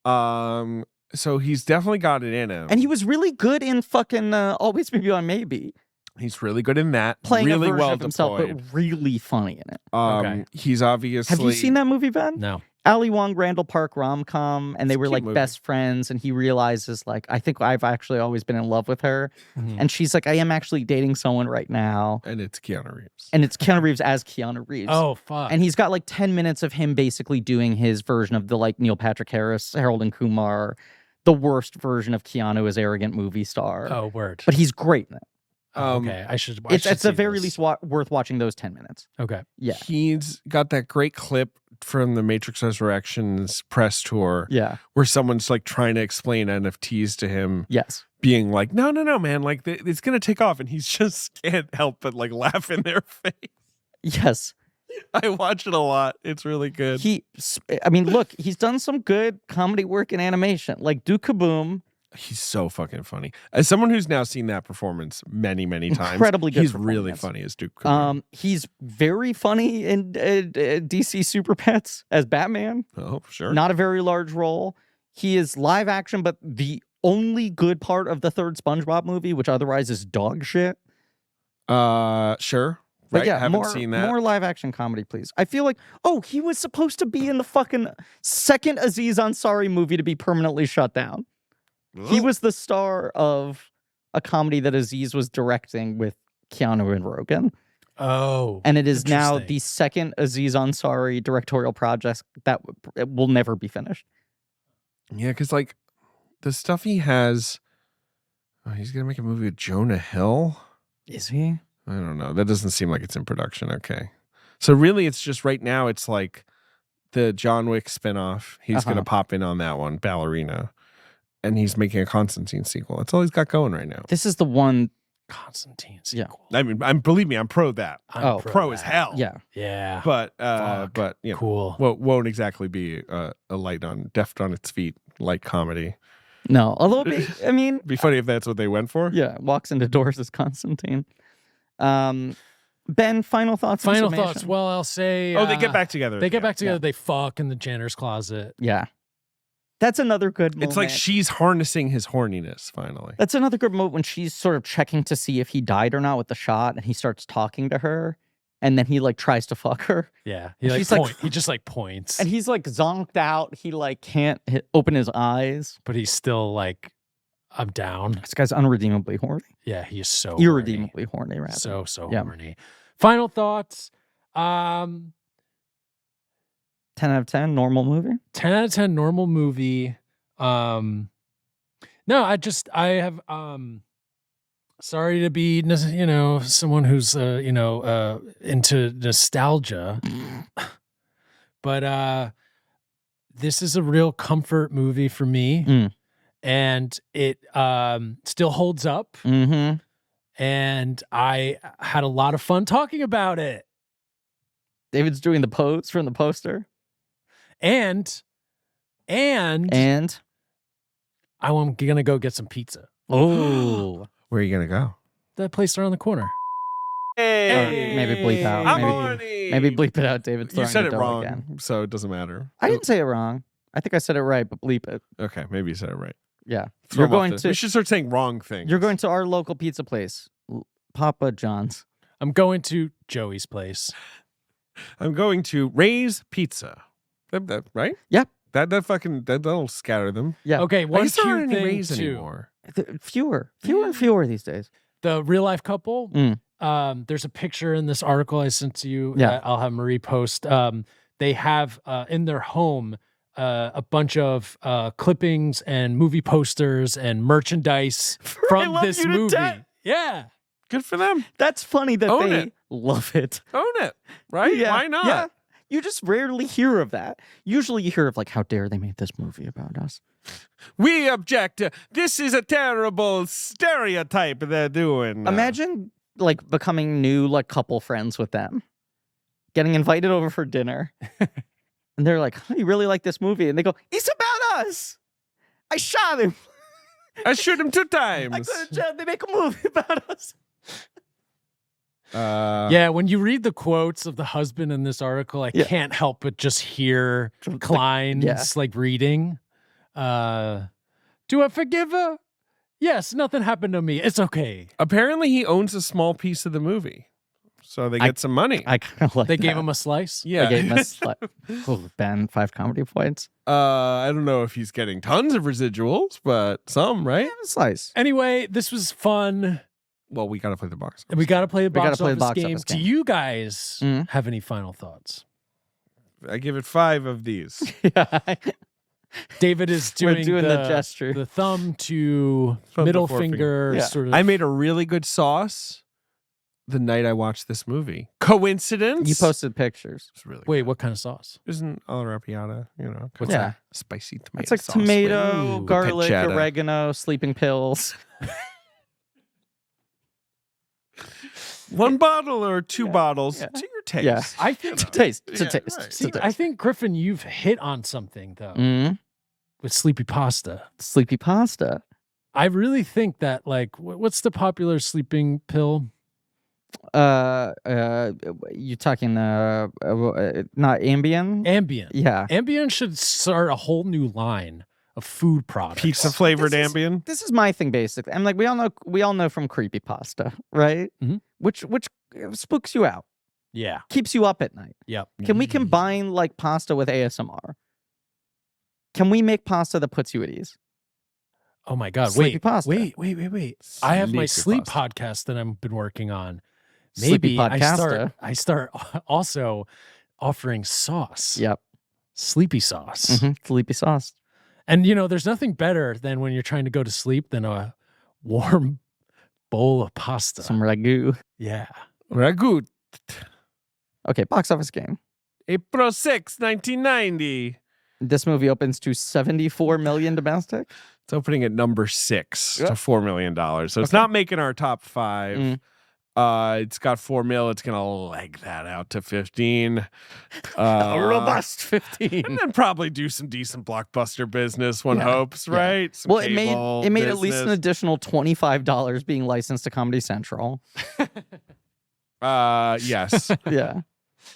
So he's definitely got it in him. And he was really good in fucking Always Be Beyond Maybe. He's really good in that. Playing really a version well of himself, deployed. but really funny in it. He's obviously... Have you seen that movie, Ben? No. Ali Wong, Randall Park rom-com, and they were movie. best friends, and he realizes I think I've actually always been in love with her. And she's like, I am actually dating someone right now. And it's Keanu Reeves. And it's Keanu Reeves as Keanu Reeves. Oh, fuck. And he's got 10 minutes of him basically doing his version of the Neil Patrick Harris, Harold and Kumar, the worst version of Keanu as arrogant movie star. Oh, word. But he's great in it. Okay, I should It's see the very this. least worth watching those 10 minutes. Okay. Yeah. He's got that great clip from the Matrix Resurrections press tour. Yeah. Where someone's trying to explain NFTs to him. Yes. Being like, no, man, it's going to take off. And he's just can't help but laugh in their face. Yes. I watch it a lot. It's really good. Look, he's done some good comedy work in animation, like Do Kaboom. He's so fucking funny. As someone who's now seen that performance many, many times, incredibly good. He's really funny as Duke Kaboom. He's very funny in DC Super Pets as Batman. Oh, sure. Not a very large role. He is live action, but the only good part of the third SpongeBob movie, which otherwise is dog shit. Sure. But right? Haven't seen that. More live action comedy, please. I feel like, he was supposed to be in the fucking second Aziz Ansari movie to be permanently shut down. He was the star of a comedy that Aziz was directing with Keanu and Rogan. Oh. And it is now the second Aziz Ansari directorial project that will never be finished. Yeah, because the stuff he has, he's going to make a movie with Jonah Hill? Is he? I don't know. That doesn't seem like it's in production. Okay. So really it's just right now it's the John Wick spinoff. He's going to pop in on that one, Ballerina. And he's making a Constantine sequel. That's all he's got going right now. This is the one. Constantine sequel. I mean, believe me, I'm pro that. I'm pro as hell. Yeah. Yeah. But cool. Won't exactly be a deft on its feet like comedy. No, although it'd be funny if that's what they went for. Yeah, walks into doors as Constantine. Ben, final thoughts. Final thoughts. Well, I'll say. They get back together. They get back together. Yeah. They fuck in the janitor's closet. Yeah. That's another good moment. It's like she's harnessing his horniness, finally. That's another good moment when she's sort of checking to see if he died or not with the shot, and he starts talking to her, and then he tries to fuck her. Yeah. He he just points. And he's zonked out. He can't open his eyes. But he's still I'm down. This guy's unredeemably horny. Yeah, he is so irredeemably horny, rather. So horny. Final thoughts. 10 out of 10, normal movie? 10 out of 10, normal movie. No, I have, sorry to be, someone who's, into nostalgia, but this is a real comfort movie for me. And it still holds up. Mm-hmm. And I had a lot of fun talking about it. David's doing the pose from the poster. And I'm gonna go get some pizza. Oh, where are you gonna go? that place around the corner. Hey, maybe bleep out. I'm Maybe- horny. Maybe bleep it out, David. You said it wrong, so it doesn't matter. I didn't say it wrong. I think I said it right, but bleep it. Okay, maybe you said it right. Yeah. Throw You're 'em off going the- to We should start saying wrong things. You're going to our local pizza place, Papa John's. I'm going to Joey's place. I'm going to Ray's Pizza. Right? Yep. That'll scatter them. Yeah. Okay, I one guess there cute aren't any thing Rays too. anymore. Fewer and fewer these days. The real life couple. Mm. There's a picture in this article I sent to you. Yeah. That I'll have Marie post. They have in their home a bunch of clippings and movie posters and merchandise I from love this you to movie. death. Yeah. Good for them. That's funny that Own they it. love it. Own it. Right? Yeah. Why not? Yeah. You just rarely hear of that. Usually you hear of like, how dare they make this movie about us? We object. This is a terrible stereotype they're doing. Imagine like becoming new like couple friends with them, getting invited over for dinner, and they're like, oh, "You really like this movie?" And they go, "It's about us. I shot him. I shoot him 2 I times. they make a movie about us." Yeah, when you read the quotes of the husband in this article, I Yeah. can't help but just hear Kline's yeah. like reading. Do I forgive her? Yes, nothing happened to me. It's okay. Apparently, he owns a small piece of the movie, so they get some money. I kind of like. They that. gave him a slice. Yeah. They gave him a oh, Ben 5 comedy points. I don't know if he's getting tons of residuals, but some, right? Have a slice. Anyway, this was fun. Well, we got to play the box. And we got to play the We gotta box play office the box game. office Do game. you guys Mhm. have any final thoughts? I give it 5 of these. Yeah. David is We're doing, doing the gesture. the thumb to Thumb to middle forefinger. finger Yeah. sort of. I made a really good sauce the night I watched this movie. Coincidence? You posted pictures. It's really Wait, good. what kind of sauce? Isn't arrappiata, What's Yeah. spicy tomato It's like sauce tomato, Ooh. garlic, Pancetta. oregano, sleeping pills. with 1 bottle or 2 bottles Yeah. to your taste. Yeah. I think. to taste. To Yeah, taste. right. To See, taste. I think Griffin, you've hit on something though with sleepy pasta. Sleepy pasta. I really think that like, what's the popular sleeping pill? You talking not Ambien? Ambien. Yeah. Ambien should start a whole new line of food products. Pizza flavored This is- Ambien. This is my thing, basically. I'm like, we all know from creepypasta, right? Mhm. Which spooks you out, Yeah. keeps you up at night. Yep. Can we combine like pasta with ASMR? Can we make pasta that puts you at ease? Oh my God. Sleepy pasta. Wait. I have my sleep pasta. podcast that I've been working on. Sleepy Maybe I podcasta. start also offering sauce. Yep. Sleepy sauce. Sleepy sauce. And you know, there's nothing better than when you're trying to go to sleep than a warm bowl of pasta. Some ragu. Yeah. Ragu. Okay, box office game. April 6, 1990. This movie opens to 74 million domestic. It's opening at number 6 Yep. to $4 million. So it's Okay. not making our top 5. Mm. It's got 4 mil. It's gonna leg that out to 15. A robust 15. And then probably do some decent blockbuster business. One Yeah. hopes, Yeah. right? Some Well, cable it made at least an business. additional $25 being licensed to Comedy Central. Yes. Yeah.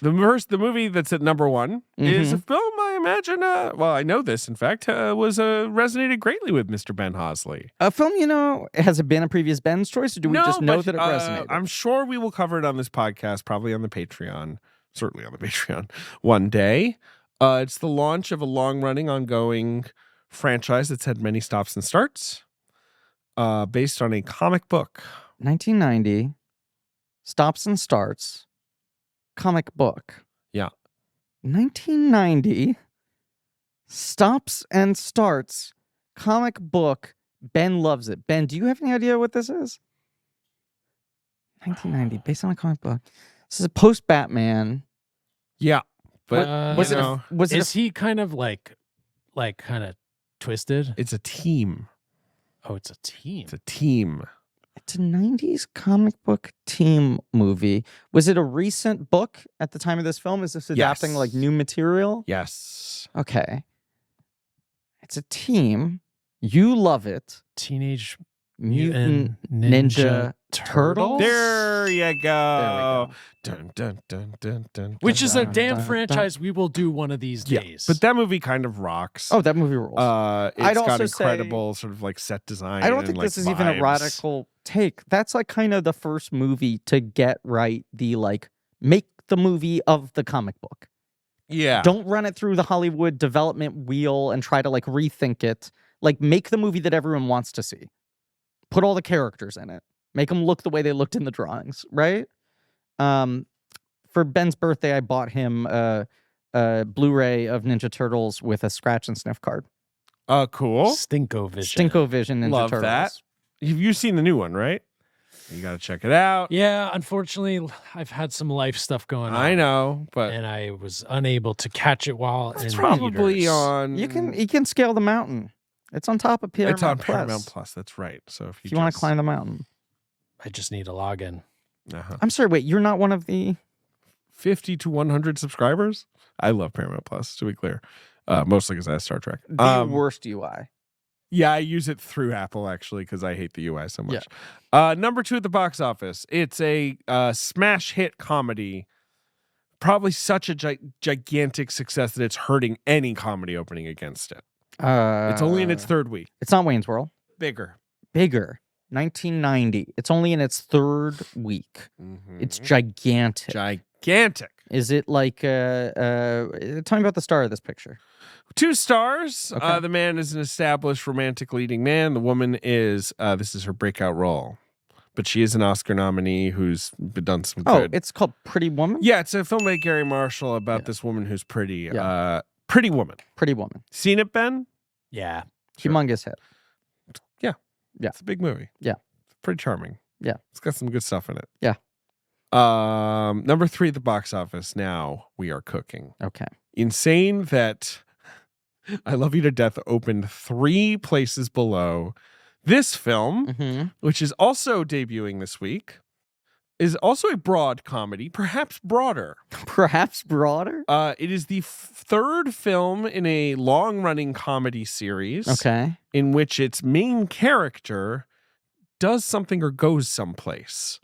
The movie that's at number 1 is a Mm-hmm. film I imagine. Well, I know this. In fact, was resonated greatly with Mr. Ben Hosley. A film, has it been a previous Ben's choice, or do we No, just know but, that it resonated? I'm sure we will cover it on this podcast, probably on the Patreon, certainly on the Patreon one day. It's the launch of a long-running, ongoing franchise that's had many stops and starts, based on a comic book. 1990, stops and starts, comic book. Yeah. 1990, stops and starts, comic book. Ben loves it. Ben, do you have any idea what this is? 1990, based on a comic book. This is a post-Batman. Yeah, but Was you it a- know, Was it Is he kind of like kind of twisted? it's a team. Oh, it's a team. It's a team. It's a 90s comic book team movie. Was it a recent book at the time of this film? Is this adapting Yes. like new material? Yes. Okay. It's a team. You love it. Teenage Mutant Ninja Turtles? There you There we go. go. Dun, dun, dun, dun, dun, Which dun, is a dun. damn dun, franchise we will do one of these days. But that movie kind of rocks. Oh, that movie rules. It's got also say- incredible sort of like set design. I don't and, think like, this is even a vibes. radical take. That's like kind of the first movie to get right the like make the movie of the comic book. Yeah. Don't run it through the Hollywood development wheel and try to like rethink it. Like make the movie that everyone wants to see. Put all the characters in it. Make them look the way they looked in the drawings, right? For Ben's birthday, I bought him a Blu-ray of Ninja Turtles with a scratch and sniff card. Cool. Stinko Vision. Stinko Vision Ninja Love Turtles. that. You've seen the new one, right? You got to check it out. Yeah, unfortunately, I've had some life stuff going on. I know, but And I was unable to catch it while it's in probably theaters. on. You can scale the mountain. It's on top of Paramount It's on Plus. Paramount Plus. That's right. So if If you want to climb the mountain. I just need a login. I'm sorry, wait, you're not one of the 50 to 100 subscribers. I love Paramount Plus, to be clear. Mostly because I have Star Trek. worst UI. Yeah, I use it through Apple actually because I hate the UI so much. Number 2 at the box office. It's a smash hit comedy. Probably such a gigantic success that it's hurting any comedy opening against it. It's only in its 3rd week. It's not Wayne's World. Bigger. 1990. It's only in its 3rd week. It's gigantic. Gigantic. Is it like tell me about the star of this picture. 2 stars. Okay. The man is an established romantic leading man. The woman is this is her breakout role. But she is an Oscar nominee who's done some good. Oh, it's called Pretty Woman? Yeah, it's a film by Gary Marshall about this woman who's pretty. Yeah. Pretty Woman. Pretty Woman. Seen it, Ben? Yeah. Sure. Humongous hit. Yeah. It's a big movie. Yeah. It's pretty charming. Yeah. It's got some good stuff in it. Yeah. Number 3 at the box office. Now we are cooking. Okay. Insane that I Love You to Death opened 3 places below. This film, which is also debuting this week, is also a broad comedy, perhaps broader. Perhaps broader? It is the 3rd film in a long-running comedy series. Okay. In which its main character does something or goes someplace.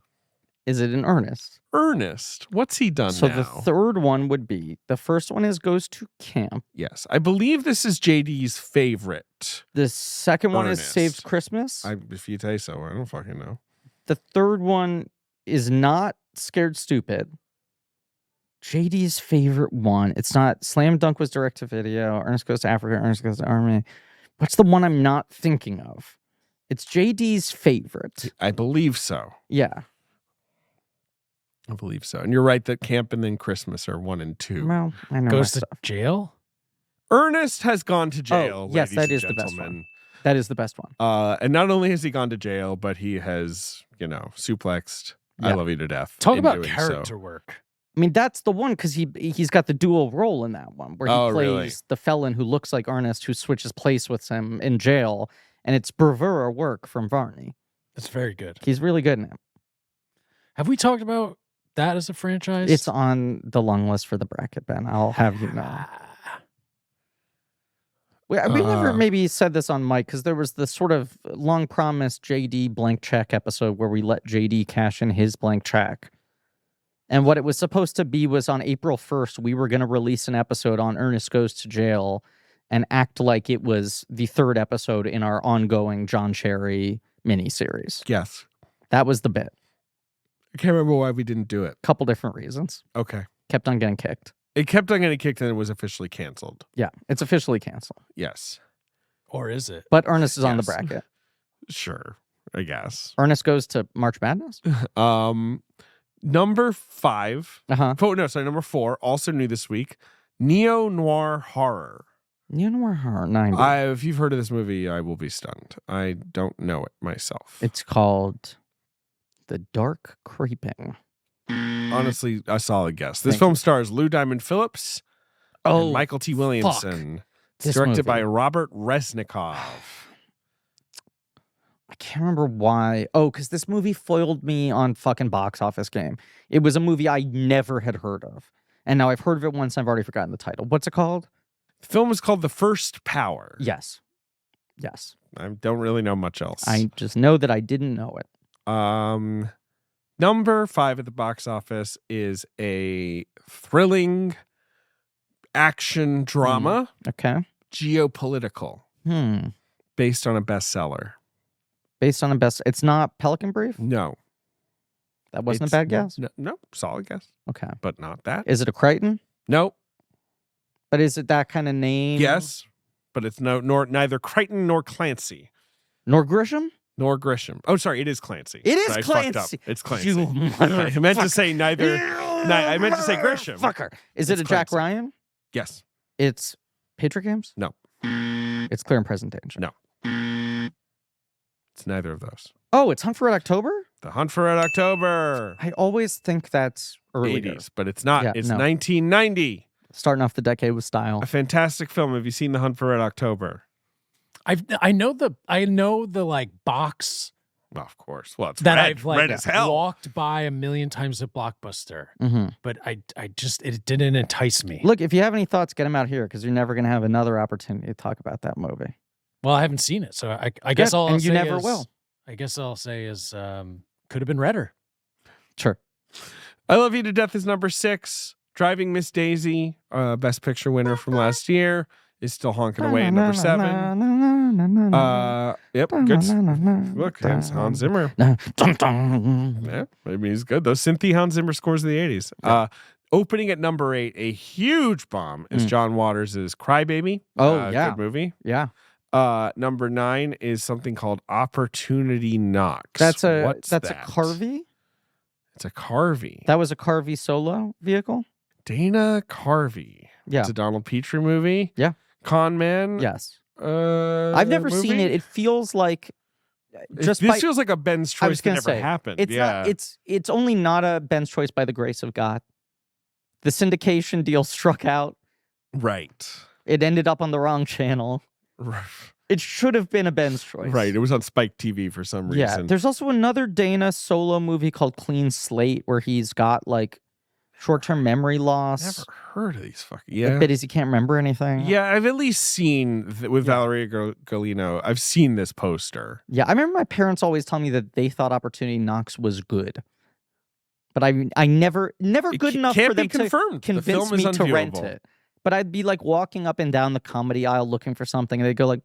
Is it in earnest? Ernest, what's he done So now? the 3rd one would be, the first one is goes to camp. Yes, I believe this is JD's favorite. The 2nd one is Ernest. Saves Christmas. If you say so, I don't fucking know. The 3rd one is not Scared Stupid. JD's favorite one. It's not Slam Dunk was direct to video. Ernest Goes to Africa. Ernest Goes to Army. What's the one I'm not thinking of? It's JD's favorite. I believe so. Yeah. I believe so. And you're right that Camp and then Christmas are 1 and 2. Well, I know Goes my to stuff. jail? Ernest has gone to jail. yes, ladies that and is the best gentlemen. one. That is the best one. And not only has he gone to jail, but he has, suplexed I Yeah. Love You to Death. Talk in about doing character so. work. I mean, that's the one because he's got the dual role in that one where he Oh, plays really? the felon who looks like Ernest who switches place with him in jail, and it's bravura work from Varney. It's very good. He's really good in it. Have we talked about that as a franchise? It's on the long list for the bracket, Ben. I'll have you know. We never maybe said this on mic because there was the sort of long promised JD blank check episode where we let JD cash in his blank check. And what it was supposed to be was on April 1st, we were going to release an episode on Ernest Goes to Jail and act like it was the 3rd episode in our ongoing John Cherry miniseries. Yes. That was the bit. I can't remember why we didn't do it. Couple different reasons. Okay. Kept on getting kicked. It kept on getting kicked and it was officially canceled. Yeah, it's officially canceled. Yes. Or is it? But Ernest is on the Yes. bracket. Sure. I guess. Ernest goes to March Madness? Number 5. Uh-huh. Oh, no, sorry. Number 4, also new this week. Neo-noir horror. Neo-noir horror 90. If you've heard of this movie, I will be stunned. I don't know it myself. It's called The Dark Creeping. Honestly, a solid guess. This Thank film stars Lou Diamond Phillips and Michael T. Williamson. It's This directed by movie. Robert Resnickov. I can't remember why. Oh, because this movie foiled me on fucking Box Office Game. It was a movie I never had heard of. And now I've heard of it once and I've already forgotten the title. What's it called? The film is called The First Power. Yes. Yes. I don't really know much else. I just know that I didn't know it. Number 5 at the box office is a thrilling action drama, Okay. geopolitical, based on a bestseller. Based on it's not Pelican Brief? No. That wasn't a bad guess? No, solid guess. Okay. But not that. Is it a Crichton? No. But is it that kind of name? Yes, but it's neither Crichton nor Clancy. Nor Grisham? Nor Grisham. Oh, sorry, it is Clancy. It is I Clancy. fucked up. It's Clancy. You I meant to say neither. I meant to say Grisham. Fucker. Is it a Jack Ryan? Yes. It's Patriot Games? No. It's Clear and Present Danger. No. It's neither of those. Oh, it's Hunt for Red October? The Hunt for Red October. I always think that's earlier. 80s, but it's not. Yeah, It's no. 1990. Starting off the decade with style. A fantastic film. Have you seen The Hunt for Red October? I know the like box Well, of course. Well, it's that red. I've like red as hell. walked by a million times at Blockbuster, Mm-hmm. but it didn't entice me. Look, if you have any thoughts, get them out here because you're never going to have another opportunity to talk about that movie. Well, I haven't seen it, so I guess all I'll and you say never is, will. I guess all I'll say is could have been redder. Sure. I Love You to Death is number 6. Driving Miss Daisy, Best Picture winner from last year, is still honking away at number 7. Yep, good. Look, Hans Zimmer. Yeah, maybe he's good. Those synthy Hans Zimmer scores of the 80s. Opening at number 8, a huge bomb is John Waters' Crybaby. Oh, yeah. Good movie. Yeah. Number 9 is something called Opportunity Knocks. That's What's a that? Carvey? It's a Carvey. That was a Carvey solo vehicle? Dana Carvey. Yeah. It's a Donald Petrie movie. Yeah. Con Man. Yes. I've never movie? seen it. It feels like This feels like a Ben's choice that never happened. It's yeah. not, it's only not a Ben's choice by the grace of God. The syndication deal struck out. Right. It ended up on the wrong channel. It should have been a Ben's choice. Right. It was on Spike TV for some reason. Yeah. There's also another Dana solo movie called Clean Slate where he's got like short-term memory loss. Never heard of these fucking. The Yeah. bit is he can't remember anything. Yeah, I've at least seen with Valeria Golino. I've seen this poster. Yeah, I remember my parents always telling me that they thought Opportunity Knocks was good. But I never good enough can't for them be confirmed. to The film convince is me to rent unviewable. it. But I'd be like walking up and down the comedy aisle looking for something, and they'd go like,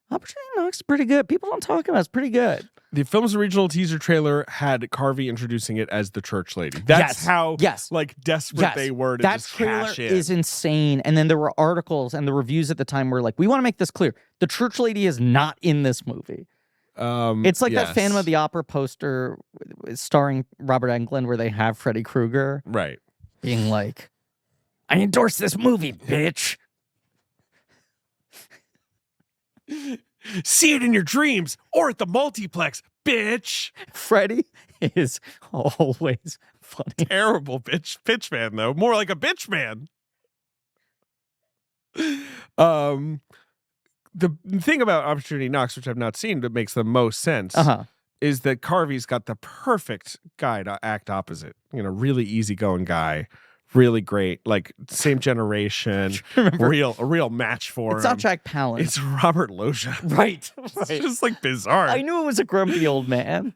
Opportunity Knocks is pretty good. People don't talk about it. It's pretty good. The film's original teaser trailer had Carvey introducing it as the church lady. That's how like desperate they were to that just trailer cash in. is insane. And then there were articles and the reviews at the time were like, we want to make this clear. The church lady is not in this movie. It's like that Phantom of the Opera poster starring Robert Englund where they have Freddy Krueger. Right. Being like, I endorse this movie, bitch. See it in your dreams or at the multiplex, bitch. Freddy is always funny. Terrible pitch man, though. More like a bitch man. The thing about Opportunity Knocks, which I've not seen, but makes the most sense, is that Carvey's got the perfect guy to act opposite. You know, really easygoing guy. Really great, like same generation, a real match for him. It's not Jack Palance. It's Robert Loggia. Right. It's just like bizarre. I knew it was a grumpy old man.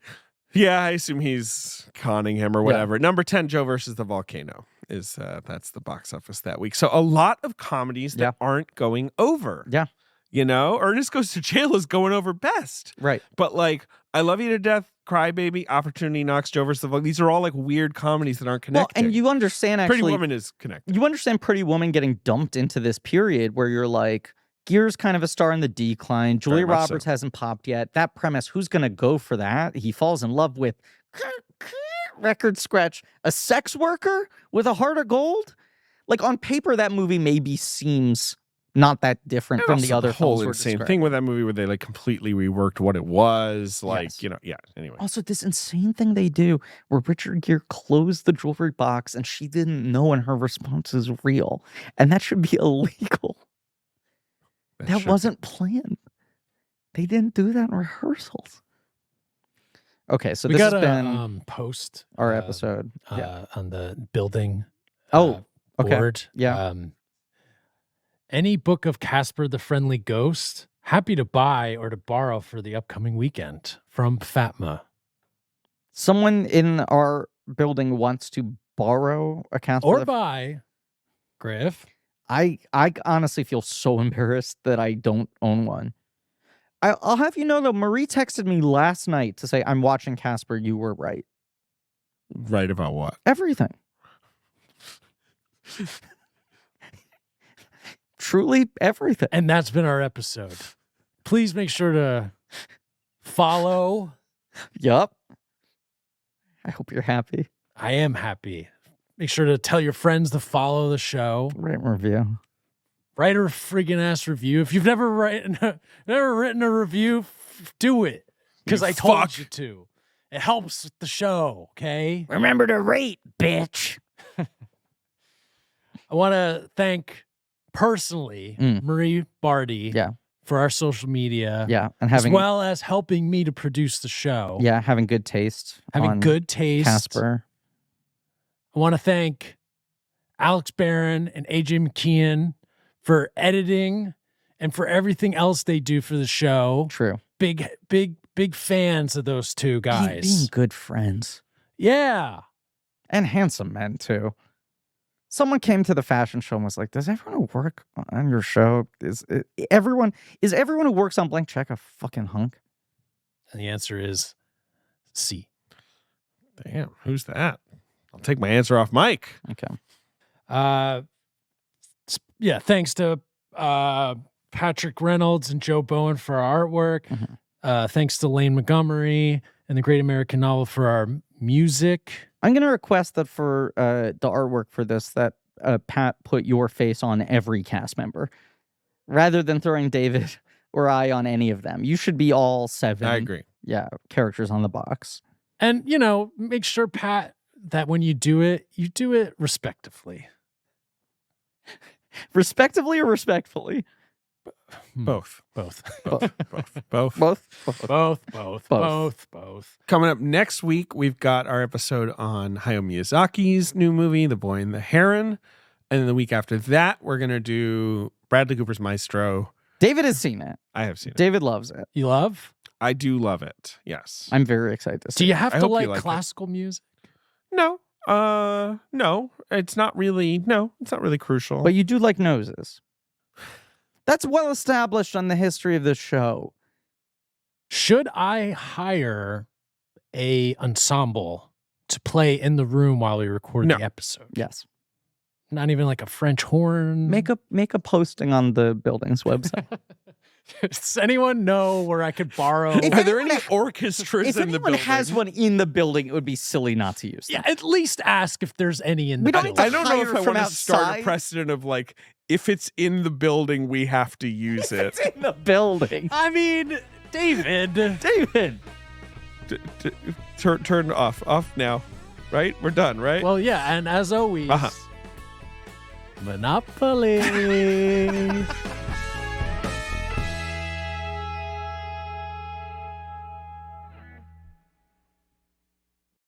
Yeah, I assume he's conning him or whatever. Number 10, Joe versus the Volcano is that's the box office that week. So a lot of comedies that aren't going over. Yeah. You know, Ernest Goes to Jail is going over best. Right. But like, I Love You to Death, Crybaby, Opportunity Knocks, Joe versus the Volcano. These are all like weird comedies that aren't connected. Well, and you understand actually. Pretty Woman is connected. You understand Pretty Woman getting dumped into this period where you're like, Gere's kind of a star in the decline. Julia Roberts hasn't popped yet. That premise, who's going to go for that? He falls in love with, record scratch, a sex worker with a heart of gold? Like on paper, that movie maybe seems not that different from the other whole films we're insane describing. thing with that movie where they like completely reworked what it was. Like, you know, anyway. Also, this insane thing they do where Richard Gere closed the jewelry box and she didn't know and her response is real. And that should be illegal. That wasn't planned. They didn't do that in rehearsals. Okay, so we this got has been post our episode on the building okay. board. Yeah. Any book of Casper the Friendly Ghost, happy to buy or to borrow for the upcoming weekend from Fatma. Someone in our building wants to borrow a Casper. Or buy, Griff. I honestly feel so embarrassed that I don't own one. I'll have you know, though, Marie texted me last night to say, I'm watching Casper, you were right. Right about what? Everything. Truly everything. And that's been our episode. Please make sure to follow. Yup. I hope you're happy. I am happy. Make sure to tell your friends to follow the show. Rate and review. Write a friggin' ass review. If you've never written a review, do it. Because I told you to. It helps with the show, okay? Remember to rate, bitch. I want to thank personally Marie Barty for our social media. Yeah. And as well as helping me to produce the show. Yeah, having good taste. Having good taste. Casper. I want to thank Alex Barron and AJ McKeon for editing and for everything else they do for the show. True. Big fans of those two guys. Being good friends. Yeah. And handsome men, too. Someone came to the fashion show and was like, does everyone who work on your show, is everyone who works on Blank Check a fucking hunk? And the answer is C. Damn, who's that? I'll take my answer off Mike. Okay. Yeah, thanks to Patrick Reynolds and Joe Bowen for our artwork. Mm-hmm. Thanks to Lane Montgomery and the Great American Novel for our music. I'm going to request that for the artwork for this, that Pat put your face on every cast member, rather than throwing David or I on any of them. You should be all 7. I agree. Yeah, characters on the box. And, make sure, Pat, that when you do it respectively. Respectively or respectfully? Both. Both. Coming up next week, we've got our episode on Hayao Miyazaki's new movie, The Boy and the Heron. And then the week after that, we're going to do Bradley Cooper's Maestro. David has seen it. I have seen it. David loves it. You love? I do love it. Yes. I'm very excited to see Do you it. have to like classical music? No. No. It's not really crucial. But you do like noses. That's well established on the history of this show. Should I hire a ensemble to play in the room while we record the episode? Yes. Not even like a French horn? Make a posting on the building's website. Does anyone know where I could borrow? Are there any orchestras if in the building? If anyone has one in the building, it would be silly not to use them. Yeah, at least ask if there's any in the building. I don't know if I want to start a precedent of like, if it's in the building, we have to use it. It's in the building. I mean, David. Turn off now. Right? We're done, right? Well, yeah, and as always, Monopoly.